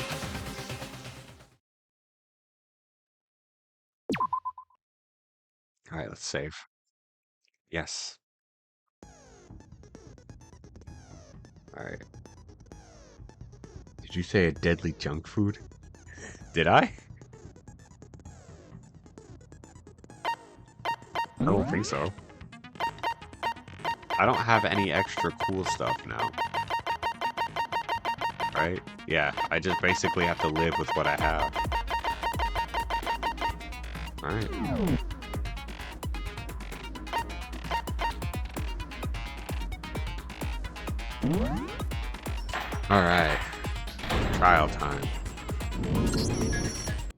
Alright, let's save. Yes. Alright. Did you say a deadly junk food? Did I? I don't think so. I don't have any extra cool stuff now. Right? Yeah, I just basically have to live with what I have. Alright. Alright. Trial time.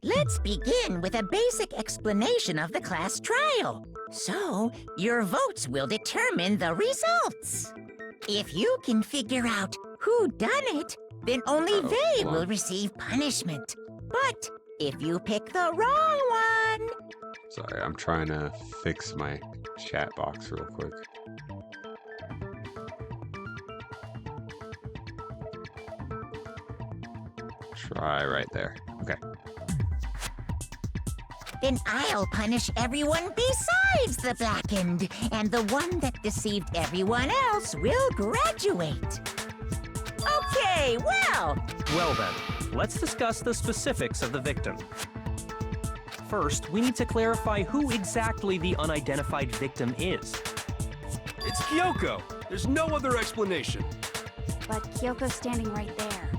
Let's begin with a basic explanation of the class trial. So, your votes will determine the results. If you can figure out who done it, then only they will receive punishment. But if you pick the wrong one... Sorry, I'm trying to fix my chat box real quick. Try right there. Okay. Then I'll punish everyone besides the blackened, and the one that deceived everyone else will graduate. Okay, well... Well then, let's discuss the specifics of the victim. First, we need to clarify who exactly the unidentified victim is. It's Kyoko. There's no other explanation. But Kyoko's standing right there.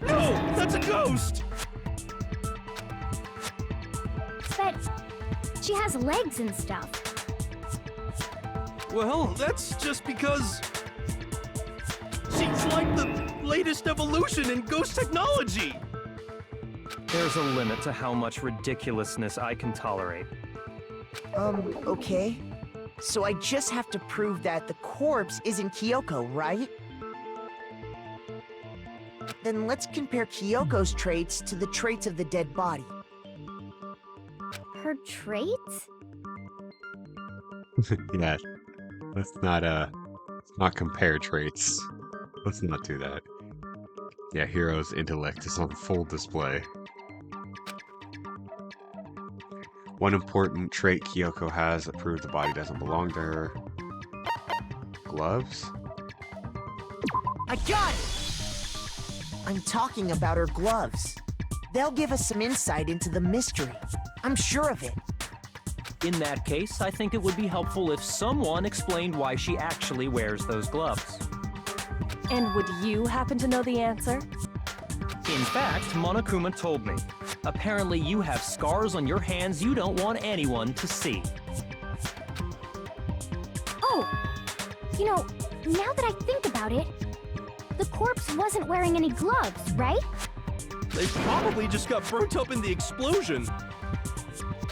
No, that's a ghost! But she has legs and stuff. Well, that's just because... she's like the latest evolution in ghost technology! There's a limit to how much ridiculousness I can tolerate. Okay. So I just have to prove that the corpse isn't Kyoko, right? Then let's compare Kyoko's traits to the traits of the dead body. Her traits? Yeah. Let's not compare traits. Let's not do that. Yeah, Hiro's intellect is on full display. One important trait Kyoko has that proves the body doesn't belong to her. Gloves? I got it! I'm talking about her gloves. They'll give us some insight into the mystery. I'm sure of it. In that case, I think it would be helpful if someone explained why she actually wears those gloves. And would you happen to know the answer? In fact, Monokuma told me. Apparently you have scars on your hands you don't want anyone to see. Oh, you know, now that I think about it, the corpse wasn't wearing any gloves, right? They probably just got burnt up in the explosion.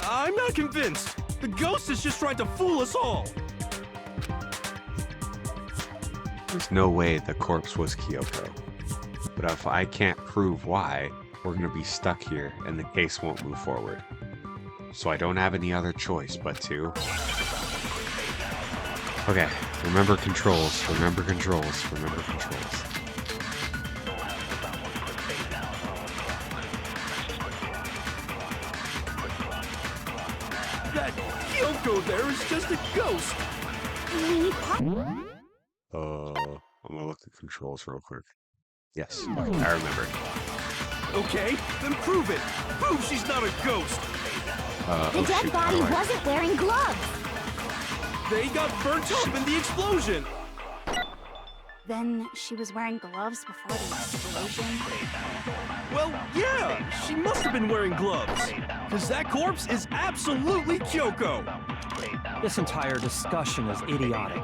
I'm not convinced. The ghost is just trying to fool us all. There's no way the corpse was Kyoko. But if I can't prove why, we're gonna be stuck here and the case won't move forward. So I don't have any other choice but to... Okay, remember controls, remember controls, remember controls. That Kyoko there is just a ghost. I'm gonna look at controls real quick. Yes, okay, I remember. Okay, then prove it. Prove she's not a ghost. The dead body wasn't wearing gloves. They got burnt up in the explosion. Then she was wearing gloves before the explosion? Well, yeah, she must have been wearing gloves. Because that corpse is absolutely Kyoko. This entire discussion is idiotic.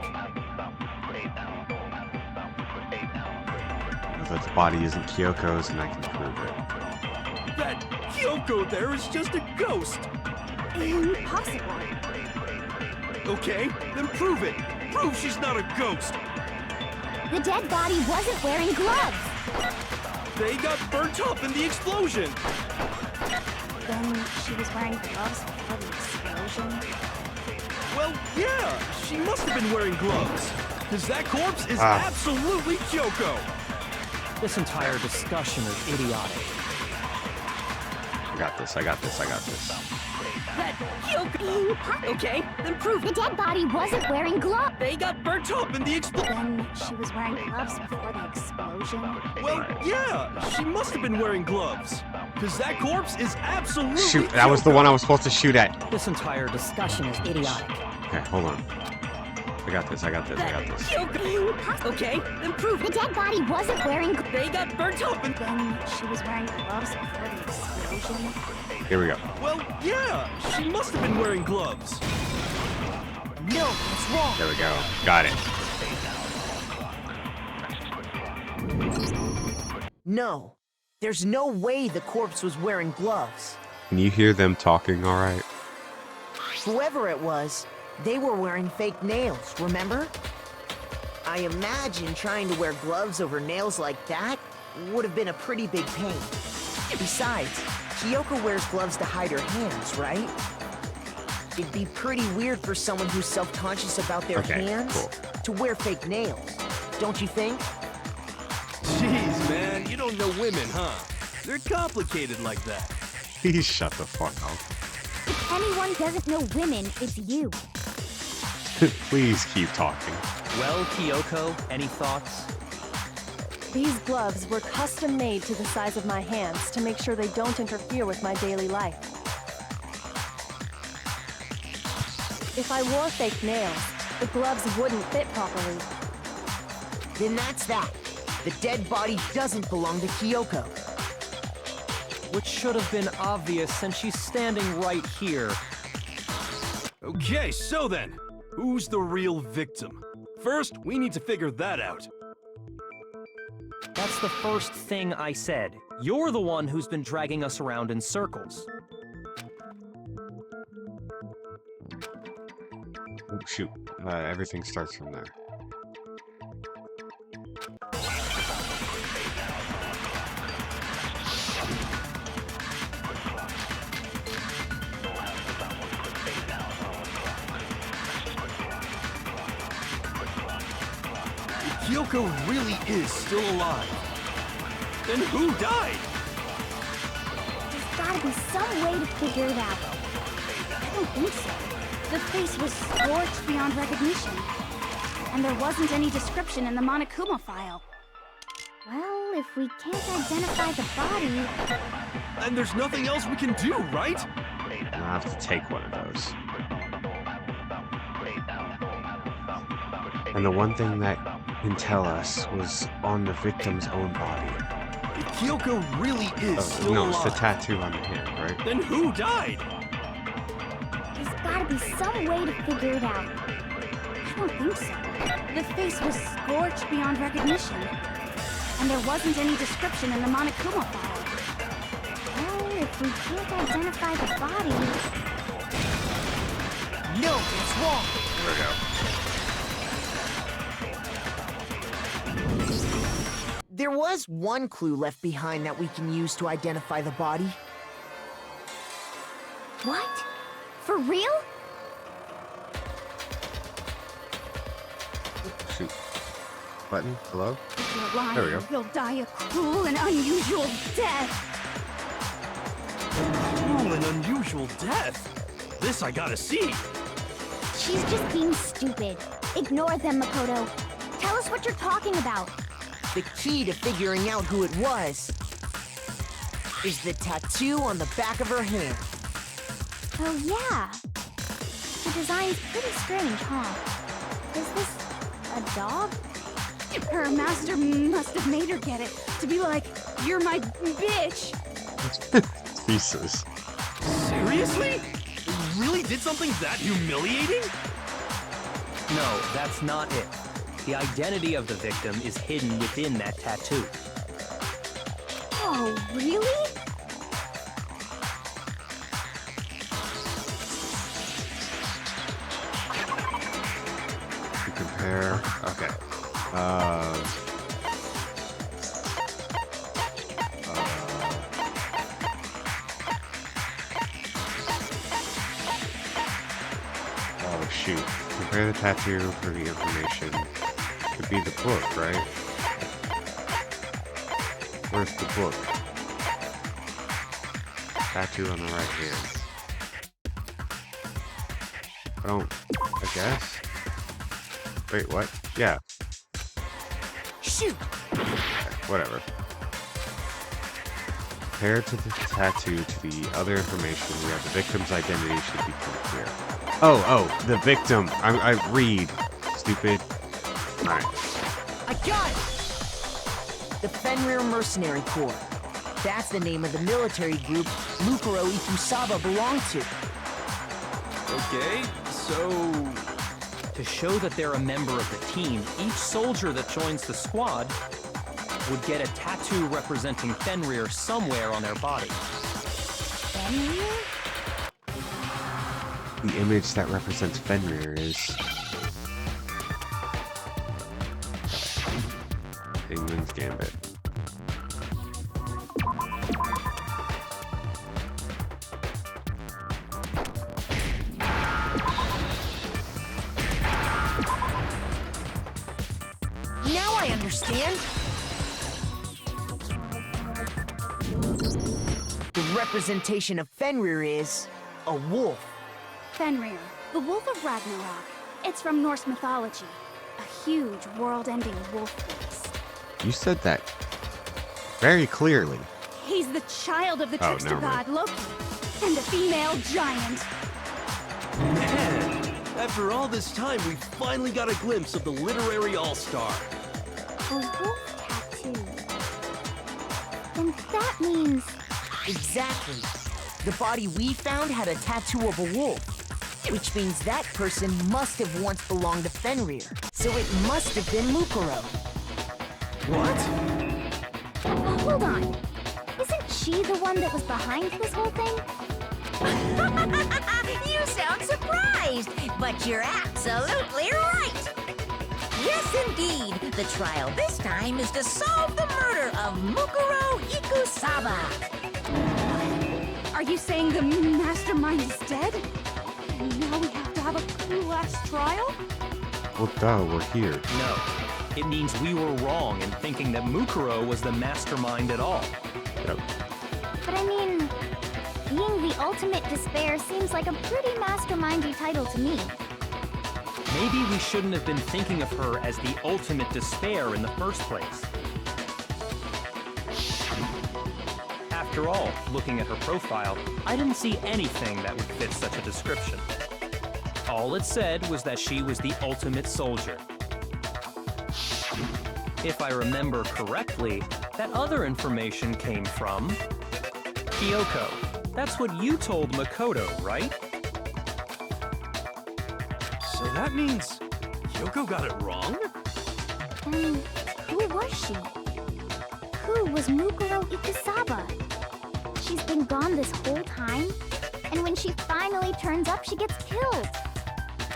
If the body isn't Kyoko's, then I can prove it. That Kyoko there is just a ghost. Impossible. Okay, then prove it. Prove she's not a ghost. The dead body wasn't wearing gloves. They got burnt up in the explosion. Then she was wearing gloves before the explosion? Well, yeah, she must have been wearing gloves. Because that corpse is absolutely Kyoko. This entire discussion is idiotic. I got this, I got this, I got this. That Kyoko. Okay, then prove the dead body wasn't wearing gloves. They got burnt up in the explosion. Then she was wearing gloves before the explosion? Well, yeah, she must have been wearing gloves. Because that corpse is absolutely Shoot, that was the one I was supposed to shoot at. This entire discussion is idiotic. Okay, hold on. I got this, I got this, I got this. Okay, then prove the dead body wasn't wearing. They got burnt up and then she was wearing gloves before the explosion. Here we go. Well, yeah, she must have been wearing gloves. No, it's wrong. There we go. Got it. No, there's no way the corpse was wearing gloves. Can you hear them talking all right? Whoever it was, they were wearing fake nails, remember? I imagine trying to wear gloves over nails like that would have been a pretty big pain. Besides, Kyoko wears gloves to hide her hands, right? It'd be pretty weird for someone who's self-conscious about their hands to wear fake nails, don't you think? Jeez, man, you don't know women, huh? They're complicated like that. Please shut the fuck up. If anyone doesn't know women, it's you. Please keep talking. Well, Kyoko, any thoughts? These gloves were custom made to the size of my hands to make sure they don't interfere with my daily life. If I wore fake nails, the gloves wouldn't fit properly. Then that's that. The dead body doesn't belong to Kyoko. Which should have been obvious since she's standing right here. Okay, so then, who's the real victim? First, we need to figure that out. That's the first thing I said. You're the one who's been dragging us around in circles. Oh, shoot. Everything starts from there. If Kyoko really is still alive, then who died? There's gotta be some way to figure it out. I don't think so. The face was scorched beyond recognition. And there wasn't any description in the Monokuma file. Well, if we can't identify the body... And there's nothing else we can do, right? I'll have to take one of those. And the one thing that can tell us was on the victim's own body. If Kyoko really is still no, alive, it's the tattoo on the hand, right? then who died? There's gotta be some way to figure it out. I don't think so. The face was scorched beyond recognition. And there wasn't any description in the Monokuma file. Well, if we can't identify the body... No, it's wrong. There we go. There was one clue left behind that we can use to identify the body. What? For real? Shoot. Button? Hello? If you're lying, There we go. you'll die a cruel and unusual death. Cruel and unusual death. This I gotta see. She's just being stupid. Ignore them, Makoto. Tell us what you're talking about. The key to figuring out who it was is the tattoo on the back of her hand. Oh, yeah. The design's pretty strange, huh? Is this a dog? Her master must have made her get it to be like, you're my bitch. Jesus. Seriously? You really did something that humiliating? No, that's not it. The identity of the victim is hidden within that tattoo. Oh, really? To compare. Okay. Oh shoot. Compare the tattoo for the information. Could be the book, right? Where's the book? Tattoo on the right hand. I guess? Wait, what? Yeah. Shoot! Okay, whatever. Compared to the tattoo to the other information, we have the victim's identity should become clear. Oh, the victim. I read. Stupid. Alright. I got it! The Fenrir Mercenary Corps. That's the name of the military group Mukuro Ikusaba belonged to. Okay, so... To show that they're a member of the team, each soldier that joins the squad would get a tattoo representing Fenrir somewhere on their body. Fenrir? The image that represents Fenrir is England's Gambit. Now I understand! The representation of Fenrir is a wolf. Fenrir, the Wolf of Ragnarok. It's from Norse mythology. A huge, world-ending wolf beast. You said that very clearly. He's the child of the Oh, trickster never mind. god Loki, and a female giant. Man, after all this time, we finally got a glimpse of the literary all-star. A wolf tattoo. And that means... Exactly. The body we found had a tattoo of a wolf, which means that person must have once belonged to Fenrir. So it must have been Mukuro. What? Hold on. Isn't she the one that was behind this whole thing? You sound surprised, but you're absolutely right. Yes, indeed. The trial this time is to solve the murder of Mukuro Ikusaba. Are you saying the mastermind is dead? And now we have to have a clue-ass trial? Well, duh, we're here. No, it means we were wrong in thinking that Mukuro was the mastermind at all. Yep. But I mean, being the ultimate despair seems like a pretty mastermindy title to me. Maybe we shouldn't have been thinking of her as the ultimate despair in the first place. After all, looking at her profile, I didn't see anything that would fit such a description. All it said was that she was the ultimate soldier. If I remember correctly, That other information came from Kyoko. That's what you told Makoto, right? So that means Kyoko got it wrong? Who was she? Who was Mukuro Ikusaba? She's been gone this whole time, and when she finally turns up, she gets killed.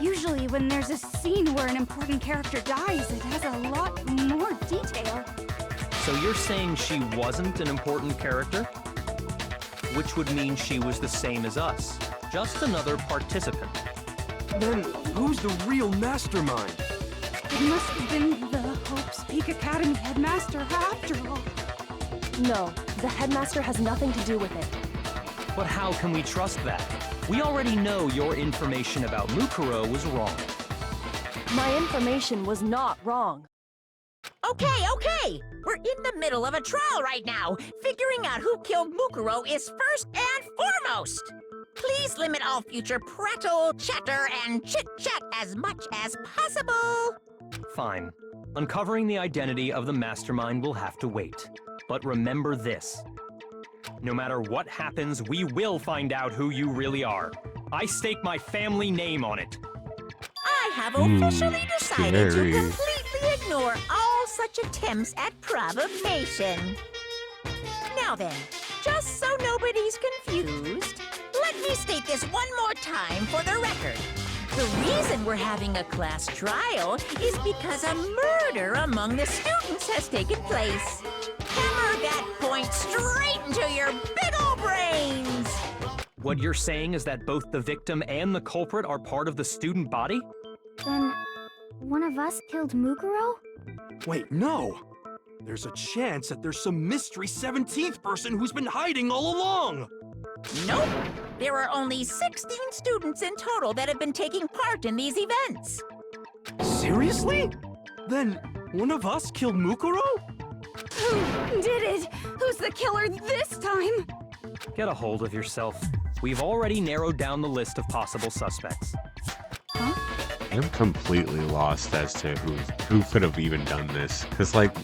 Usually when there's a scene where an important character dies, it has a lot more detail. So you're saying she wasn't an important character? Which would mean she was the same as us, just another participant. Then who's the real mastermind? It must have been the Hope's Peak Academy headmaster after all. No, the headmaster has nothing to do with it. But how can we trust that? We already know your information about Mukuro was wrong. My information was not wrong. Okay. We're in the middle of a trial right now. Figuring out who killed Mukuro is first and foremost. Please limit all future prattle, chatter, and chit-chat as much as possible. Fine. Uncovering the identity of the mastermind will have to wait. But remember this. No matter what happens, we will find out who you really are. I stake my family name on it. I have officially decided scary. to completely ignore all such attempts at provocation. Now then, just so nobody's confused, let me state this one more time for the record. The reason we're having a class trial is because a murder among the students has taken place. Hammer that point straight into your big ol' brains! What you're saying is that both the victim and the culprit are part of the student body? Then, one of us killed Mukuro? Wait, no! There's a chance that there's some mystery 17th person who's been hiding all along! Nope. There are only 16 students in total that have been taking part in these events. Seriously? Then one of us killed Mukuro? Who did it? Who's the killer this time? Get a hold of yourself. We've already narrowed down the list of possible suspects. I'm completely lost as to who could have even done this. Because, like,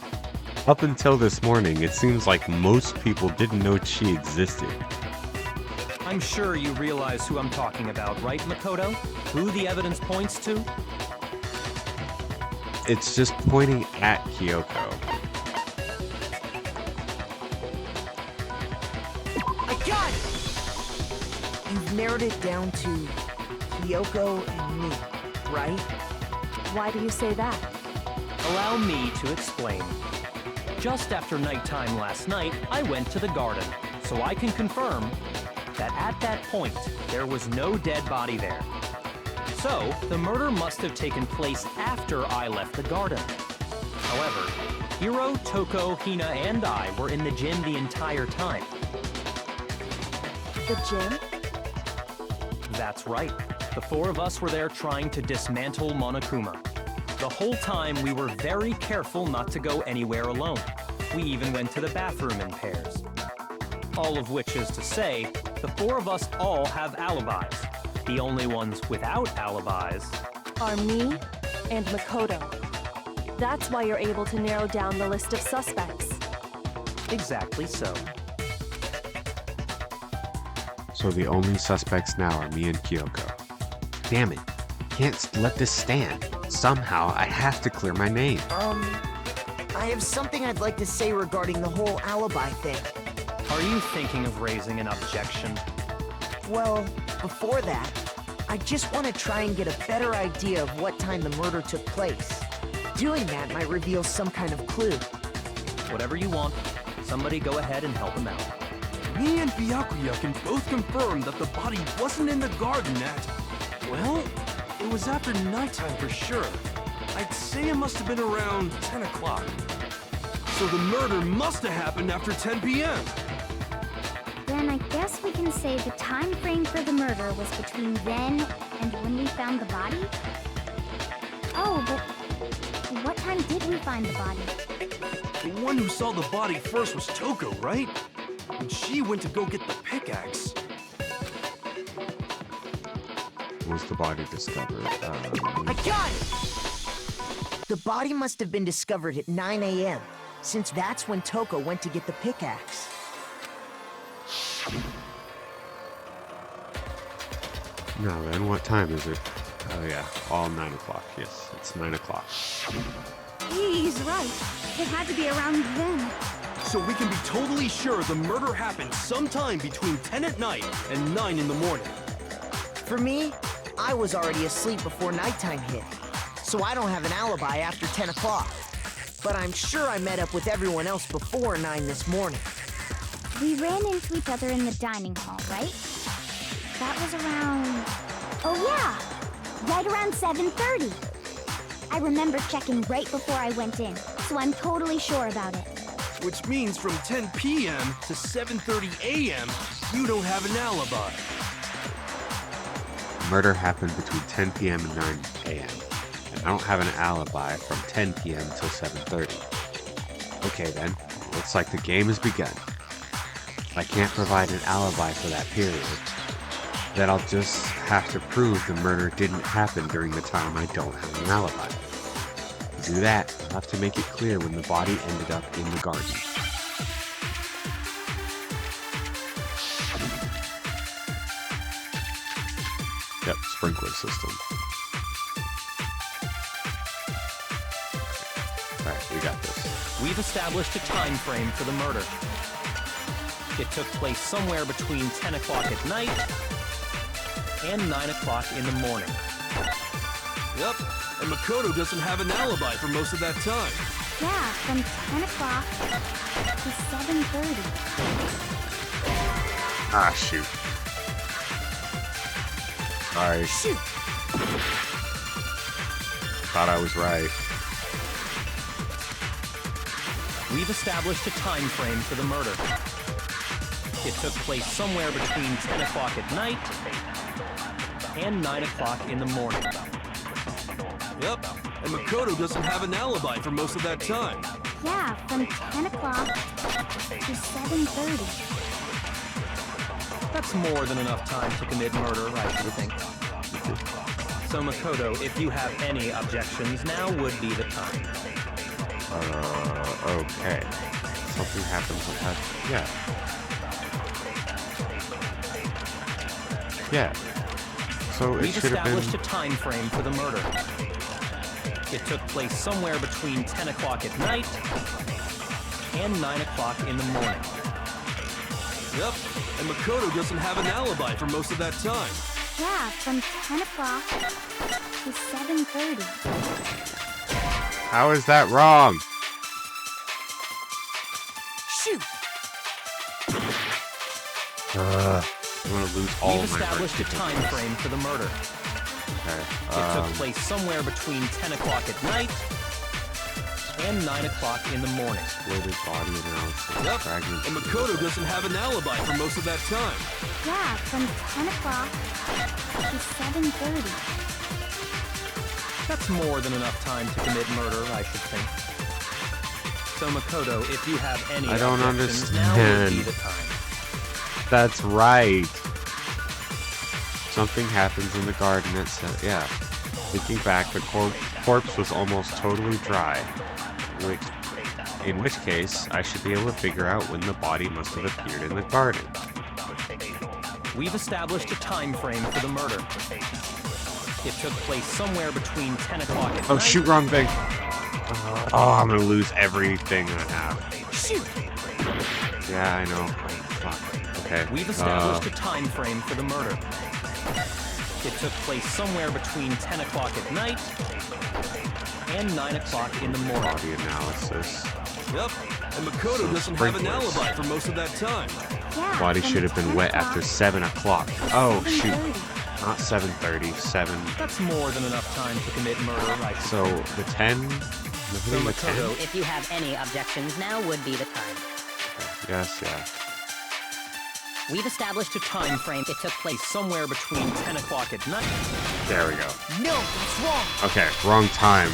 up until this morning, it seems like most people didn't know she existed. I'm sure you realize who I'm talking about, right, Makoto? Who the evidence points to? It's just pointing at Kyoko. I got it! You've narrowed it down to Kyoko and me, right? Why do you say that? Allow me to explain. Just after nighttime last night, I went to the garden, so I can confirm that at that point, there was no dead body there. So, the murder must have taken place after I left the garden. However, Hiro, Toko, Hina, and I were in the gym the entire time. The gym? That's right. The four of us were there trying to dismantle Monokuma. The whole time, we were very careful not to go anywhere alone. We even went to the bathroom in pairs. All of which is to say, the four of us all have alibis. The only ones without alibis Are me and Makoto. That's why you're able to narrow down the list of suspects. exactly so. So the only suspects now are me and Kyoko. Damn it. Can't let this stand. Somehow, I have to clear my name. I have something I'd like to say regarding the whole alibi thing. Are you thinking of raising an objection? Well, before that, I just want to try and get a better idea of what time the murder took place. Doing that might reveal some kind of clue. Whatever you want. Somebody go ahead and help him out. Me and Byakuya can both confirm that the body wasn't in the garden at... Well, it was after nighttime for sure. I'd say it must have been around 10 o'clock. So the murder must have happened after 10 p.m. Then I guess we can say the time frame for the murder was between then and when we found the body? Oh, but what time did we find the body? The one who saw the body first was Toko, right? And she went to go get the pickaxe. Was the body discovered? I got it! The body must have been discovered at 9 a.m. since that's when Toko went to get the pickaxe. Now then, what time is it? Oh yeah, all 9 o'clock. Yes, it's 9 o'clock. He's right. It had to be around then. So we can be totally sure the murder happened sometime between 10 at night and 9 in the morning. For me, I was already asleep before nighttime hit, so I don't have an alibi after 10 o'clock. But I'm sure I met up with everyone else before 9 this morning. We ran into each other in the dining hall, right? That was around... Oh yeah! Right around 7:30. I remember checking right before I went in, so I'm totally sure about it. Which means from 10 p.m. to 7:30 a.m., you don't have an alibi. Murder happened between 10 p.m. and 9 a.m. And I don't have an alibi from 10 p.m. till 7:30. Okay then, looks like the game has begun. If I can't provide an alibi for that period, then I'll just have to prove the murder didn't happen during the time I don't have an alibi. To do that, I'll have to make it clear when the body ended up in the garden. Yep, sprinkler system. Alright, we got this. We've established a time frame for the murder. It took place somewhere between 10 o'clock at night and 9 o'clock in the morning. Yep, and Makoto doesn't have an alibi for most of that time. Yeah, from 10 o'clock to 7:30. Ah, shoot. Sorry. Shoot! Thought I was right. We've established a time frame for the murder. It took place somewhere between 10 o'clock at night and 9 o'clock in the morning. Yep, and Makoto doesn't have an alibi for most of that time. Yeah, from 10 o'clock to 7:30. That's more than enough time to commit murder, I should think. So Makoto, if you have any objections, now would be the time. Okay. Something happens with that. Yeah. Yeah. So it We've should have been... established a time frame for the murder. It took place somewhere between 10 o'clock at night and 9 o'clock in the morning. Yep, and Makoto doesn't have an alibi for most of that time. Yeah, from 10 o'clock to 7:30. How is that wrong? Shoot! I'm gonna lose all We've my established a time frame for the murder. Okay. It took place somewhere between 10 o'clock at night and 9 o'clock in the morning. Exploded body analysis. Yep, Fragments. and Makoto doesn't have an alibi for most of that time. Yeah, from 10 o'clock to 7:30. That's more than enough time to commit murder, I should think. So Makoto, if you have any I don't objections, now would be understand. the time. That's right. Something happens in the garden that said, yeah. Thinking back, the corpse was almost totally dry. In which case, I should be able to figure out when the body must have appeared in the garden. We've established a time frame for the murder. It took place somewhere between 10 o'clock at Oh, night shoot, wrong thing. Oh, I'm gonna lose everything I have. Shoot! Yeah, I know. Fuck. Okay. We've established a time frame for the murder. It took place somewhere between 10 o'clock at night and 9 o'clock in the morning. Body analysis. Yep, and Makoto doesn't have an alibi for most of that time. Yeah, Body from should have been 10 wet after o'clock 7 o'clock. to Oh, shoot. 7:30. Not 7:30, 7. That's more than enough time to commit murder, right? So, the 10? So The 10? Makoto, If you have any objections, now would be the time. Yes, yeah. we've established a time frame. It took place somewhere between 10 o'clock at night. There we go. No, that's wrong! Okay, wrong time.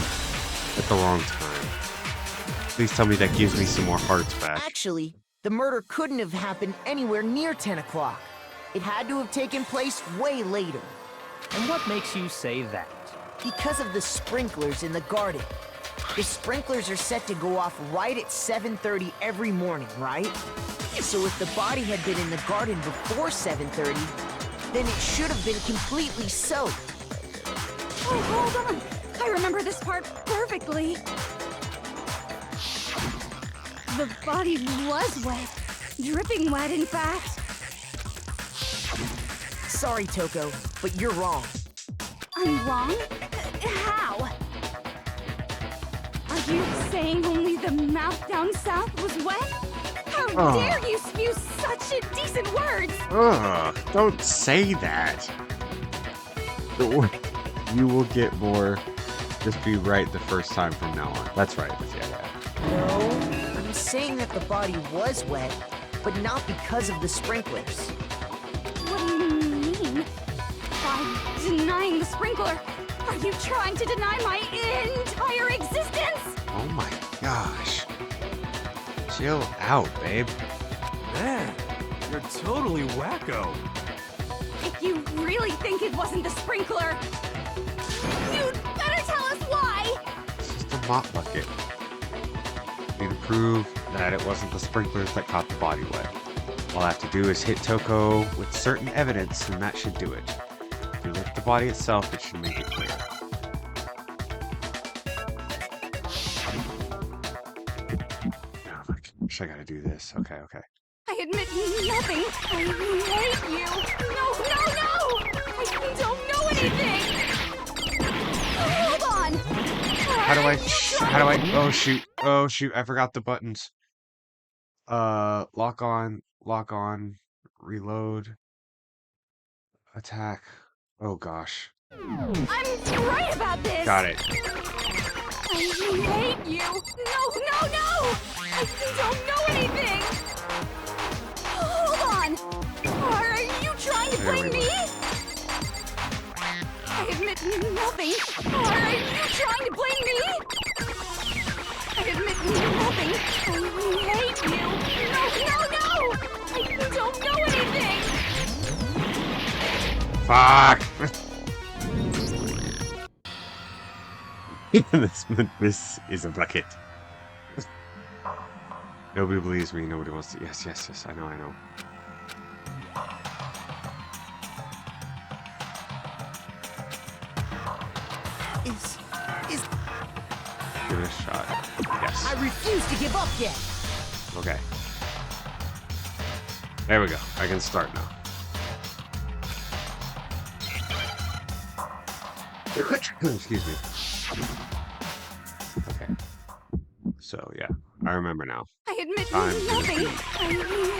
At the wrong time. Please tell me that gives me some more hearts back. Actually, the murder couldn't have happened anywhere near 10 o'clock. It had to have taken place way later. And what makes you say that? Because of the sprinklers in the garden. The sprinklers are set to go off right at 7:30 every morning, right? So if the body had been in the garden before 7:30, then it should have been completely soaked. Oh, hold on. I remember this part perfectly. The body was wet. Dripping wet, in fact. Sorry, Toko, but you're wrong. I'm wrong? How? Are you saying only the mouth down south was wet? How dare you spew such indecent words! Ugh, don't say that. You will get more. Just be right the first time from now on. That's right. Yeah. No, I'm saying that the body was wet, but not because of the sprinklers. What do you mean? By denying the sprinkler, are you trying to deny my entire existence? Oh my gosh. Chill out, babe. Man, you're totally wacko. If you really think it wasn't the sprinkler, you'd better tell us why! It's just a mop bucket. Need to prove that it wasn't the sprinklers that caught the body wet. All I have to do is hit Toko with certain evidence, and that should do it. If you look at the body itself, it should make it clear. Oh my gosh, I gotta do this. Okay. I admit nothing. I hate you. No! I don't know anything. Hold on. How do I, oh shoot, I forgot the buttons. Lock on, reload, attack. Oh gosh. I'm right about this. Got it. I hate you. No! I don't know anything. Hold on. Are you trying to blame me? I admit nothing. Are you trying to blame me? I admit nothing. I hate you. No! I don't know anything. Fuck! This is a bucket. Nobody believes me, nobody wants to. Yes, I know. Give it a shot. Yes. I refuse to give up yet. Okay. There we go. I can start now. Excuse me. Okay. So, yeah. I remember now. I admit Time to nothing. defeat. I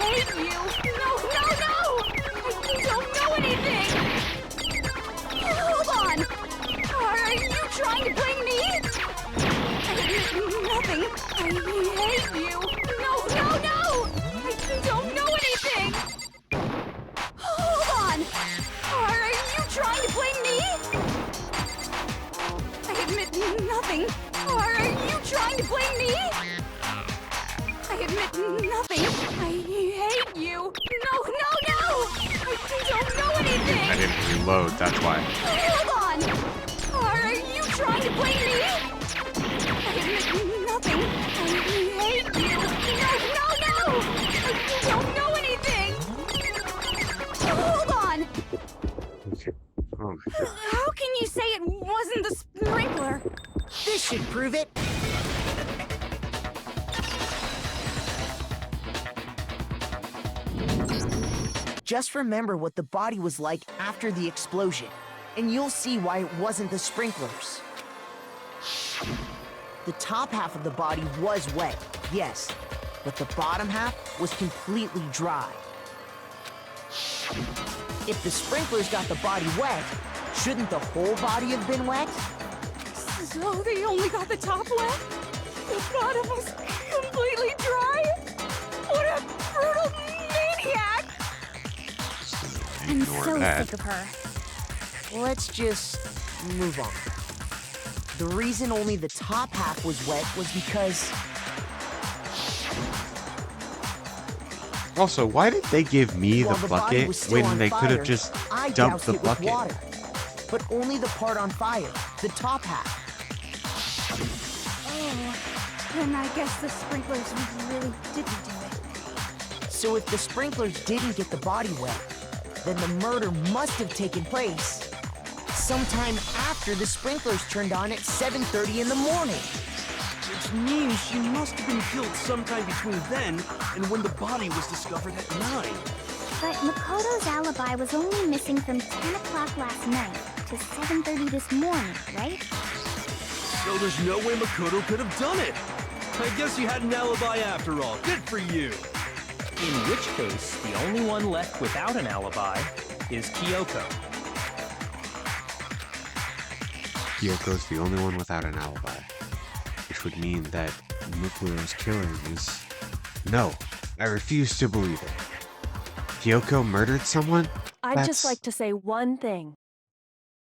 hate you. No! I don't know anything. Hold on. Are you trying to blame me? I admit nothing. I hate you. No! I don't know anything. Hold on. Are you trying to blame me? I admit nothing. Are you trying to blame me? I admit nothing. I hate you. No! I don't know anything. I didn't reload, that's why. Hold on. Are you trying to blame me? I admit nothing. I hate you. No! I don't know anything. Hold on. Okay. Oh my god. How can you say it wasn't the sprinkler? This should prove it. Just remember what the body was like after the explosion, and you'll see why it wasn't the sprinklers. The top half of the body was wet, yes, but the bottom half was completely dry. If the sprinklers got the body wet, shouldn't the whole body have been wet? So they only got the top wet? The bottom was completely dry? What a brutal maniac! I'm Ignore so that. sick of her. Let's just move on. The reason only the top half was wet was because Also, why did they give me while the the body bucket was still when on they could fire, have just I dumped doused the it with bucket? water. But only the part on fire, the top half. Then I guess the sprinklers really didn't do it. So if the sprinklers didn't get the body wet, then the murder must have taken place sometime after the sprinklers turned on at 7:30 in the morning. Which means she must have been killed sometime between then and when the body was discovered at 9. But Makoto's alibi was only missing from 10 o'clock last night to 7:30 this morning, right? So there's no way Makoto could have done it. I guess you had an alibi after all. Good for you. In which case, the only one left without an alibi is Kyoko. Kyoko's the only one without an alibi. Which would mean that Mukuro's killing is... No, I refuse to believe it. Kyoko murdered someone? I'd just like to say one thing.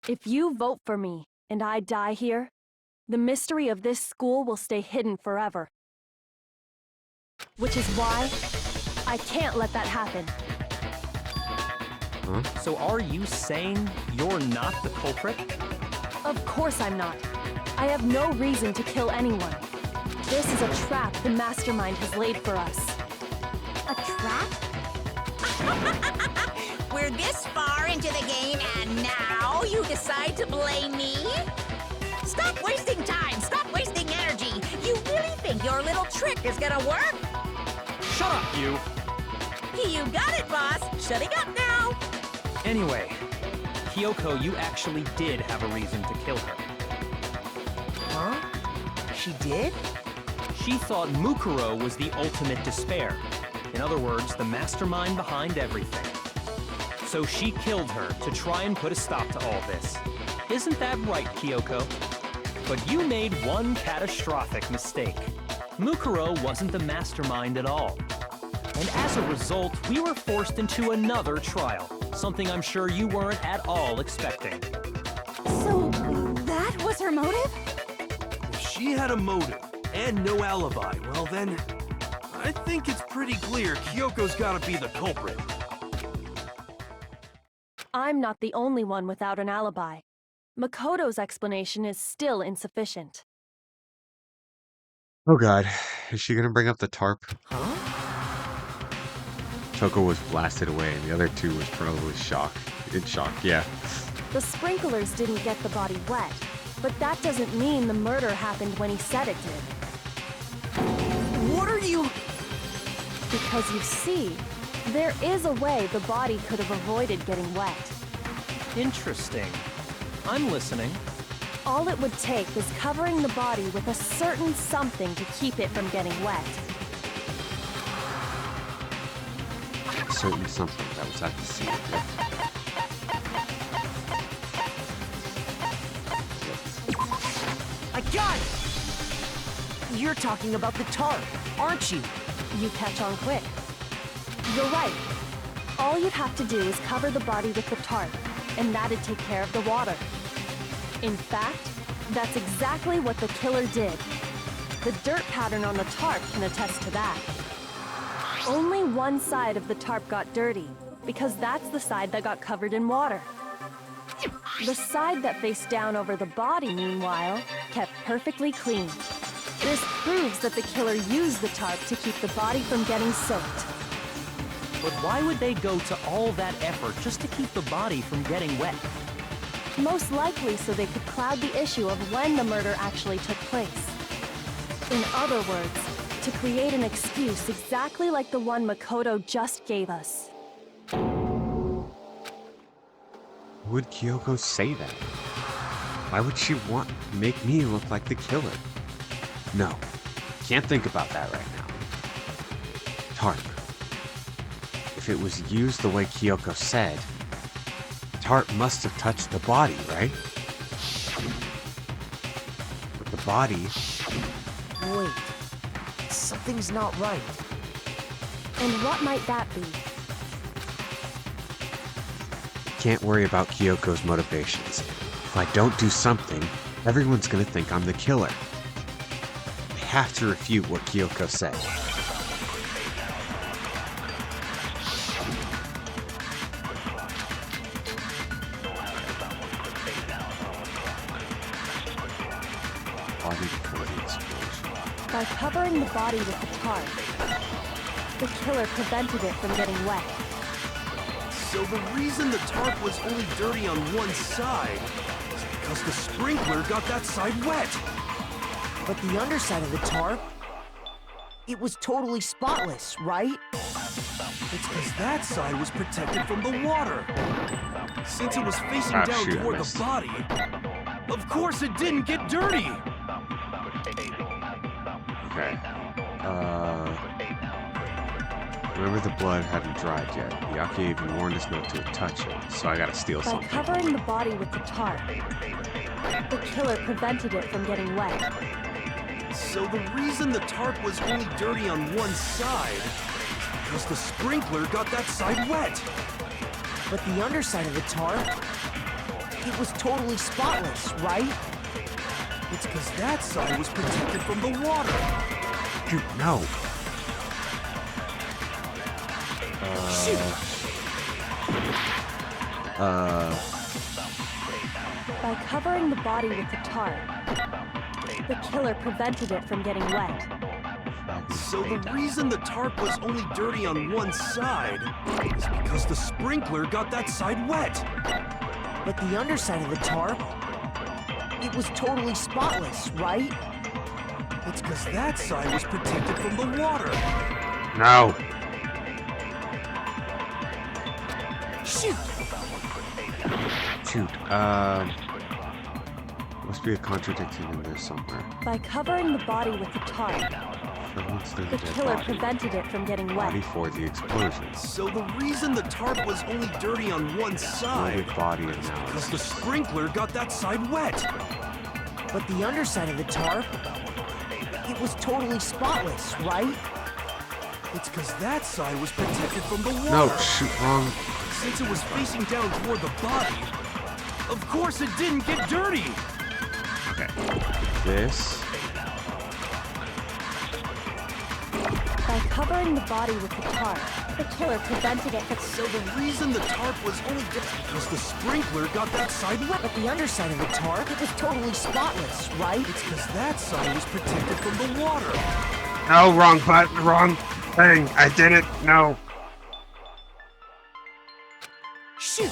If you vote for me and I die here, the mystery of this school will stay hidden forever. Which is why I can't let that happen. Huh? So are you saying you're not the culprit? Of course I'm not. I have no reason to kill anyone. This is a trap the mastermind has laid for us. A trap? We're this far into the game and now you decide to blame me? Stop wasting time! Stop wasting energy! You really think your little trick is gonna work? Shut up, you! You got it, boss! Shutting up now! Anyway, Kyoko, you actually did have a reason to kill her. Huh? She did? She thought Mukuro was the ultimate despair. In other words, the mastermind behind everything. So she killed her to try and put a stop to all this. Isn't that right, Kyoko? But you made one catastrophic mistake. Mukuro wasn't the mastermind at all. And as a result, we were forced into another trial, something I'm sure you weren't at all expecting. So, that was her motive? If she had a motive and no alibi, well then, I think it's pretty clear Kyoko's gotta be the culprit. I'm not the only one without an alibi. Makoto's explanation is still insufficient. Oh god, is she gonna bring up the tarp? Huh? Kyoko was blasted away and the other two was probably in shock, yeah. The sprinklers didn't get the body wet, but that doesn't mean the murder happened when he said it did. What are you... Because you see, there is a way the body could have avoided getting wet. Interesting. I'm listening. All it would take is covering the body with a certain something to keep it from getting wet. Certain something that was at the scene. I got it! You're talking about the tarp, aren't you? You catch on quick. You're right. All you'd have to do is cover the body with the tarp, and that'd take care of the water. In fact, that's exactly what the killer did. The dirt pattern on the tarp can attest to that. Only one side of the tarp got dirty, because that's the side that got covered in water. The side that faced down over the body, meanwhile, kept perfectly clean. This proves that the killer used the tarp to keep the body from getting soaked. But why would they go to all that effort just to keep the body from getting wet? Most likely so they could cloud the issue of when the murder actually took place. In other words, to create an excuse exactly like the one Makoto just gave us. Would Kyoko say that? Why would she want to make me look like the killer? No, can't think about that right now. Tarp. If it was used the way Kyoko said, tarp must have touched the body, right? But the body... Wait, something's not right. And what might that be? Can't worry about Kyoko's motivations. If I don't do something, everyone's gonna think I'm the killer. I have to refute what Kyoko said. Body before the explosion. By covering the body with the tarp, the killer prevented it from getting wet. So the reason the tarp was only dirty on one side is because the sprinkler got that side wet. But the underside of the tarp, it was totally spotless, right? It's because that side was protected from the water. Since it was facing down shoot, I toward missed. the body, of course it didn't get dirty. Okay. Remember the blood hadn't dried yet. Yaki even warned us not to touch it, so I gotta steal By something. covering the body with the tarp, the killer prevented it from getting wet. So the reason the tarp was only dirty on one side is because the sprinkler got that side wet. But the underside of the tarp, it was totally spotless, right? It's because that side was protected from the water. Dude, no. By covering the body with the tarp, the killer prevented it from getting wet. So the reason the tarp was only dirty on one side is because the sprinkler got that side wet. But the underside of the tarp, it was totally spotless, right? It's because that side was protected from the water. No. Shoot! Shoot. Must be a contradiction in there somewhere. By covering the body with the tarp, the killer prevented it from getting Body wet. for the explosion. So the reason the tarp was only dirty on one side Loaded body is because analysis. the sprinkler got that side wet. But the underside of the tarp, it was totally spotless, right? It's because that side was protected from the water. No, shoot, wrong. Since it was facing down toward the body, of course it didn't get dirty. Okay. This. By covering the body with the tarp, the killer prevented it from... So the reason the tarp was only dirty is because the sprinkler got that side wet. But the underside of the tarp, it was totally spotless, right? It's because that side was protected from the water. No, wrong button, wrong thing. I did it. No. Shoot!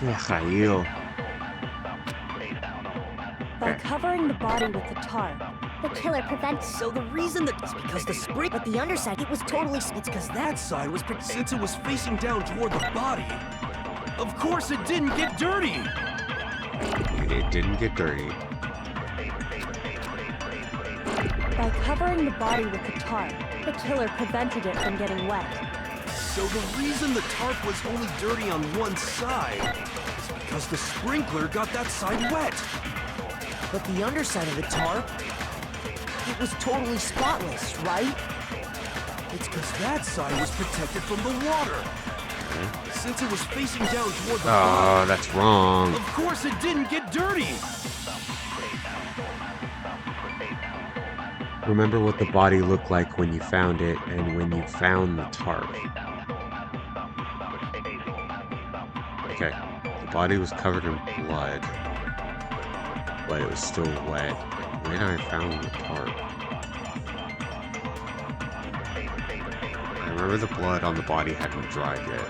Khail. By covering the body with the tarp, The killer prevents... So the reason that it's because the spring, but the underside, it was totally. It's because That side was since it was facing down toward the body. Of course it didn't get dirty. It didn't get dirty. by covering the body with the tarp, the killer prevented it from getting wet. So the reason the tarp was only dirty on one side is because the sprinkler got that side wet. But the underside of the tarp, it was totally spotless, right? It's because that side was protected from the water. Since it was facing down toward the Oh, body, that's wrong. of course it didn't get dirty. Remember what the body looked like when you found it and when you found the tarp. Okay, the body was covered in blood, but it was still wet. When I found the tarp, I remember the blood on the body hadn't dried yet.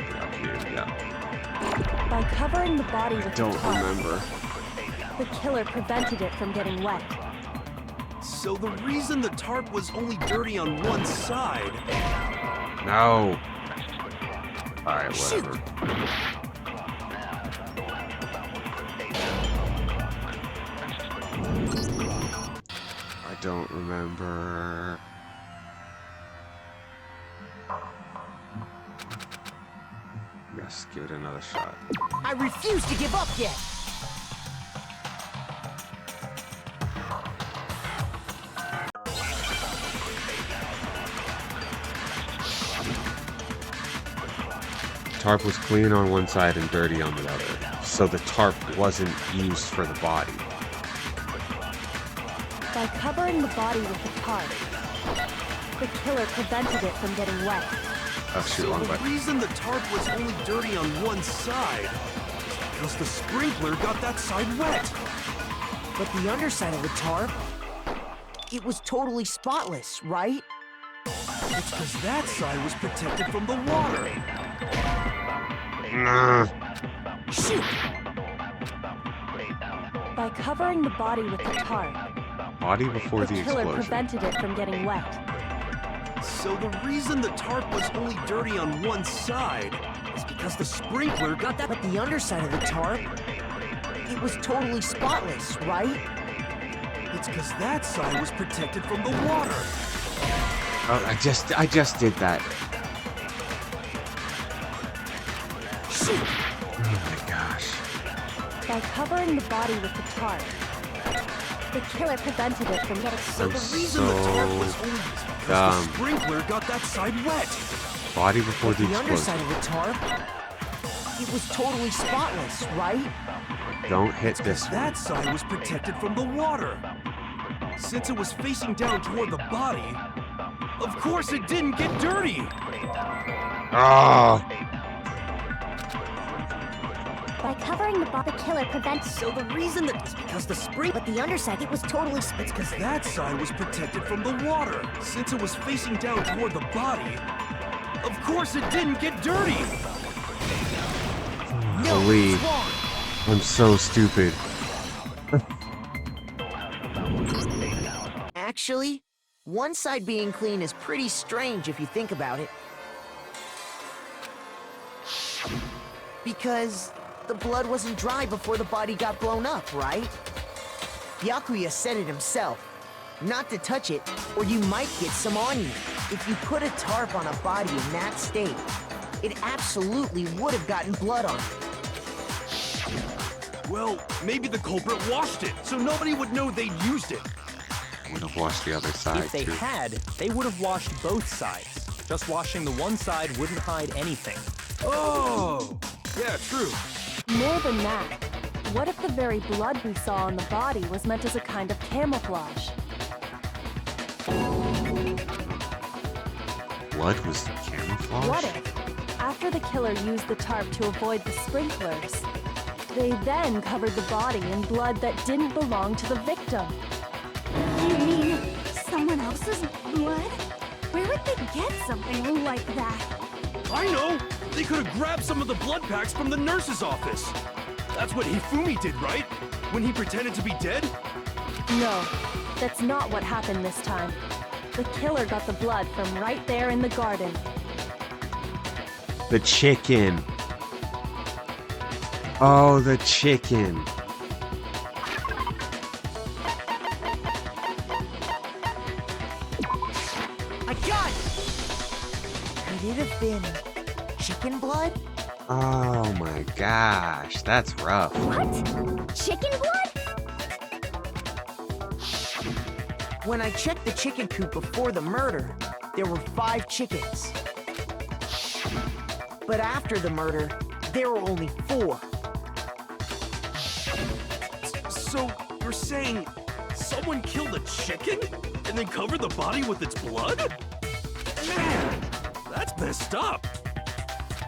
Yeah. By covering the body with the Don't tarp, remember. the killer prevented it from getting wet. So the reason the tarp was only dirty on one side, No. Alright, whatever. I don't remember. Yes, give it another shot. I refuse to give up yet. Tarp was clean on one side and dirty on the other, so the tarp wasn't used for the body. By covering the body with the tarp, the killer prevented it from getting wet. Oh shoot, so wrong the button. reason the tarp was only dirty on one side is because the sprinkler got that side wet. But the underside of the tarp, it was totally spotless, right? It's because that side was protected from the water. Shoot! By covering the body with the tarp, Body before the the killer explosion. prevented it from getting wet. So the reason the tarp was only dirty on one side is because the sprinkler got that. But the underside of the tarp, it was totally spotless, right? It's because that side was protected from the water. Oh, I just did that. Shoot! Oh my gosh. By covering the body with the tarp, the killer prevented it from getting So I'm the reason the tarp was so only is because dumb. the sprinkler got that side wet. Body before But the the underside explosion. of the tarp, it was totally spotless, right? Don't hit this one. That side was protected from the water. Since it was facing down toward the body, of course it didn't get dirty. Oh, By covering the killer prevents. So the reason that is because the spring, but the underside, it was totally It's because that side was protected from the water. Since it was facing down toward the body, of course it didn't get dirty. holy. I'm so stupid. Actually, one side being clean is pretty strange if you think about it. Because the blood wasn't dry before the body got blown up, right? Byakuya said it himself. Not to touch it, or you might get some on you. If you put a tarp on a body in that state, it absolutely would have gotten blood on it. Well, maybe the culprit washed it, so nobody would know they'd used it. Would have washed the other side If they too. had, they would have washed both sides. Just washing the one side wouldn't hide anything. Oh, yeah, true. More than that, what if the very blood we saw on the body was meant as a kind of camouflage? Blood was camouflage? What if, after the killer used the tarp to avoid the sprinklers, they then covered the body in blood that didn't belong to the victim? You mean someone else's blood? Where would they get something like that? I know! They could have grabbed some of the blood packs from the nurse's office. That's what Hifumi did, right? When he pretended to be dead? No, that's not what happened this time. The killer got the blood from right there in the garden. The chicken. Oh, the chicken. I got it! Could it have been chicken blood? Oh my gosh, that's rough. What? Chicken blood? When I checked the chicken coop before the murder, there were 5 chickens. But after the murder, there were only 4. So, you're saying someone killed a chicken and then covered the body with its blood? Man, that's messed up.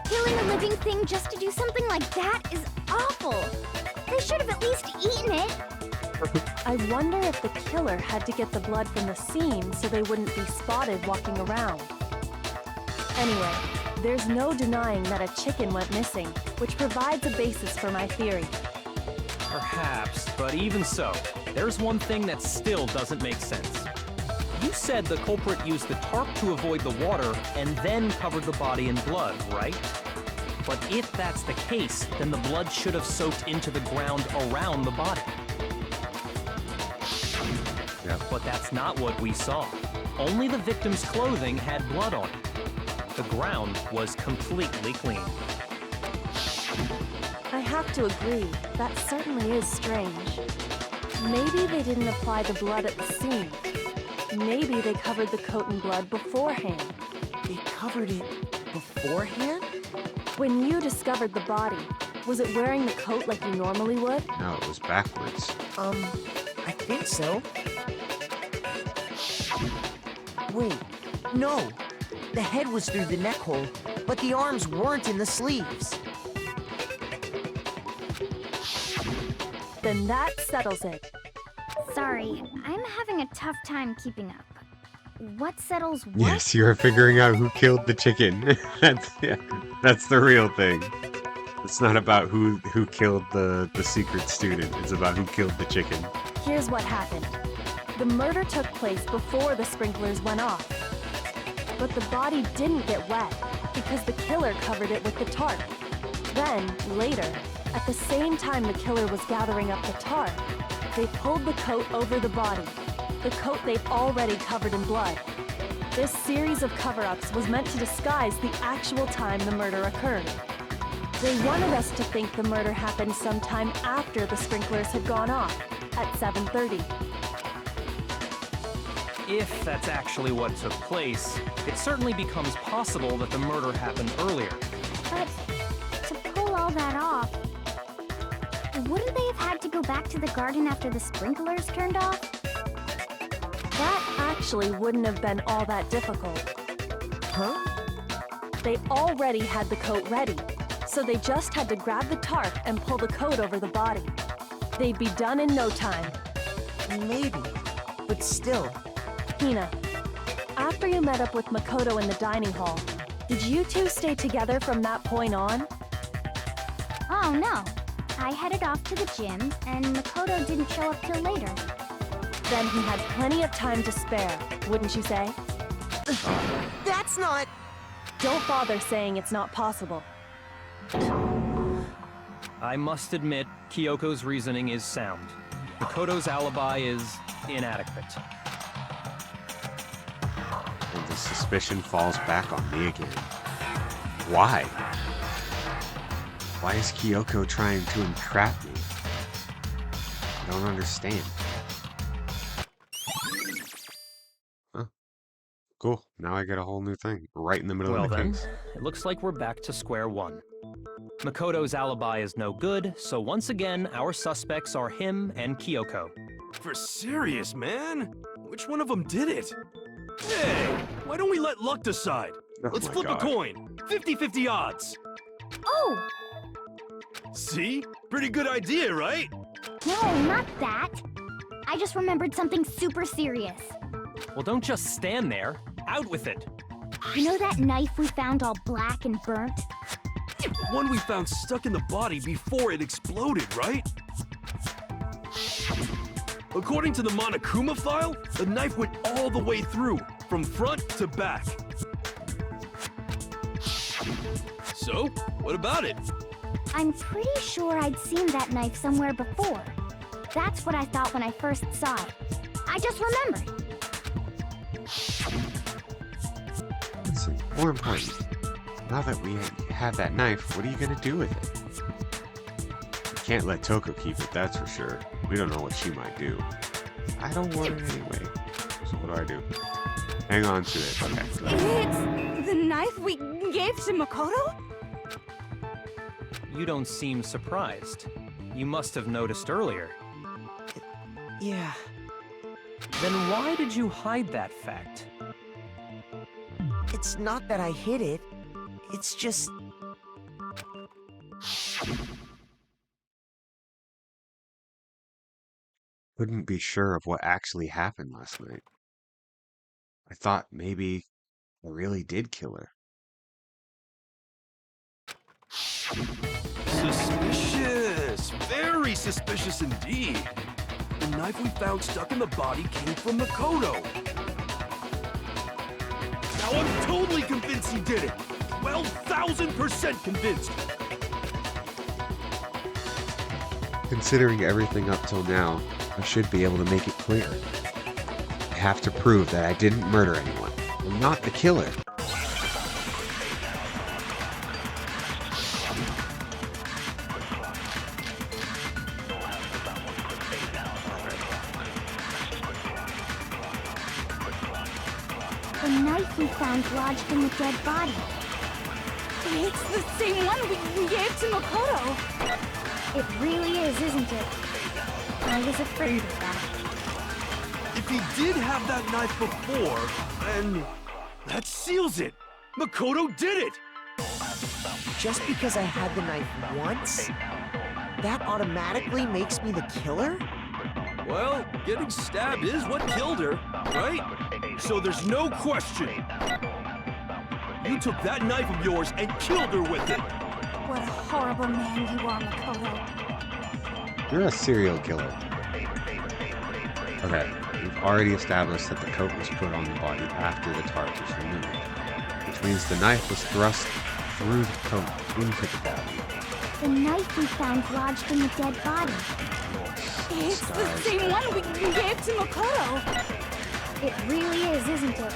Killing a living thing just to do something like that is awful. They should have at least eaten it. I wonder if the killer had to get the blood from the scene so they wouldn't be spotted walking around. Anyway, there's no denying that a chicken went missing, which provides a basis for my theory. Perhaps, but even so, there's one thing that still doesn't make sense. You said the culprit used the tarp to avoid the water and then covered the body in blood, right? But if that's the case, then the blood should have soaked into the ground around the body. Yep. But that's not what we saw. Only the victim's clothing had blood on it. The ground was completely clean. I have to agree, that certainly is strange. Maybe they didn't apply the blood at the scene. Maybe they covered the coat in blood beforehand. They covered it beforehand? When you discovered the body, was it wearing the coat like you normally would? No, it was backwards. I think so. Wait, no. The head was through the neck hole, but the arms weren't in the sleeves. Then that settles it. Sorry, I'm having a tough time keeping up. What settles what? Yes, you're figuring out who killed the chicken. That's the real thing. It's not about who killed the secret student. It's about who killed the chicken. Here's what happened. The murder took place before the sprinklers went off. But the body didn't get wet because the killer covered it with the tarp. Then, later, at the same time the killer was gathering up the tarp, they pulled the coat over the body, the coat they'd already covered in blood. This series of cover-ups was meant to disguise the actual time the murder occurred. They wanted us to think the murder happened sometime after the sprinklers had gone off, at 7:30. If that's actually what took place, it certainly becomes possible that the murder happened earlier. But to pull all that off, wouldn't they have had to go back to the garden after the sprinklers turned off? That actually wouldn't have been all that difficult. Huh? They already had the coat ready, so they just had to grab the tarp and pull the coat over the body. They'd be done in no time. Maybe. But still. Hina, after you met up with Makoto in the dining hall, did you two stay together from that point on? Oh no. I headed off to the gym, and Makoto didn't show up till later. Then he had plenty of time to spare, wouldn't you say? That's not... Don't bother saying it's not possible. I must admit, Kyoko's reasoning is sound. Makoto's alibi is inadequate. And the suspicion falls back on me again. Why? Why is Kyoko trying to entrap me? I don't understand. Huh. Cool. Now I get a whole new thing right in the middle Well of the then, case. it looks like we're back to square one. Makoto's alibi is no good, so once again, our suspects are him and Kyoko. For serious, man? Which one of them did it? Hey, why don't we let luck decide? Oh Let's my flip God. a coin. 50-50 odds. Oh! See? Pretty good idea, right? No, not that. I just remembered something super serious. Well, don't just stand there. Out with it. You know that knife we found all black and burnt? The one we found stuck in the body before it exploded, right? According to the Monokuma file, the knife went all the way through, from front to back. So, what about it? I'm pretty sure I'd seen that knife somewhere before. That's what I thought when I first saw it. I just remembered. Listen, more important. Now that we have that knife, what are you gonna do with it? You can't let Toko keep it, that's for sure. We don't know what she might do. I don't want it anyway. So what do I do? Hang on to it. Okay. It's the knife we gave to Makoto? You don't seem surprised. You must have noticed earlier. Yeah. Then why did you hide that fact? It's not that I hid it. It's just... Couldn't be sure of what actually happened last night. I thought maybe I really did kill her. Suspicious! Very suspicious indeed. The knife we found stuck in the body came from Makoto. Now I'm totally convinced he did it. 12,000% convinced. Considering everything up till now, I should be able to make it clear. I have to prove that I didn't murder anyone. I'm not the killer. The knife we found lodged in the dead body. It's the same one we gave to Makoto. It really is, isn't it? I was afraid of that. If he did have that knife before, then that seals it. Makoto did it. Just because I had the knife once, that automatically makes me the killer? Well, getting stabbed is what killed her, right? So there's no question. You took that knife of yours and killed her with it. What a horrible man you are, Makoto. You're a serial killer. Okay, we've already established that the coat was put on the body after the tarp was removed, which means the knife was thrust through the coat into the body. The knife we found lodged in the dead body. It's the same one we gave to Makoto. It really is, isn't it?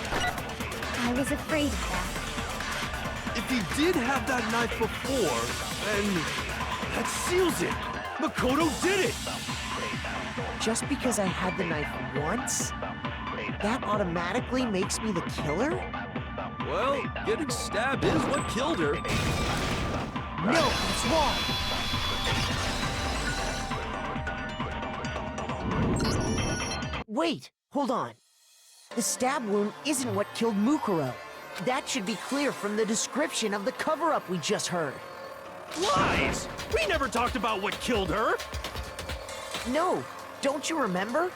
I was afraid of that. If he did have that knife before, then that seals it. Makoto did it. Just because I had the knife once, that automatically makes me the killer? Well, getting stabbed is what killed her. No, it's wrong. Wait, hold on. The stab wound isn't what killed Mukuro. That should be clear from the description of the cover-up we just heard. Lies! We never talked about what killed her. No, don't you remember?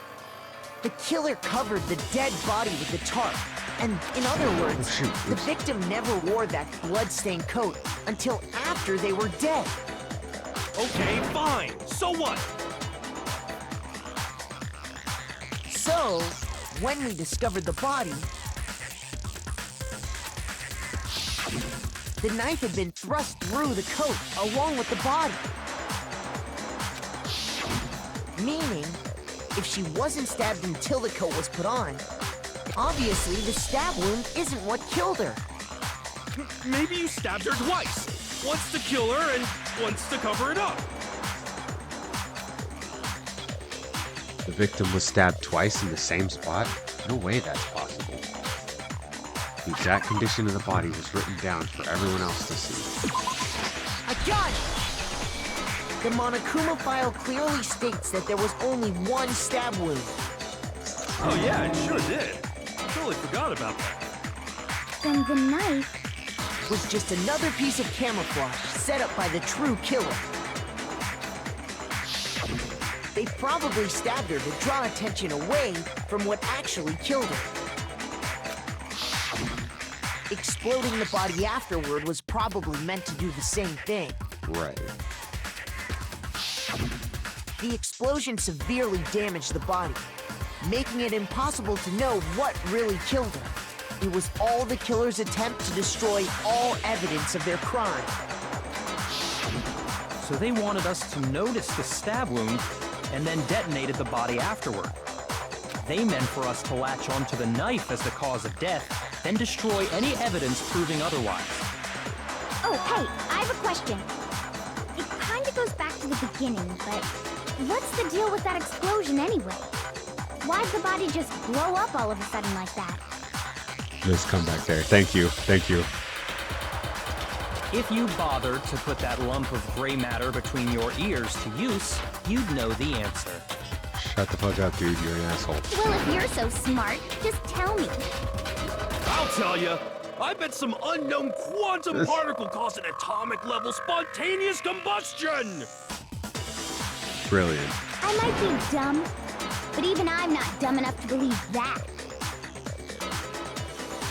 The killer covered the dead body with the tarp. And in other words, the victim never wore that blood-stained coat until after they were dead. Okay, fine. So what? So, when we discovered the body, the knife had been thrust through the coat along with the body. Meaning, if she wasn't stabbed until the coat was put on, obviously the stab wound isn't what killed her. Maybe you stabbed her twice. Once to kill her and once to cover it up. The victim was stabbed twice in the same spot? No way that's possible. The exact condition of the body was written down for everyone else to see. I got it! The Monokuma file clearly states that there was only one stab wound. Oh yeah, it sure did. Totally forgot about that. Then the knife was just another piece of camouflage set up by the true killer. They probably stabbed her to draw attention away from what actually killed her. Exploding the body afterward was probably meant to do the same thing. Right. The explosion severely damaged the body, making it impossible to know what really killed her. It was all the killer's attempt to destroy all evidence of their crime. So they wanted us to notice the stab wound and then detonated the body afterward. They meant for us to latch onto the knife as the cause of death, then destroy any evidence proving otherwise. Oh, hey, I have a question. It kind of goes back to the beginning, but what's the deal with that explosion anyway? Why'd the body just blow up all of a sudden like that? Just come back there. Thank you. Thank you. If you bothered to put that lump of gray matter between your ears to use, you'd know the answer. Shut the fuck up, dude. You're an asshole. Well, if you're so smart, just tell me. I'll tell you. I bet some unknown quantum particle caused an atomic-level spontaneous combustion! Brilliant. I might be dumb, but even I'm not dumb enough to believe that.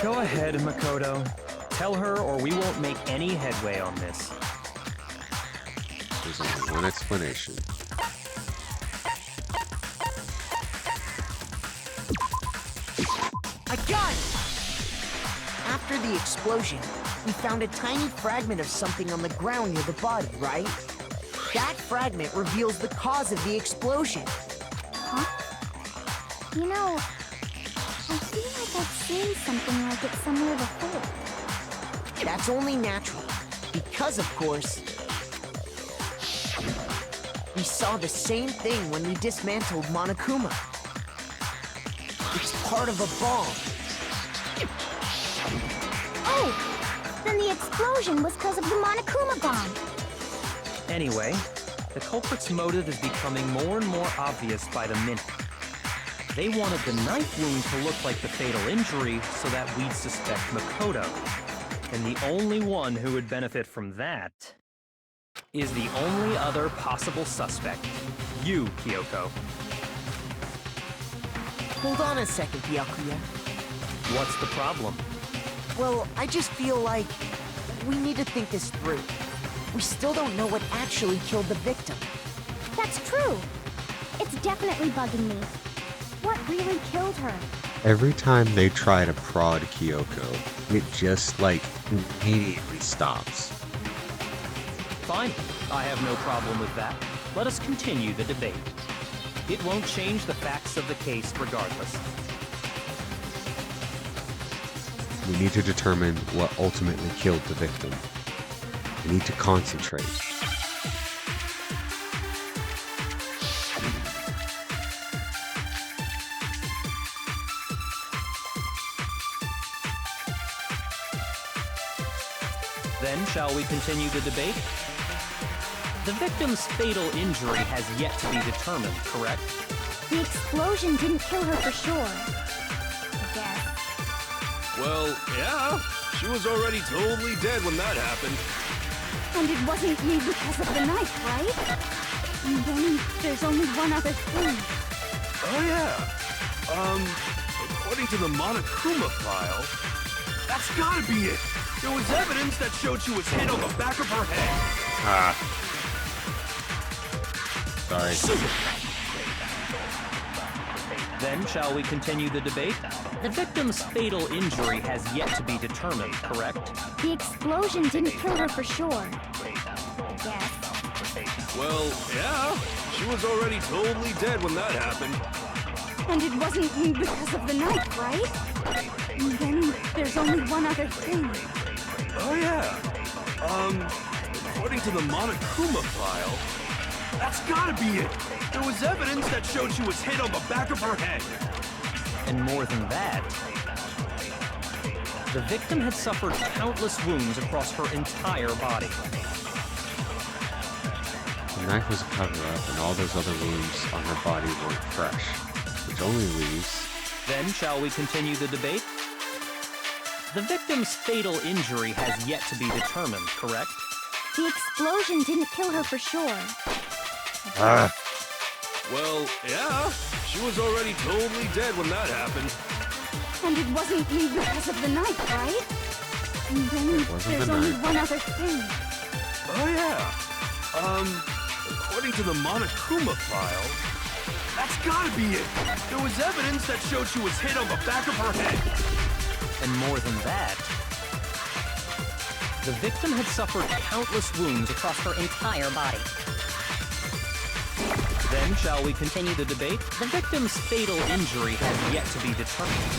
Go ahead, Makoto. Tell her or we won't make any headway on this. There's only one explanation. I got it! After the explosion, we found a tiny fragment of something on the ground near the body, right? That fragment reveals the cause of the explosion. Huh? You know, I feel like I've seen something like it somewhere before. That's only natural, because of course, we saw the same thing when we dismantled Monokuma. It's part of a bomb. Oh! Then the explosion was because of the Monokuma bomb. Anyway, the culprit's motive is becoming more and more obvious by the minute. They wanted the knife wound to look like the fatal injury so that we'd suspect Makoto. And the only one who would benefit from that is the only other possible suspect, you, Kyoko. Hold on a second, Byakuya. What's the problem? Well, I just feel like we need to think this through. We still don't know what actually killed the victim. That's true. It's definitely bugging me. What really killed her? Every time they try to prod Kyoko, it just, like, immediately stops. Fine. I have no problem with that. Let us continue the debate. It won't change the facts of the case regardless. We need to determine what ultimately killed the victim. We need to concentrate. Then, shall we continue the debate? The victim's fatal injury has yet to be determined, correct? The explosion didn't kill her for sure. I guess. Well, yeah. She was already totally dead when that happened. And it wasn't me because of the knife, right? And then there's only one other thing. Oh, yeah. According to the Monokuma file, that's gotta be it. There was evidence that showed she was hit on the back of her head. Sorry. Then, shall we continue the debate? The victim's fatal injury has yet to be determined, correct? The explosion didn't kill her for sure. I guess. Well, yeah. She was already totally dead when that happened. And it wasn't me because of the knife, right? And then there's only one other thing. Oh, yeah. According to the Monokuma file, that's gotta be it. There was evidence that showed she was hit on the back of her head. And more than that, the victim had suffered countless wounds across her entire body. The knife was a cover-up, and all those other wounds on her body weren't fresh, which only leaves... Then, shall we continue the debate? The victim's fatal injury has yet to be determined, correct? The explosion didn't kill her for sure. Well, yeah. She was already totally dead when that happened. And it wasn't me because of the knife, right? And then there's only one other thing. Oh, yeah. According to the Monokuma file, that's gotta be it. There was evidence that showed she was hit on the back of her head. And more than that, the victim had suffered countless wounds across her entire body. Then, shall we continue the debate? The victim's fatal injury has yet to be determined.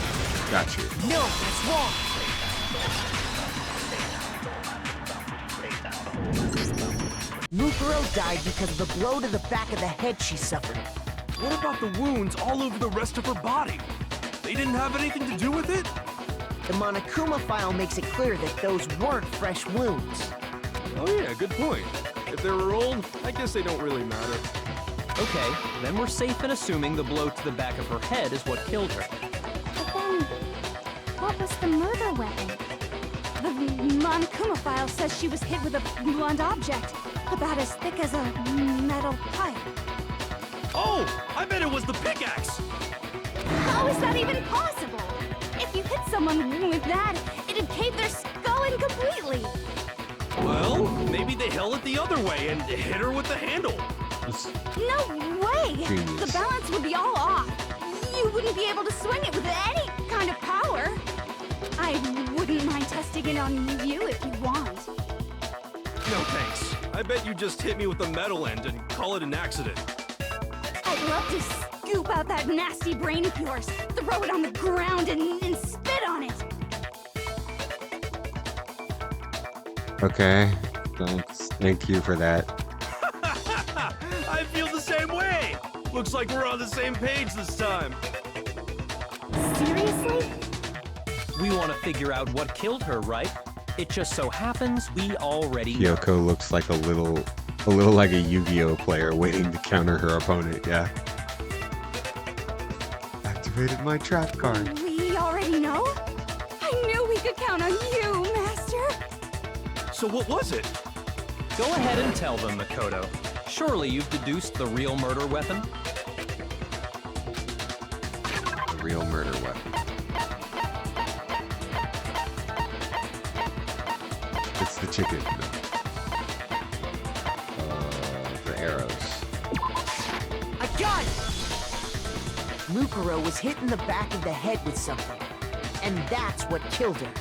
Got you. No, that's wrong. Mukuro died because of the blow to the back of the head she suffered. What about the wounds all over the rest of her body? They didn't have anything to do with it? The Monokuma file makes it clear that those weren't fresh wounds. Oh yeah, good point. If they were old, I guess they don't really matter. Okay, then we're safe in assuming the blow to the back of her head is what killed her. But then, what was the murder weapon? The Monokuma file says she was hit with a blunt object, about as thick as a metal pipe. Oh, I bet it was the pickaxe! How is that even possible? If you hit someone with that, it'd cave their skull in completely. Well, maybe they held it the other way and hit her with the handle. No way! Genius. The balance would be all off. You wouldn't be able to swing it with any kind of power. I wouldn't mind testing it on you if you want. No thanks. I bet you just hit me with the metal end and call it an accident. I'd love to scoop out that nasty brain of yours, throw it on the ground, and spit on it. Okay, thanks. Thank you for that. I feel the same way! Looks like we're on the same page this time. Seriously? We want to figure out what killed her, right? It just so happens we already know. Kyoko looks like a little like a Yu-Gi-Oh player waiting to counter her opponent, yeah. Activated my trap card. We already know? I knew we could count on you, Master. So what was it? Go ahead and tell them, Makoto. Surely you've deduced the real murder weapon? real murder weapon. It's the chicken. The arrows. I got it! Mukuro was hit in the back of the head with something, and that's what killed her.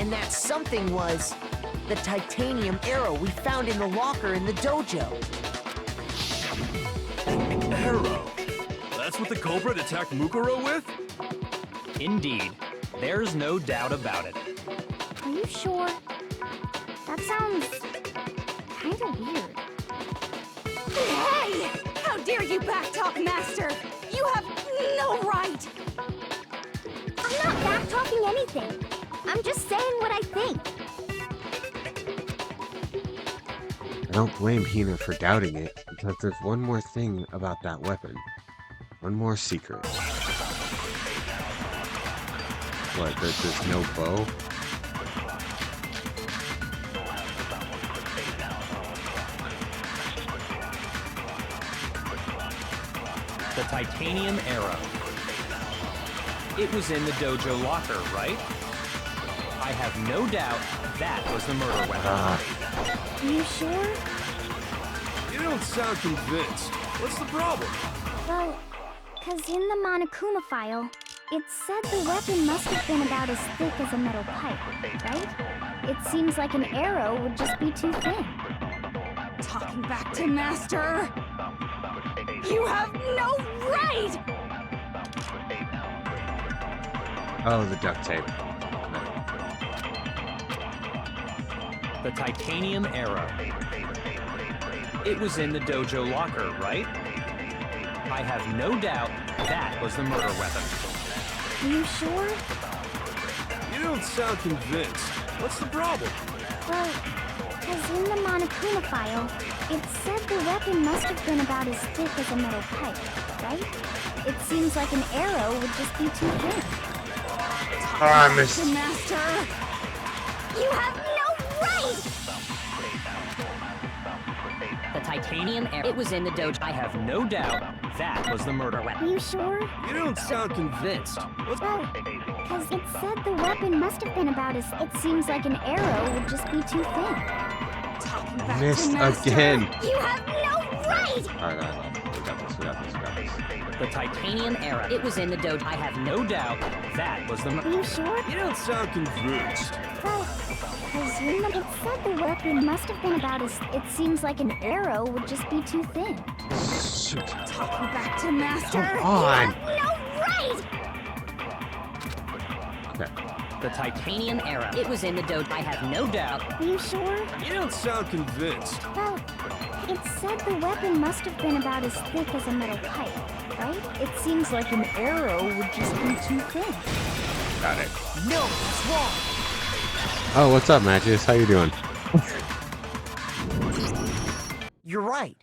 And that something was the titanium arrow we found in the locker in the dojo. Arrow? That's what the culprit attacked Mukuro with? Indeed. There's no doubt about it. Are you sure? That sounds kinda weird. Hey! How dare you backtalk, Master! You have no right! I'm not back-talking anything. I'm just saying what I think. I don't blame Hina for doubting it, because there's one more thing about that weapon. One more secret. What, there's no bow? The titanium arrow. It was in the dojo locker, right? I have no doubt that was the murder weapon. Are you sure? You don't sound convinced. What's the problem? Well, 'cause in the Monokuma file, it said the weapon must have been about as thick as a metal pipe, right? It seems like an arrow would just be too thin. Talking back to Master! You have no right! Oh, the duct tape. The titanium arrow. It was in the dojo locker, right? I have no doubt that was the murder weapon. Are you sure? You don't sound convinced. What's the problem? Well, 'cause in the Monokuma file, it said the weapon must have been about as thick as a metal pipe, right? It seems like an arrow would just be too thin. I missed. To Master! You have no right! The titanium arrow. It was in the dojo. I have no doubt that was the murder Are weapon. you sure? You don't sound convinced. What's... Well, 'cause it said the weapon must have been about as... It seems like an arrow would just be too thin. Talking back Missed to Master! again. You have no right! Alright. We got this. The titanium arrow. It was in the dojo. I have no doubt that was the Are murder. you sure? You don't sound convinced. Well, 'cause in the... It said the weapon must have been about as... It seems like an arrow would just be too thin. Shoot. Talking back to Master! Come on. You have no right! Okay. The titanium arrow. It was in the dojo. I have no doubt. Are you sure? You don't sound convinced. Well, it said the weapon must have been about as thick as a metal pipe, right? It seems like an arrow would just be too thin. Got it. No, it's wrong. Oh, what's up, Matches? How you doing? You're right.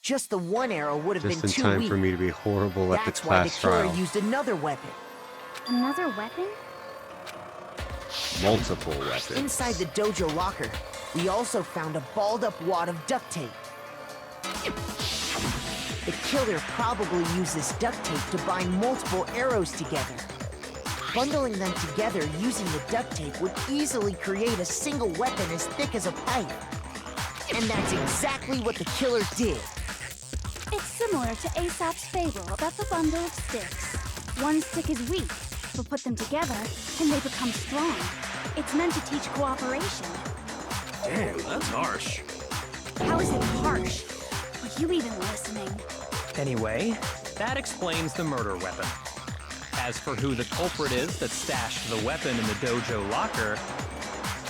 Just the one arrow would have Just been in too time weak. for me to be horrible at the That's why the class killer trial. used another weapon. Another weapon? Multiple weapons. Inside the dojo locker, we also found a balled-up wad of duct tape. The killer probably used this duct tape to bind multiple arrows together. Bundling them together using the duct tape would easily create a single weapon as thick as a pipe. And that's exactly what the killer did. It's similar to Aesop's fable about the bundle of sticks. One stick is weak, but put them together and they become strong. It's meant to teach cooperation. Damn, that's harsh. How is it harsh? Are you even listening? Anyway, that explains the murder weapon. As for who the culprit is that stashed the weapon in the dojo locker,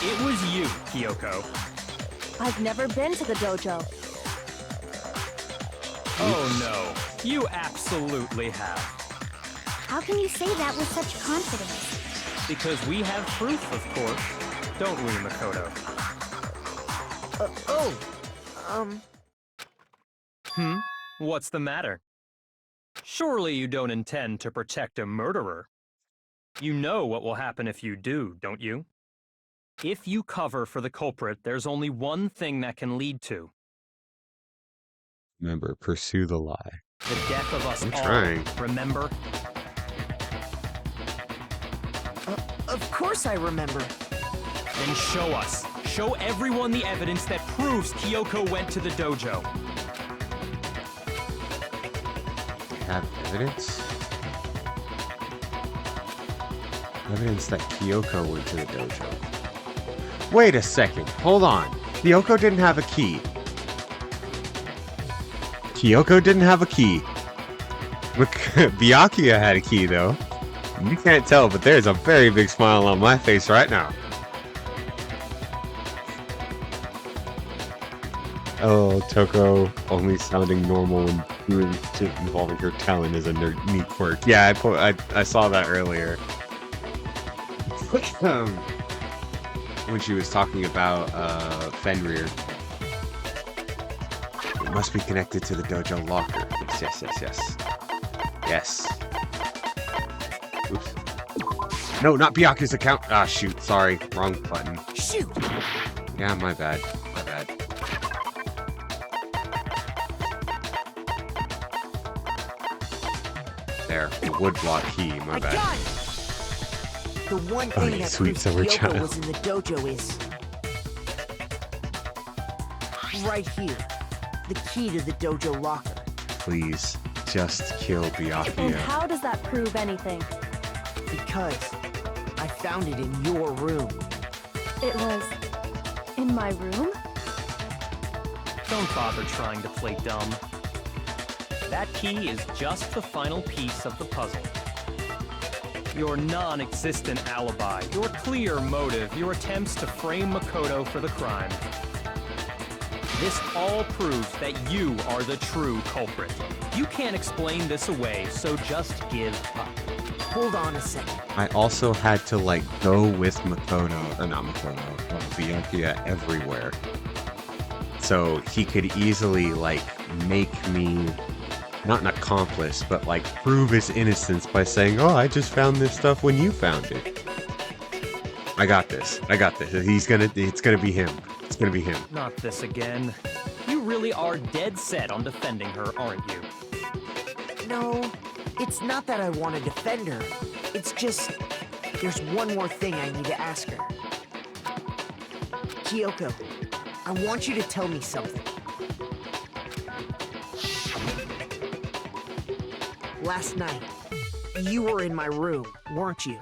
it was you, Kyoko. I've never been to the dojo. Oh no, you absolutely have. How can you say that with such confidence? Because we have proof, of course. Don't we, Makoto? What's the matter? Surely you don't intend to protect a murderer. You know what will happen if you do, don't you? If you cover for the culprit, there's only one thing that can lead to. Remember, pursue the lie. The death of us I'm all, trying. remember? Of course I remember. Then show us. Show everyone the evidence that proves Kyoko went to the dojo. They have evidence? Evidence that Kyoko went to the dojo. Wait a second. Hold on. Kyoko didn't have a key. Kyoko didn't have a key. Byakuya had a key, though. You can't tell, but there's a very big smile on my face right now. Oh, Toko only sounding when doing shit involving her talent is a neat quirk. Yeah, I saw that earlier. When she was talking about Fenrir. It must be connected to the dojo locker. Yes. Yes. Oops. No, not Byakuya's account. Ah, shoot. Sorry. Wrong button. Shoot! Yeah, my bad. There. The woodblock key. My I bad. got it! The one Oh, thing you that sweet proves summer Kyoko child. was in the dojo is... right here. The key to the dojo locker. Please, just kill And Byakuya. how does that prove anything? Because I found it in your room. It was in my room? Don't bother trying to play dumb. That key is just the final piece of the puzzle. Your non-existent alibi, your clear motive, your attempts to frame Makoto for the crime. This all proves that you are the true culprit. You can't explain this away, so just give up. Hold on a second. I also had to, go with Makoto, or not Makoto, Byakuya everywhere. So he could easily, make me, not an accomplice, but, prove his innocence by saying, oh, I just found this stuff when you found it. I got this. It's gonna be him. It's gonna be him. Not this again. You really are dead set on defending her, aren't you? No, it's not that I want to defend her. It's just... there's one more thing I need to ask her. Kyoko, I want you to tell me something. Last night, you were in my room, weren't you?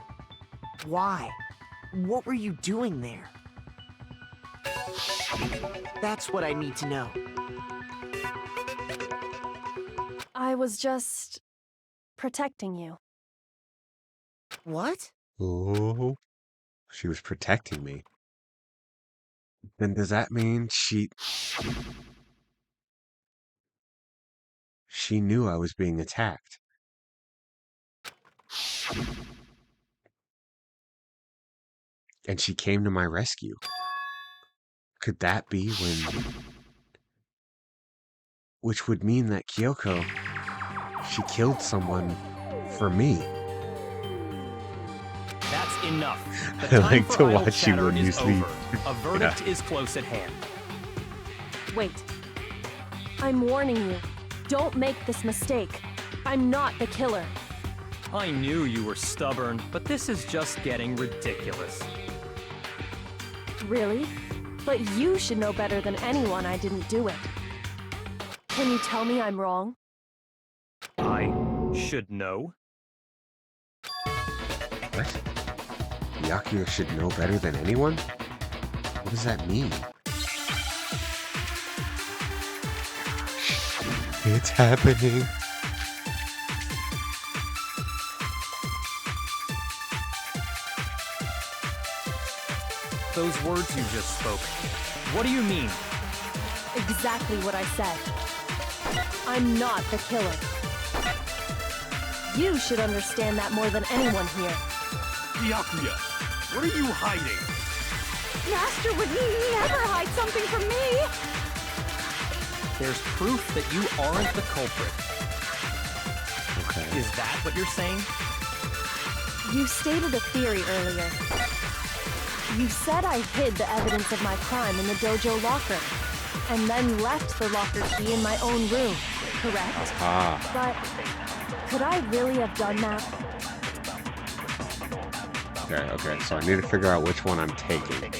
Why? What were you doing there? That's what I need to know. I was just protecting you. What? Oh, she was protecting me. Then does that mean she knew I was being attacked? And she came to my rescue. Could that be which would mean that Kyoko, she killed someone for me. That's enough. I The time like for to idle watch you chatter when you is sleep. over. A verdict is close at hand. Wait. I'm warning you. Don't make this mistake. I'm not the killer. I knew you were stubborn, but this is just getting ridiculous. Really? But you should know better than anyone I didn't do it. Can you tell me I'm wrong? I should know. What? Byakuya should know better than anyone? What does that mean? It's happening. Those words you just spoke. What do you mean? Exactly what I said. I'm not the killer. You should understand that more than anyone here. Byakuya, what are you hiding? Master would never hide something from me! There's proof that you aren't the culprit. Okay. Is that what you're saying? You stated a theory earlier. You said I hid the evidence of my crime in the dojo locker, and then left the locker key in my own room. correct? Ah. But could I really have done that? Okay, so I need to figure out which one I'm taking.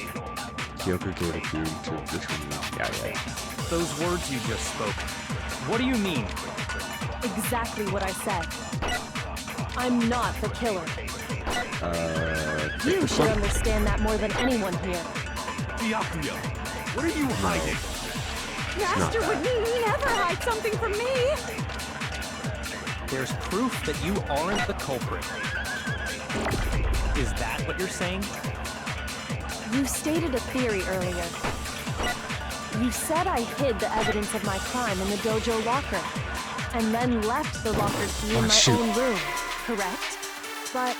Kyoko gave it to which one? Yeah. Those words you just spoke. What do you mean? Exactly what I said. I'm not the killer. You should understand that more than anyone here. Byakuya, what are you hiding? Master would never hide something from me! There's proof that you aren't the culprit. Is that what you're saying? You stated a theory earlier. You said I hid the evidence of my crime in the dojo locker, and then left the locker key in my own room, correct? But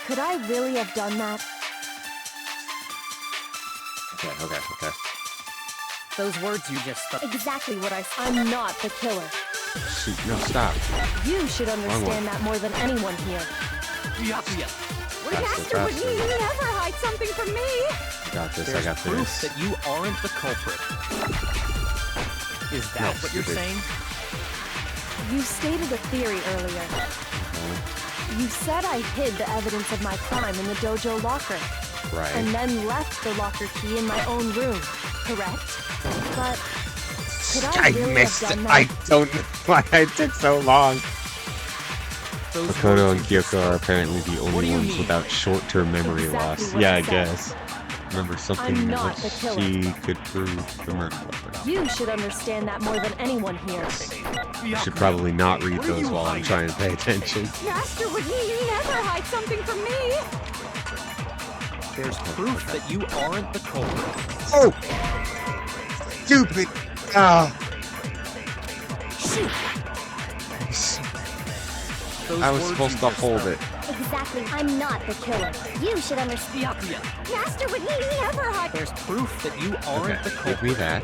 could I really have done that? Okay. Those words you just spoke. Exactly what I said. I'm not the killer. Shoot, no, stop. You should understand that more than anyone here. Byakuya, Master would never hide something from me! I got this, There's I got proof this. that you aren't the culprit. Is that what you're stupid. saying? You stated a theory earlier. You said I hid the evidence of my crime in the dojo locker, Right. and then left the locker key in my own room, correct? But could I really missed have it. done I that? don't know why it took so long. Those Makoto words and you just Kyoko are spoke. apparently the What do only you ones mean? without short-term memory Exactly loss. what Yeah, I I said. guess. Remember something I'm in not the which killer. she could prove the murder weapon. You should understand that more than anyone here. I should probably not read What are those you while I'm hiding? trying to pay attention. Master would never hide something from me! There's proof that you aren't the culprit. Oh! Stupid! Ah! Those I was words supposed you to just hold spoke. it. Exactly, I'm not the killer. You should understand. Master would never hide. There's proof that you aren't the Give culprit. me that.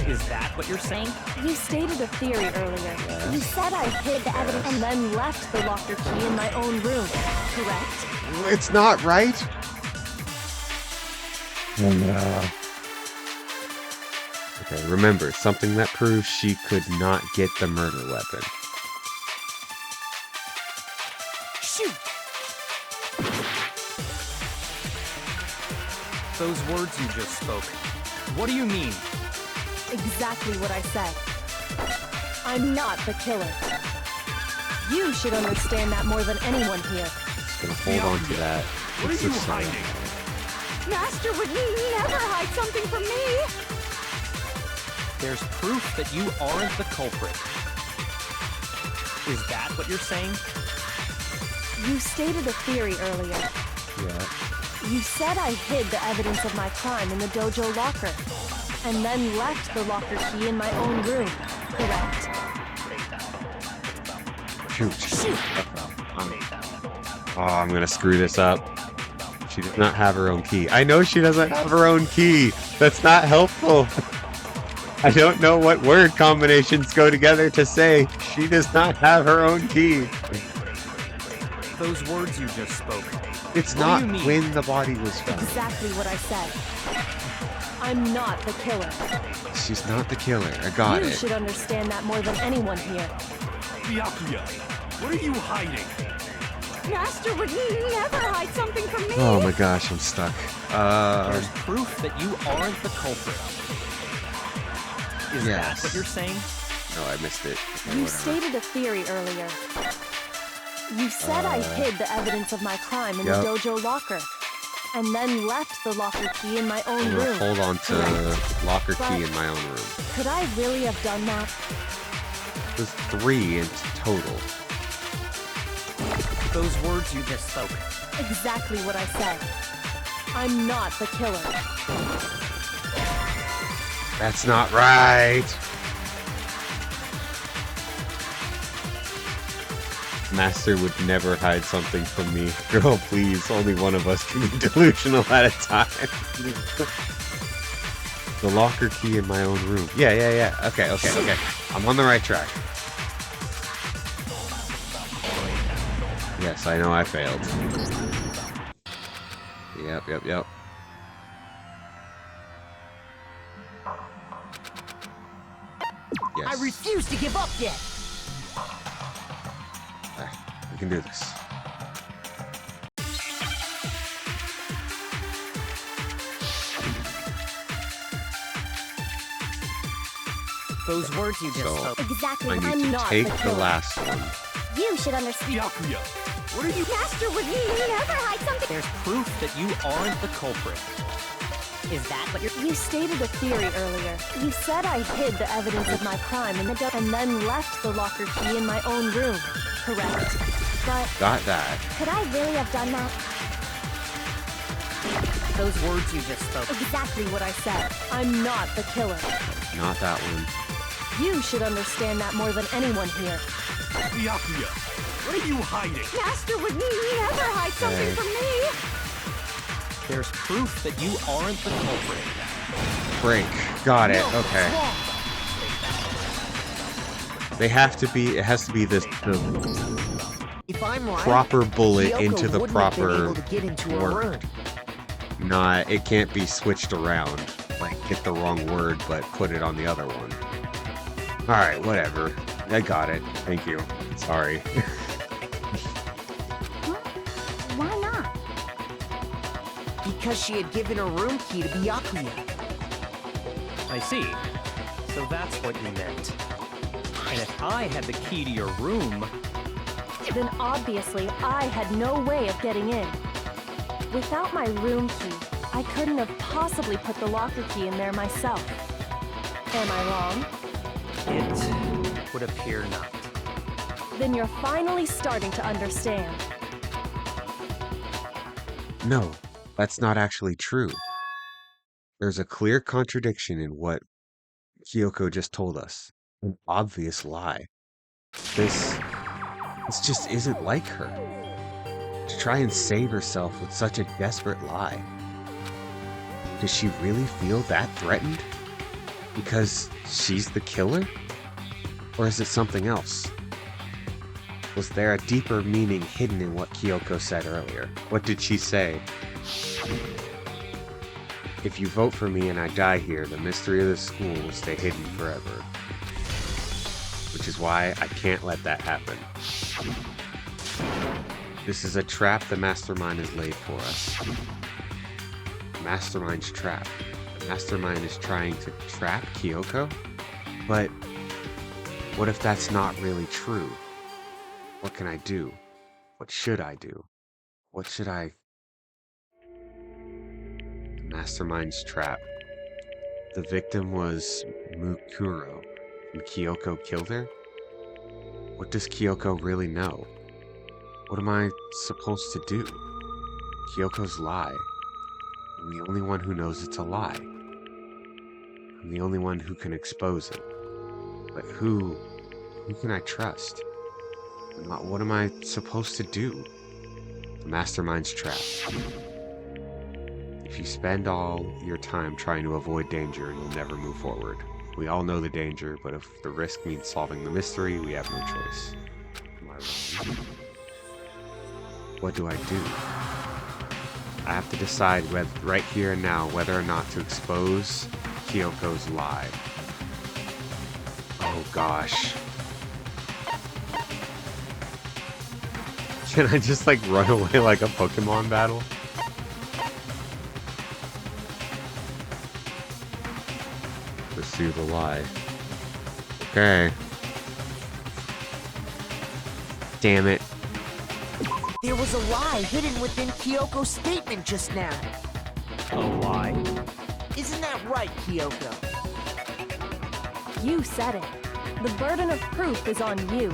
Is that what you're saying? You stated a theory earlier. You said I hid the evidence and then left the locker key in my own room, correct? It's not right? No. Okay, remember, something that proves she could not get the murder weapon. Shoot! Those words you just spoke. What do you mean? Exactly what I said. I'm not the killer. You should understand that more than anyone here. Just gonna hold on to that. What It's are you the same. hiding? Master would never hide something from me! There's proof that you aren't the culprit. Is that what you're saying? You stated a theory earlier. Yeah. You said I hid the evidence of my crime in the dojo locker, and then left the locker key in my own room, correct? Shoot. I'm gonna screw this up. She does not have her own key. I know she doesn't have her own key. That's not helpful. I don't know what word combinations go together to say she does not have her own key. Those words you just spoke. It's What do not you mean? when the body was found. Exactly what I said. I'm not the killer. She's not the killer. I got You it. should understand that more than anyone here. Byakuya, what are you hiding? Master would never hide something from me! Oh my gosh, I'm stuck. There's proof that you aren't the culprit. Is Yes. that what you're saying? No, I missed it. Okay, You whatever. stated a theory earlier. You said I hid the evidence of my crime in Yep. the dojo locker, and then left the locker key in my own I'm gonna room. hold on to correct? locker But- key in my own room. Could I really have done that? There's 3 in total. Those words you just spoke. Exactly what I said. I'm not the killer. That's not right. Master would never hide something from me. Girl, please. Only one of us can be delusional at a time. The locker key in my own room. Yeah. Okay. I'm on the right track. Yes, I know I failed. Yep. I I refuse to give up yet. Alright, we can do this. Those words you just So, spoke. Exactly. I I'm need to not take the the killer. last one. You should understand. Byakuya, what are you... Master would never hide something. There's proof that you aren't the culprit. Is that what you're... You stated a theory earlier. You said I hid the evidence of my crime in the and then left the locker key in my own room. Correct. But Got that. could I really have done that? Those words you just spoke. Exactly what I said. I'm not the killer. Not that one. You should understand that more than anyone here. Byakuya, what are you hiding? Master would never hide something Okay. from me. There's proof that you aren't the culprit. Break. Got it. No, Okay. it's wrong. They have to be. It has to be the If I'm right, proper bullet Kyoko into the wouldn't have been proper able to get into her word. room. Not. It can't be switched around. Like get the wrong word, but put it on the other one. All right. Whatever. I got it. Thank you. Sorry. Why not? Because she had given her room key to Byakuya. I see. So that's what you meant. And if I had the key to your room, Then obviously I had no way of getting in. Without my room key, I couldn't have possibly put the locker key in there myself. Am I wrong? it would appear not. Then you're finally starting to understand. No, that's not actually true. There's a clear contradiction in what Kyoko just told us. An obvious lie. This just isn't like her. To try and save herself with such a desperate lie. Does she really feel that threatened? Because she's the killer? Or is it something else? Was there a deeper meaning hidden in what Kyoko said earlier? What did she say? If you vote for me and I die here, the mystery of the school will stay hidden forever. Which is why I can't let that happen. This is a trap the Mastermind has laid for us. The Mastermind's trap. The Mastermind is trying to trap Kyoko? But what if that's not really true? What can I do? What should I do? What should I... The Mastermind's trap. The victim was Mukuro, and Kyoko killed her? What does Kyoko really know? What am I supposed to do? Kyoko's lie. I'm the only one who knows it's a lie. I'm the only one who can expose it. But who can I trust? What am I supposed to do? The Mastermind's trap. If you spend all your time trying to avoid danger, you'll never move forward. We all know the danger, but if the risk means solving the mystery, we have no choice. Am I wrong? What do I do? I have to decide right here and now whether or not to expose Kyoko's lie. Oh gosh. Can I just like run away like a Pokemon battle? Pursue the lie. Okay. Damn it. There was a lie hidden within Kyoko's statement just now. A lie? Isn't that right, Kyoko? You said it. The burden of proof is on you.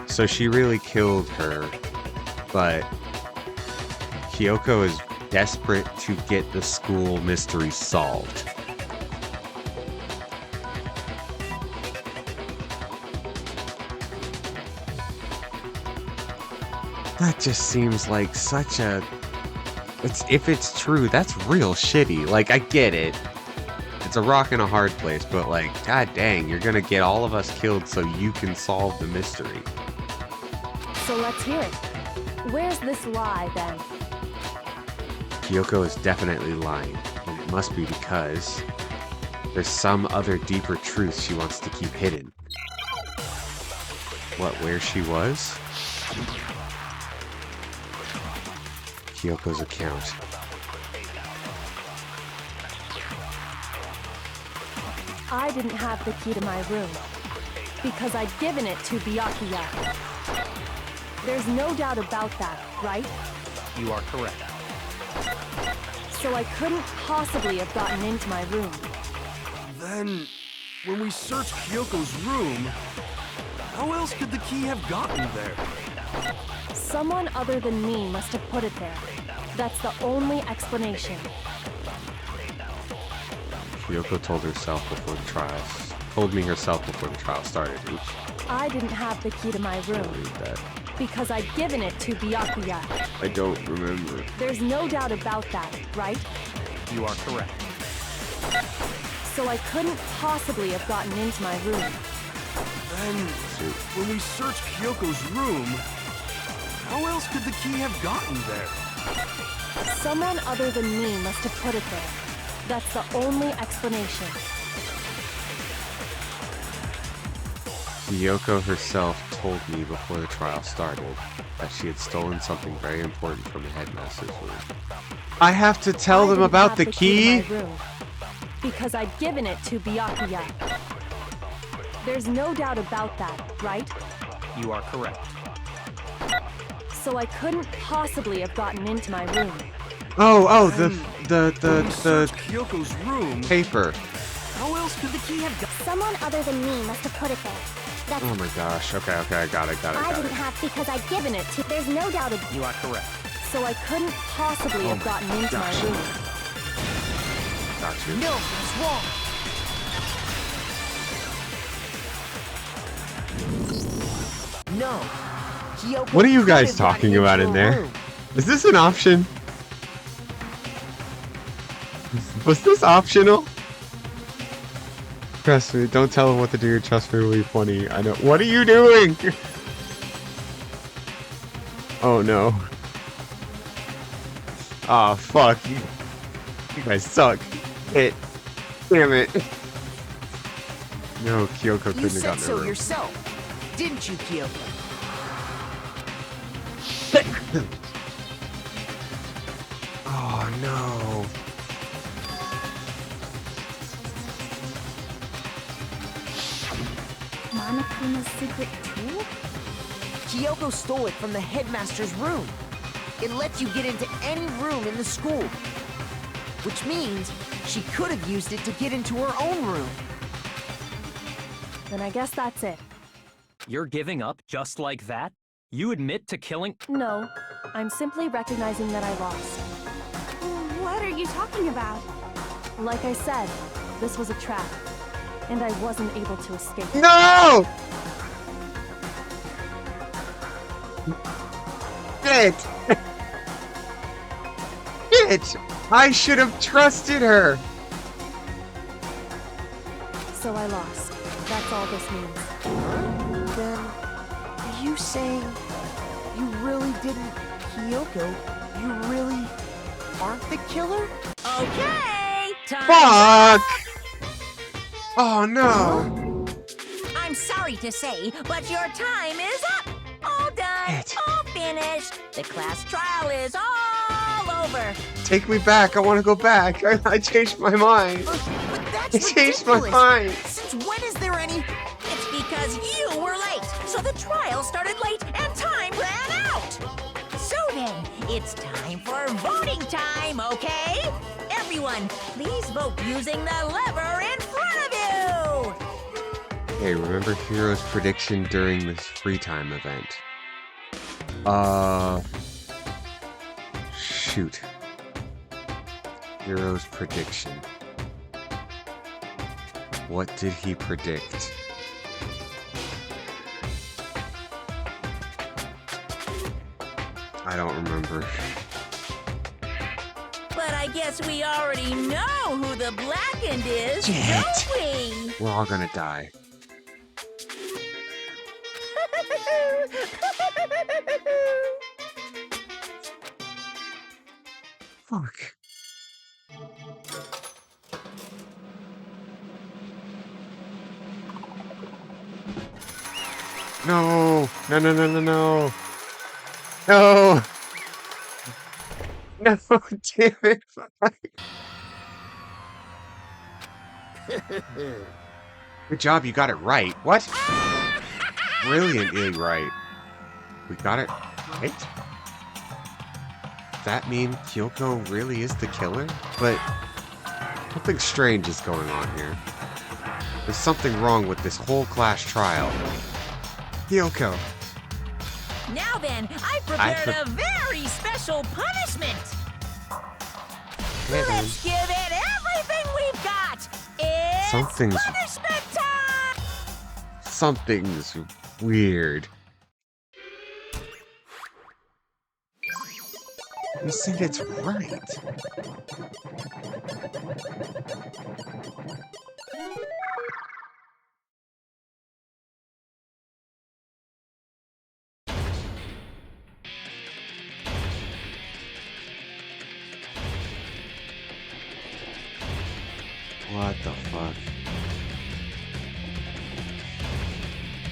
So she really killed her, but Kyoko is desperate to get the school mystery solved. That just seems like such a... if it's true, that's real shitty. Like, I get it. It's a rock and a hard place, but like, god dang, you're gonna get all of us killed so you can solve the mystery. So let's hear it. Where's this lie, then? Kyoko is definitely lying, and it must be because There's some other deeper truth she wants to keep hidden. What, where she was? Kyoko's account. I didn't have the key to my room because I'd given it to Byakuya. There's no doubt about that, right? You are correct. So I couldn't possibly have gotten into my room. Then, when we searched Kyoko's room, how else could the key have gotten there? Someone other than me must have put it there. That's the only explanation. Kyoko told herself before the trials. Told me herself before the trial started. Oops. I didn't have the key to my room Read that. because I'd given it to Byakuya. I don't remember. There's no doubt about that, right? You are correct. So I couldn't possibly have gotten into my room. Then, when we searched Kyoko's room, how else could the key have gotten there? Someone other than me must have put it there. That's the only explanation. Kyoko herself told me before the trial started that she had stolen something very important from the headmaster's room. I have to tell them didn't about have the key? to my room because I'd given it to Byakuya. There's no doubt about that, right? You are correct. So I couldn't possibly have gotten into my room. Oh, When we searched Kyoko's room, paper. how else could the key have gotten? Someone other than me must have put it there. That's Oh my gosh. Okay, I got it. I didn't have because I'd given it to. There's no doubt about You are correct. So I couldn't possibly have gotten into my room. Got you. No, that's wrong. No. Kyoko What are you could guys have gotten talking into about her in there? room. Is this an option? Was this optional? Trust me, don't tell them what to do. Trust me, it'll be funny. I know. What are you doing? Oh no. Ah, fuck. You guys suck. It. Damn it. No, Kyoko couldn't You have said gotten so her. yourself, didn't you, Kyoko? Oh no. Monokuma's secret tool? Kyoko stole it from the headmaster's room. It lets you get into any room in the school. Which means she could have used it to get into her own room. Then I guess that's it. You're giving up just like that? You admit to killing... No, I'm simply recognizing that I lost. What are you talking about? Like I said, this was a trap, and I wasn't able to escape. No! Shit! Shit! I should have trusted her! So I lost. That's all this means. Then, are you saying you really didn't, Kyoko? You really aren't the killer? Okay, time. Fuck! Oh no! I'm sorry to say, but your time is up. All done, Shit. all finished. The class trial is all over. Take me back, I want to go back. I changed my mind. But I that's changed my ridiculous. mind. Since when is there any... It's because you were late, so the trial started late and time ran out. So then, it's time for voting time, okay? Everyone, please vote using the lever in front of you. Hey, remember Hero's prediction during this free time event? Shoot. Hero's prediction. What did he predict? I don't remember. But I guess we already know who the blackened is, Shit. don't we? We're all gonna die. Fuck. No! No, no, no, no, no! No! No, damn it! Good job, you got it right. What? Brilliantly right. We got it right? Does that mean Kyoko really is the killer? But something strange is going on here. There's something wrong with this whole class trial. Kyoko. Now then, I've prepared a very special punishment. Let's give it everything we've got. It's punishment time! Something's weird. You said it's right. What the fuck?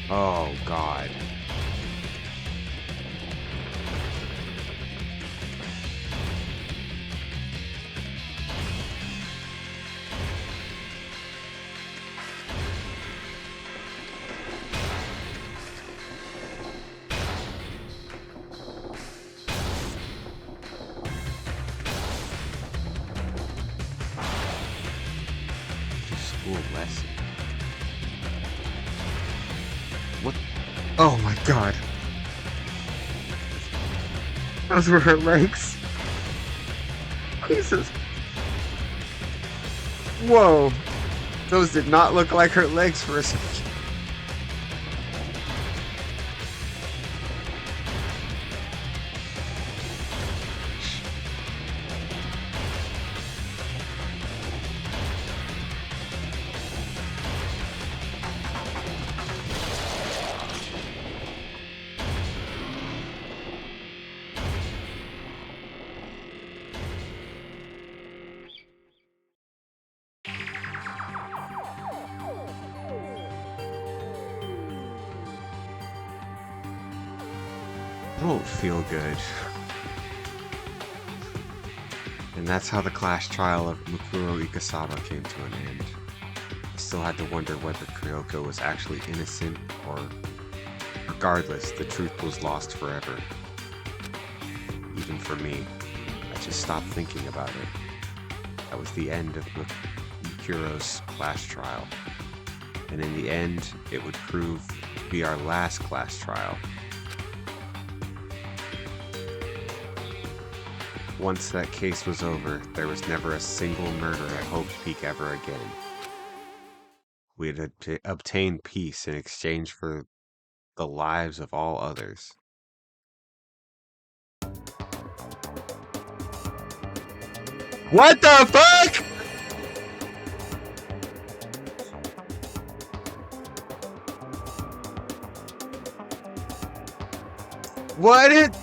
Oh, God. School lesson. What? Oh my God. Those were her legs. Jesus. Whoa. Those did not look like her legs for a second. I don't feel good. And that's how the class trial of Mukuro Ikasaba came to an end. I still had to wonder whether Kyoko was actually innocent, or regardless, the truth was lost forever. Even for me, I just stopped thinking about it. That was the end of Mukuro's class trial. And in the end, it would prove to be our last class trial. Once that case was over, there was never a single murder at Hope Peak ever again. We had obtained peace in exchange for the lives of all others. What the fuck?! What it?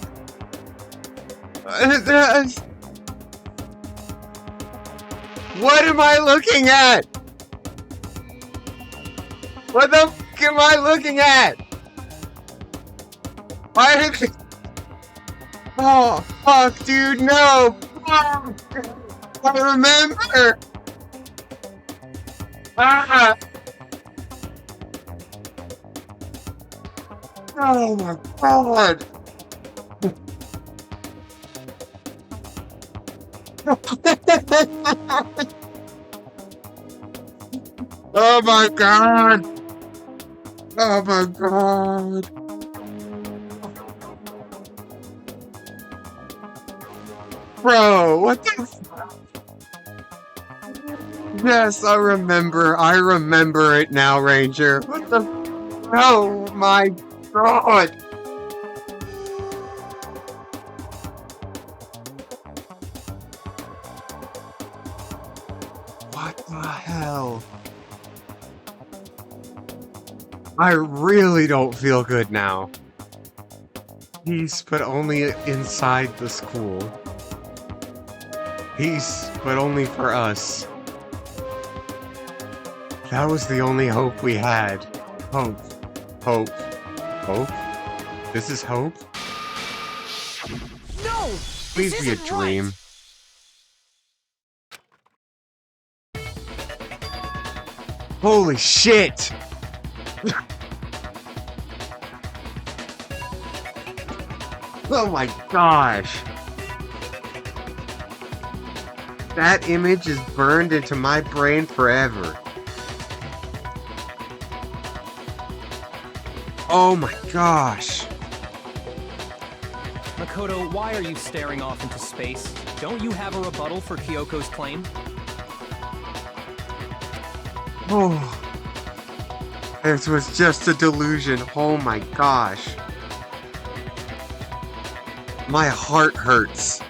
What am I looking at? What the fuck am I looking at? Why did... Oh, fuck, dude, no! Fuck. I remember! Ah! Oh my God! Oh my God! Oh my God! Bro, what the fuck? Yes, I remember it now, Ranger. What the... Oh my God! What the hell? I really don't feel good now. Peace, but only inside the school. Peace, but only for us. That was the only hope we had. Hope. Hope. Hope? This is hope? No! Please this be a isn't dream. Holy shit! Oh my gosh! That image is burned into my brain forever. Oh my gosh! Makoto, why are you staring off into space? Don't you have a rebuttal for Kyoko's claim? Oh. This was just a delusion. Oh my gosh. My heart hurts.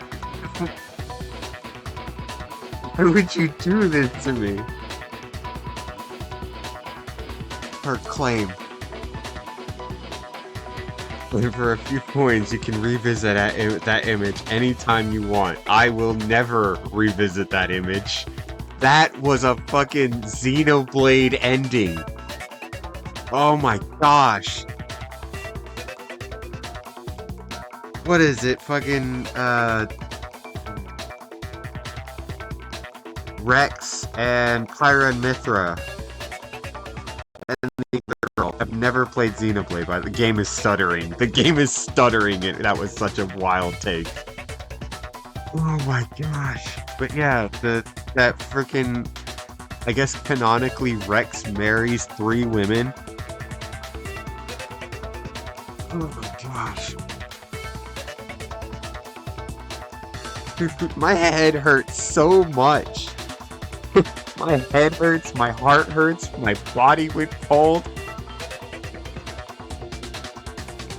Why would you do this to me? Her claim. But for a few coins, you can revisit that image anytime you want. I will never revisit that image. That was a fucking Xenoblade ending. Oh my gosh. What is it? Fucking, Rex and Pyra and Mithra. And the girl. I've never played Xenoblade, but the game is stuttering. The game is stuttering. That was such a wild take. Oh my gosh. But yeah, that freaking, I guess canonically Rex marries 3 women. Oh my gosh. My head hurts so much. My head hurts, my heart hurts, my body went cold.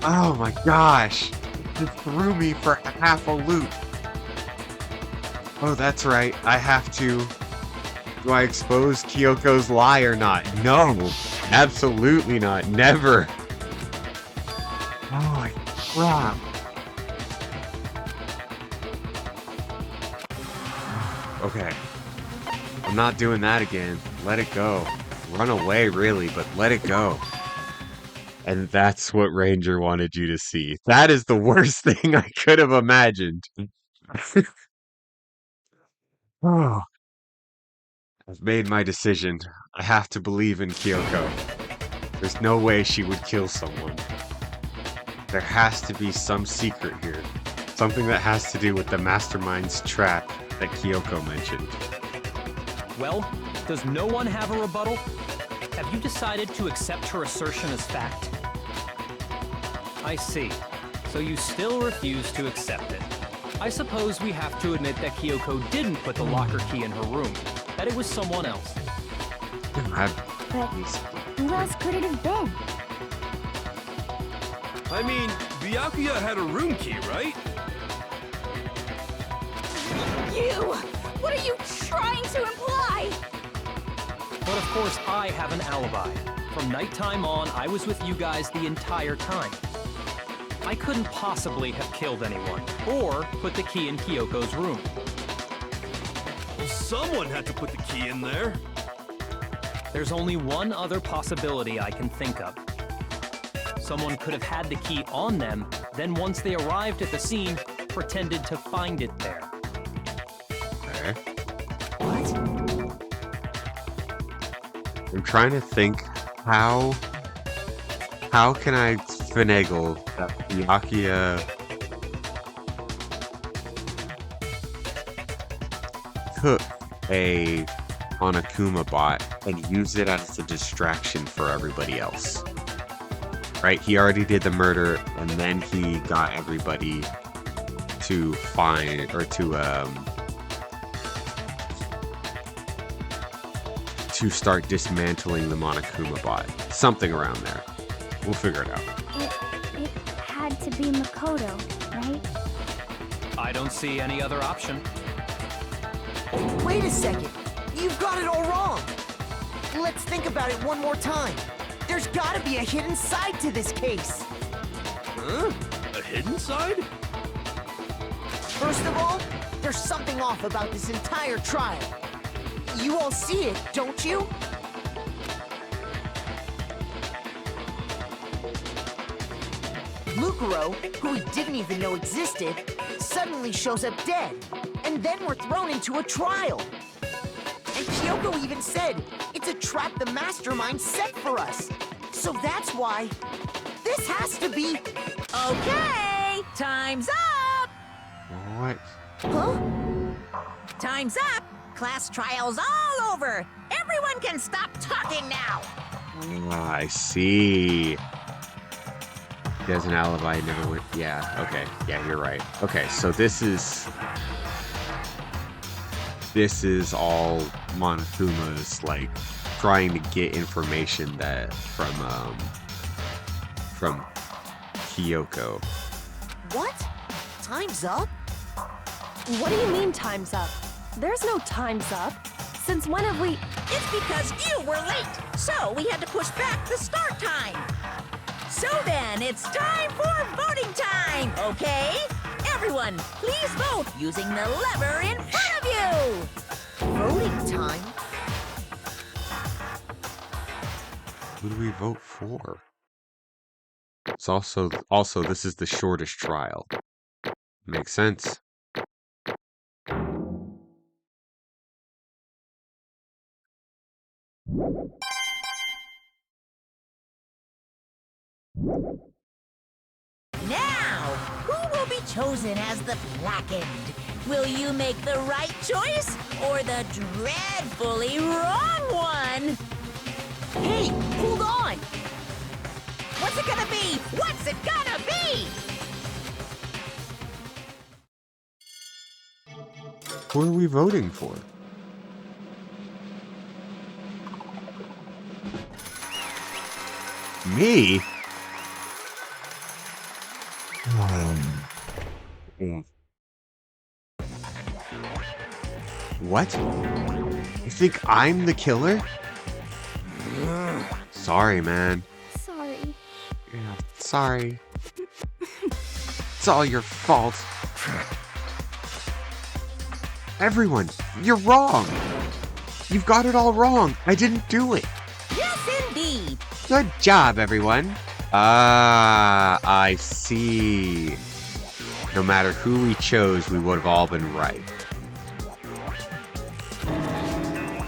Oh my gosh. It threw me for half a loop. Oh, that's right. I have to... Do I expose Kyoko's lie or not? No. Absolutely not. Never. Oh my crap. Okay. I'm not doing that again. Let it go. Run away, really, but let it go. And that's what Ranger wanted you to see. That is the worst thing I could have imagined. Oh. I've made my decision. I have to believe in Kyoko. There's no way she would kill someone. There has to be some secret here. Something that has to do with the Mastermind's trap that Kyoko mentioned. Well, does no one have a rebuttal? Have you decided to accept her assertion as fact? I see. So you still refuse to accept it. I suppose we have to admit that Kyoko didn't put the locker key in her room, that it was someone else. But who else could it have been? I mean, Byakuya had a room key, right? You! What are you trying to imply? But of course, I have an alibi. From nighttime on, I was with you guys the entire time. I couldn't possibly have killed anyone, or put the key in Kyoko's room. Well, someone had to put the key in there. There's only one other possibility I can think of. Someone could have had the key on them, then once they arrived at the scene, pretended to find it there. Okay. I'm trying to think how can I finagle that Byakuya took a Monokuma bot and used it as a distraction for everybody else. Right? He already did the murder and then he got everybody to find or to start dismantling the Monokuma bot. Something around there. We'll figure it out. It had to be Makoto, right? I don't see any other option. Wait a second. You've got it all wrong. Let's think about it one more time. There's gotta be a hidden side to this case. Huh? A hidden side? First of all, there's something off about this entire trial. You all see it, don't you? Lucaro, who we didn't even know existed, suddenly shows up dead. And then we're thrown into a trial. And Kyoko even said it's a trap the mastermind set for us. So that's why this has to be... Okay, time's up! What? Huh? Time's up! Class trial's all over! Everyone can stop talking now! Ah, I see. He has an alibi, never went. Yeah, okay. Yeah, you're right. Okay, so this is all Monokuma's, like, trying to get information that from Kyoko. What? Time's up? What do you mean time's up? There's no time's up. Since when have we... It's because you were late, so we had to push back the start time. So then, it's time for voting time, okay? Everyone, please vote using the lever in front of you! Voting time? Who do we vote for? It's also this is the shortest trial. Makes sense. Now, who will be chosen as the blackened? Will you make the right choice or the dreadfully wrong one? Hey, hold on! What's it gonna be? What's it gonna be? Who are we voting for? Me? What? You think I'm the killer? Sorry, man. Sorry. Yeah, sorry. It's all your fault. Everyone, you're wrong. You've got it all wrong. I didn't do it. Yes, indeed. Good job, everyone. Ah, I see. No matter who we chose, we would have all been right.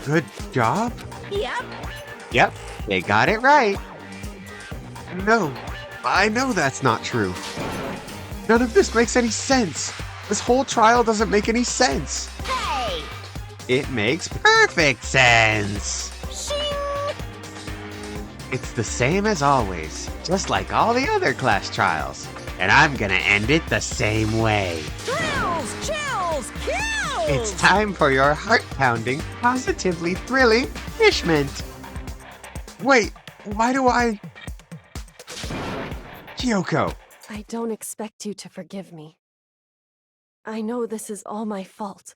Good job? Yep. Yep, they got it right. No, I know that's not true. None of this makes any sense. This whole trial doesn't make any sense. Hey! It makes perfect sense. Shing! It's the same as always, just like all the other class trials. And I'm gonna end it the same way. Thrills, chills, kills! It's time for your heart-pounding, positively thrilling punishment. Wait, why do I... Kyoko! I don't expect you to forgive me. I know this is all my fault.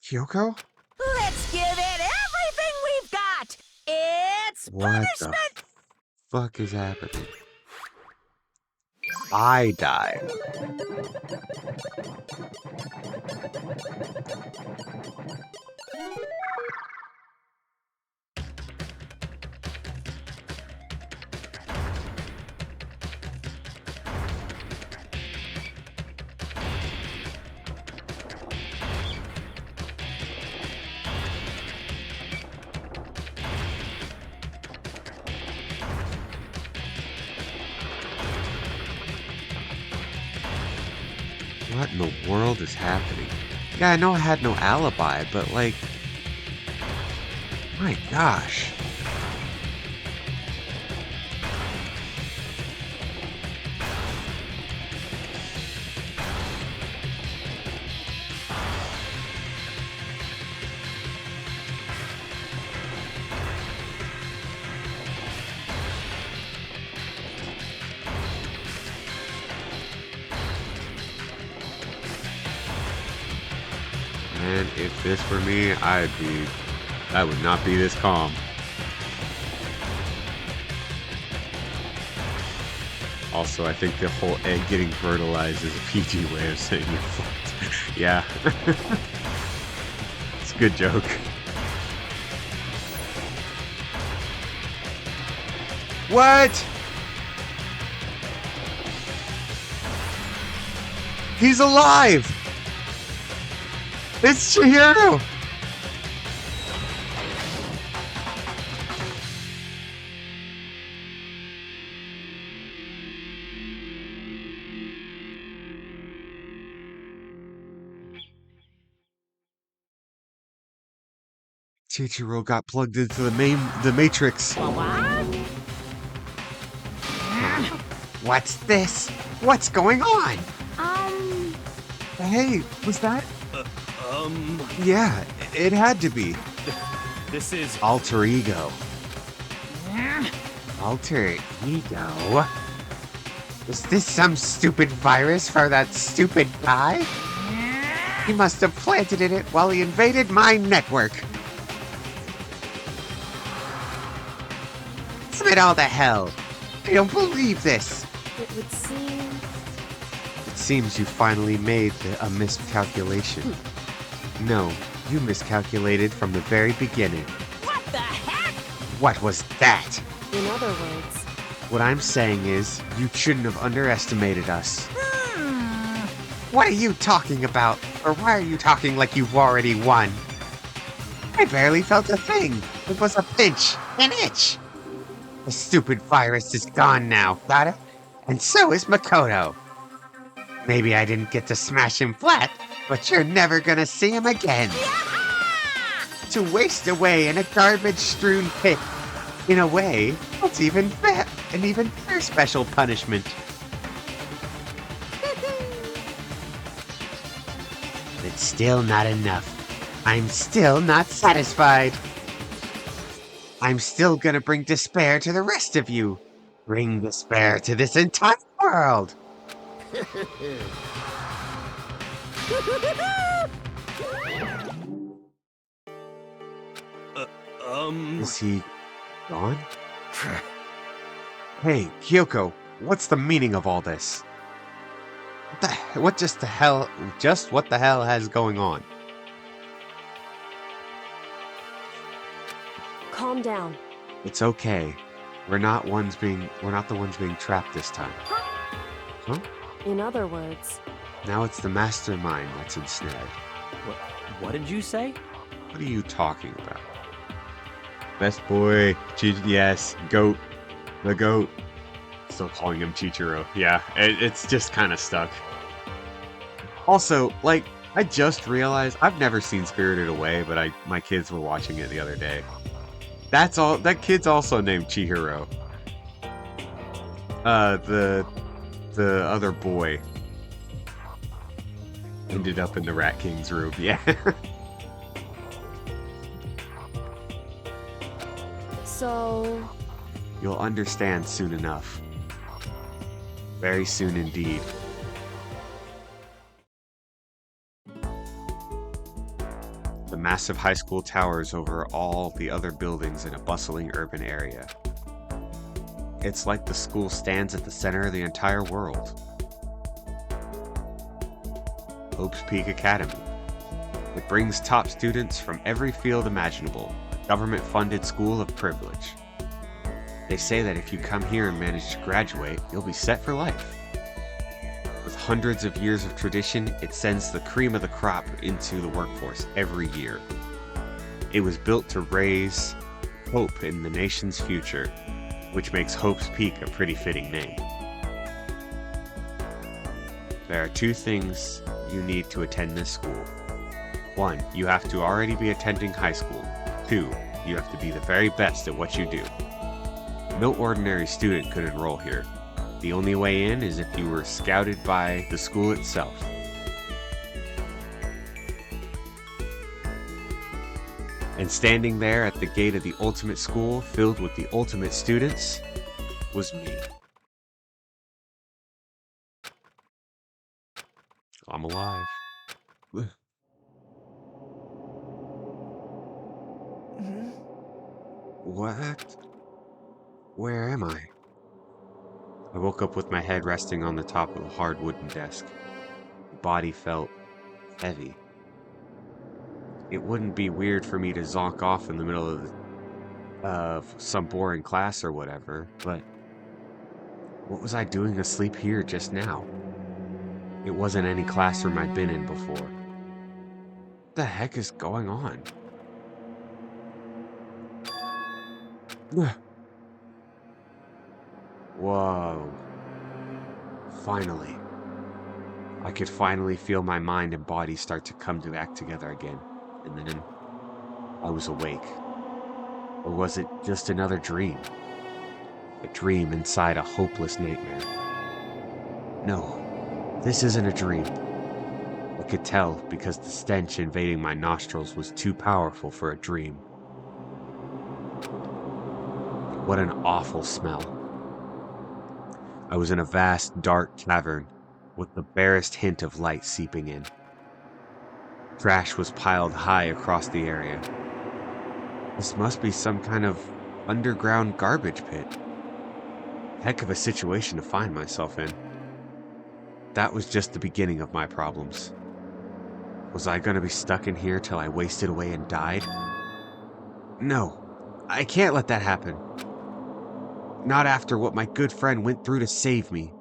Kyoko? Let's give it everything we've got! It's What punishment! the fuck is happening? I die. What in the world is happening? Yeah, I know I had no alibi, but like... My gosh. And if this were me, I would not be this calm. Also, I think the whole egg getting fertilized is a PG way of saying you're fucked. Yeah. It's a good joke. What? He's alive! It's Chihiro! Chichiro got plugged into the Matrix. What's this? What's going on? Hey, was that? Yeah, it had to be. This is... Alter ego. Alter ego? Is this some stupid virus for that stupid guy? He must have planted in it while he invaded my network. Damn it all to hell. I don't believe this. It would seem... It seems you finally made a miscalculation. No, you miscalculated from the very beginning. What the heck? What was that? In other words, What I'm saying is, you shouldn't have underestimated us. What are you talking about? Or why are you talking like you've already won? I barely felt a thing. It was a pinch, an itch. The stupid virus is gone now, got it? And so is Makoto. Maybe I didn't get to smash him flat, but you're never gonna see him again. To waste away in a garbage-strewn pit. In a way, that's even an even fair special punishment. It's still not enough. I'm still not satisfied. I'm still gonna bring despair to the rest of you. Bring despair to this entire world. Is he gone? Hey, Kyoko, what's the meaning of all this? What the hell has going on? calm down. It's okay. We're not the ones being trapped this time. Huh? In other words, Now it's the mastermind that's ensnared. What did you say? What are you talking about? Best boy, yes, goat, the goat. Still calling him Chichiro. Yeah, it's just kind of stuck. Also, like, I just realized I've never seen Spirited Away, but my kids were watching it the other day. That kid's also named Chihiro. The other boy ended up in the Rat King's room. Yeah. so... You'll understand soon enough. Very soon indeed. The massive high school towers over all the other buildings in a bustling urban area. It's like the school stands at the center of the entire world. Hope's Peak Academy. It brings top students from every field imaginable, a government-funded school of privilege. They say that if you come here and manage to graduate, you'll be set for life. With hundreds of years of tradition, it sends the cream of the crop into the workforce every year. It was built to raise hope in the nation's future, which makes Hope's Peak a pretty fitting name. There are two things you need to attend this school. 1, you have to already be attending high school. 2, you have to be the very best at what you do. No ordinary student could enroll here. The only way in is if you were scouted by the school itself. And standing there at the gate of the ultimate school, filled with the ultimate students, was me. I'm alive. What? Where am I? I woke up with my head resting on the top of a hard wooden desk. My body felt heavy. It wouldn't be weird for me to zonk off in the middle of some boring class or whatever, but what was I doing asleep here just now? It wasn't any classroom I'd been in before. What the heck is going on? Whoa. Finally. I could finally feel my mind and body start to come to act together again. And then I was awake. Or was it just another dream? A dream inside a hopeless nightmare. No, this isn't a dream. I could tell because the stench invading my nostrils was too powerful for a dream. What an awful smell. I was in a vast, dark cavern with the barest hint of light seeping in. Trash was piled high across the area. This must be some kind of underground garbage pit. Heck of a situation to find myself in. That was just the beginning of my problems. Was I gonna be stuck in here till I wasted away and died? No, I can't let that happen. Not after what my good friend went through to save me.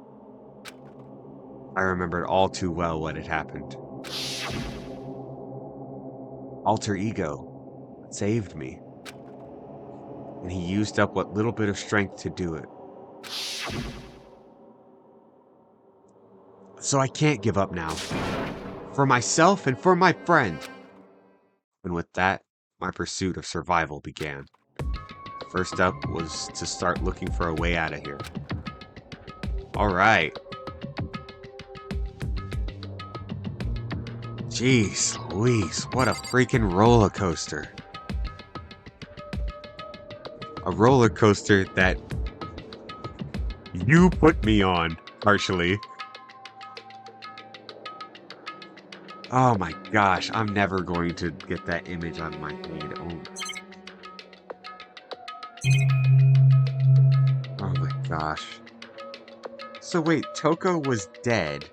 I remembered all too well what had happened. Alter Ego saved me. And he used up what little bit of strength to do it. So I can't give up now. For myself and for my friend. And with that, my pursuit of survival began. First up was to start looking for a way out of here. Alright. Jeez Louise, what a freaking roller coaster. A roller coaster that you put me on, partially. Oh my gosh, I'm never going to get that image on my head. Oh my gosh. So wait, Toko was dead.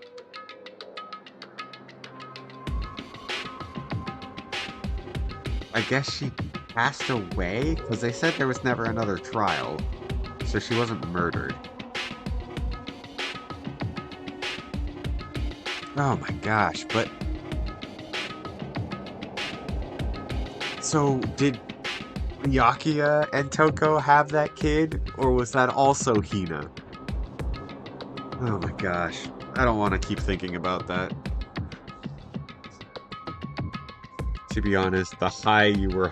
I guess she passed away? Because they said there was never another trial. So she wasn't murdered. Oh my gosh, but... So, did Byakuya and Toko have that kid? Or was that also Hina? Oh my gosh. I don't want to keep thinking about that. To be honest, the high you were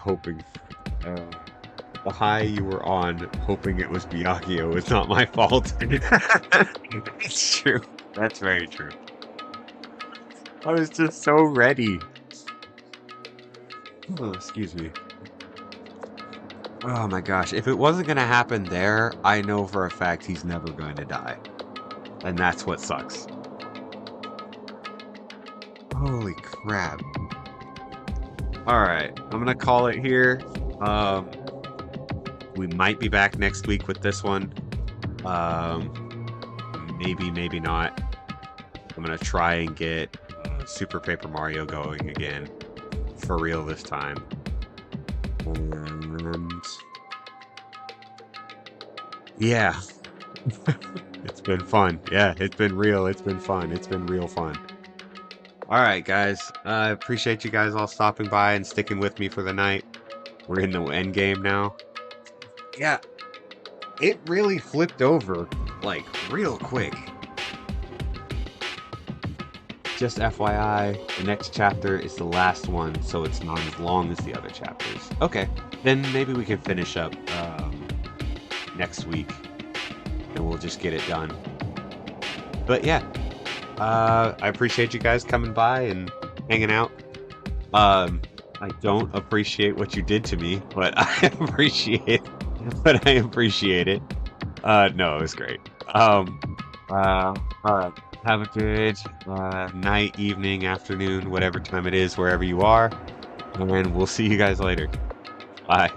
on hoping it was Byakuya was not my fault. It's true. That's very true. I was just so ready. Oh, excuse me. Oh my gosh, if it wasn't gonna happen there, I know for a fact he's never going to die. And that's what sucks. Holy crap. Alright, I'm gonna call it here. We might be back next week with this one. Maybe, maybe not. I'm gonna try and get Super Paper Mario going again. For real this time. And... yeah. It's been fun. Yeah, it's been real. It's been fun. It's been real fun. Alright, guys. I appreciate you guys all stopping by and sticking with me for the night. We're in the end game now. Yeah. It really flipped over, like, real quick. Just FYI, the next chapter is the last one, so it's not as long as the other chapters. Okay, then maybe we can finish up next week, and we'll just get it done. But yeah, I appreciate you guys coming by and hanging out. I don't appreciate what you did to me, but I appreciate it. No, it was great. Alright. Have a good night, evening, afternoon, whatever time it is, wherever you are. And we'll see you guys later. Bye.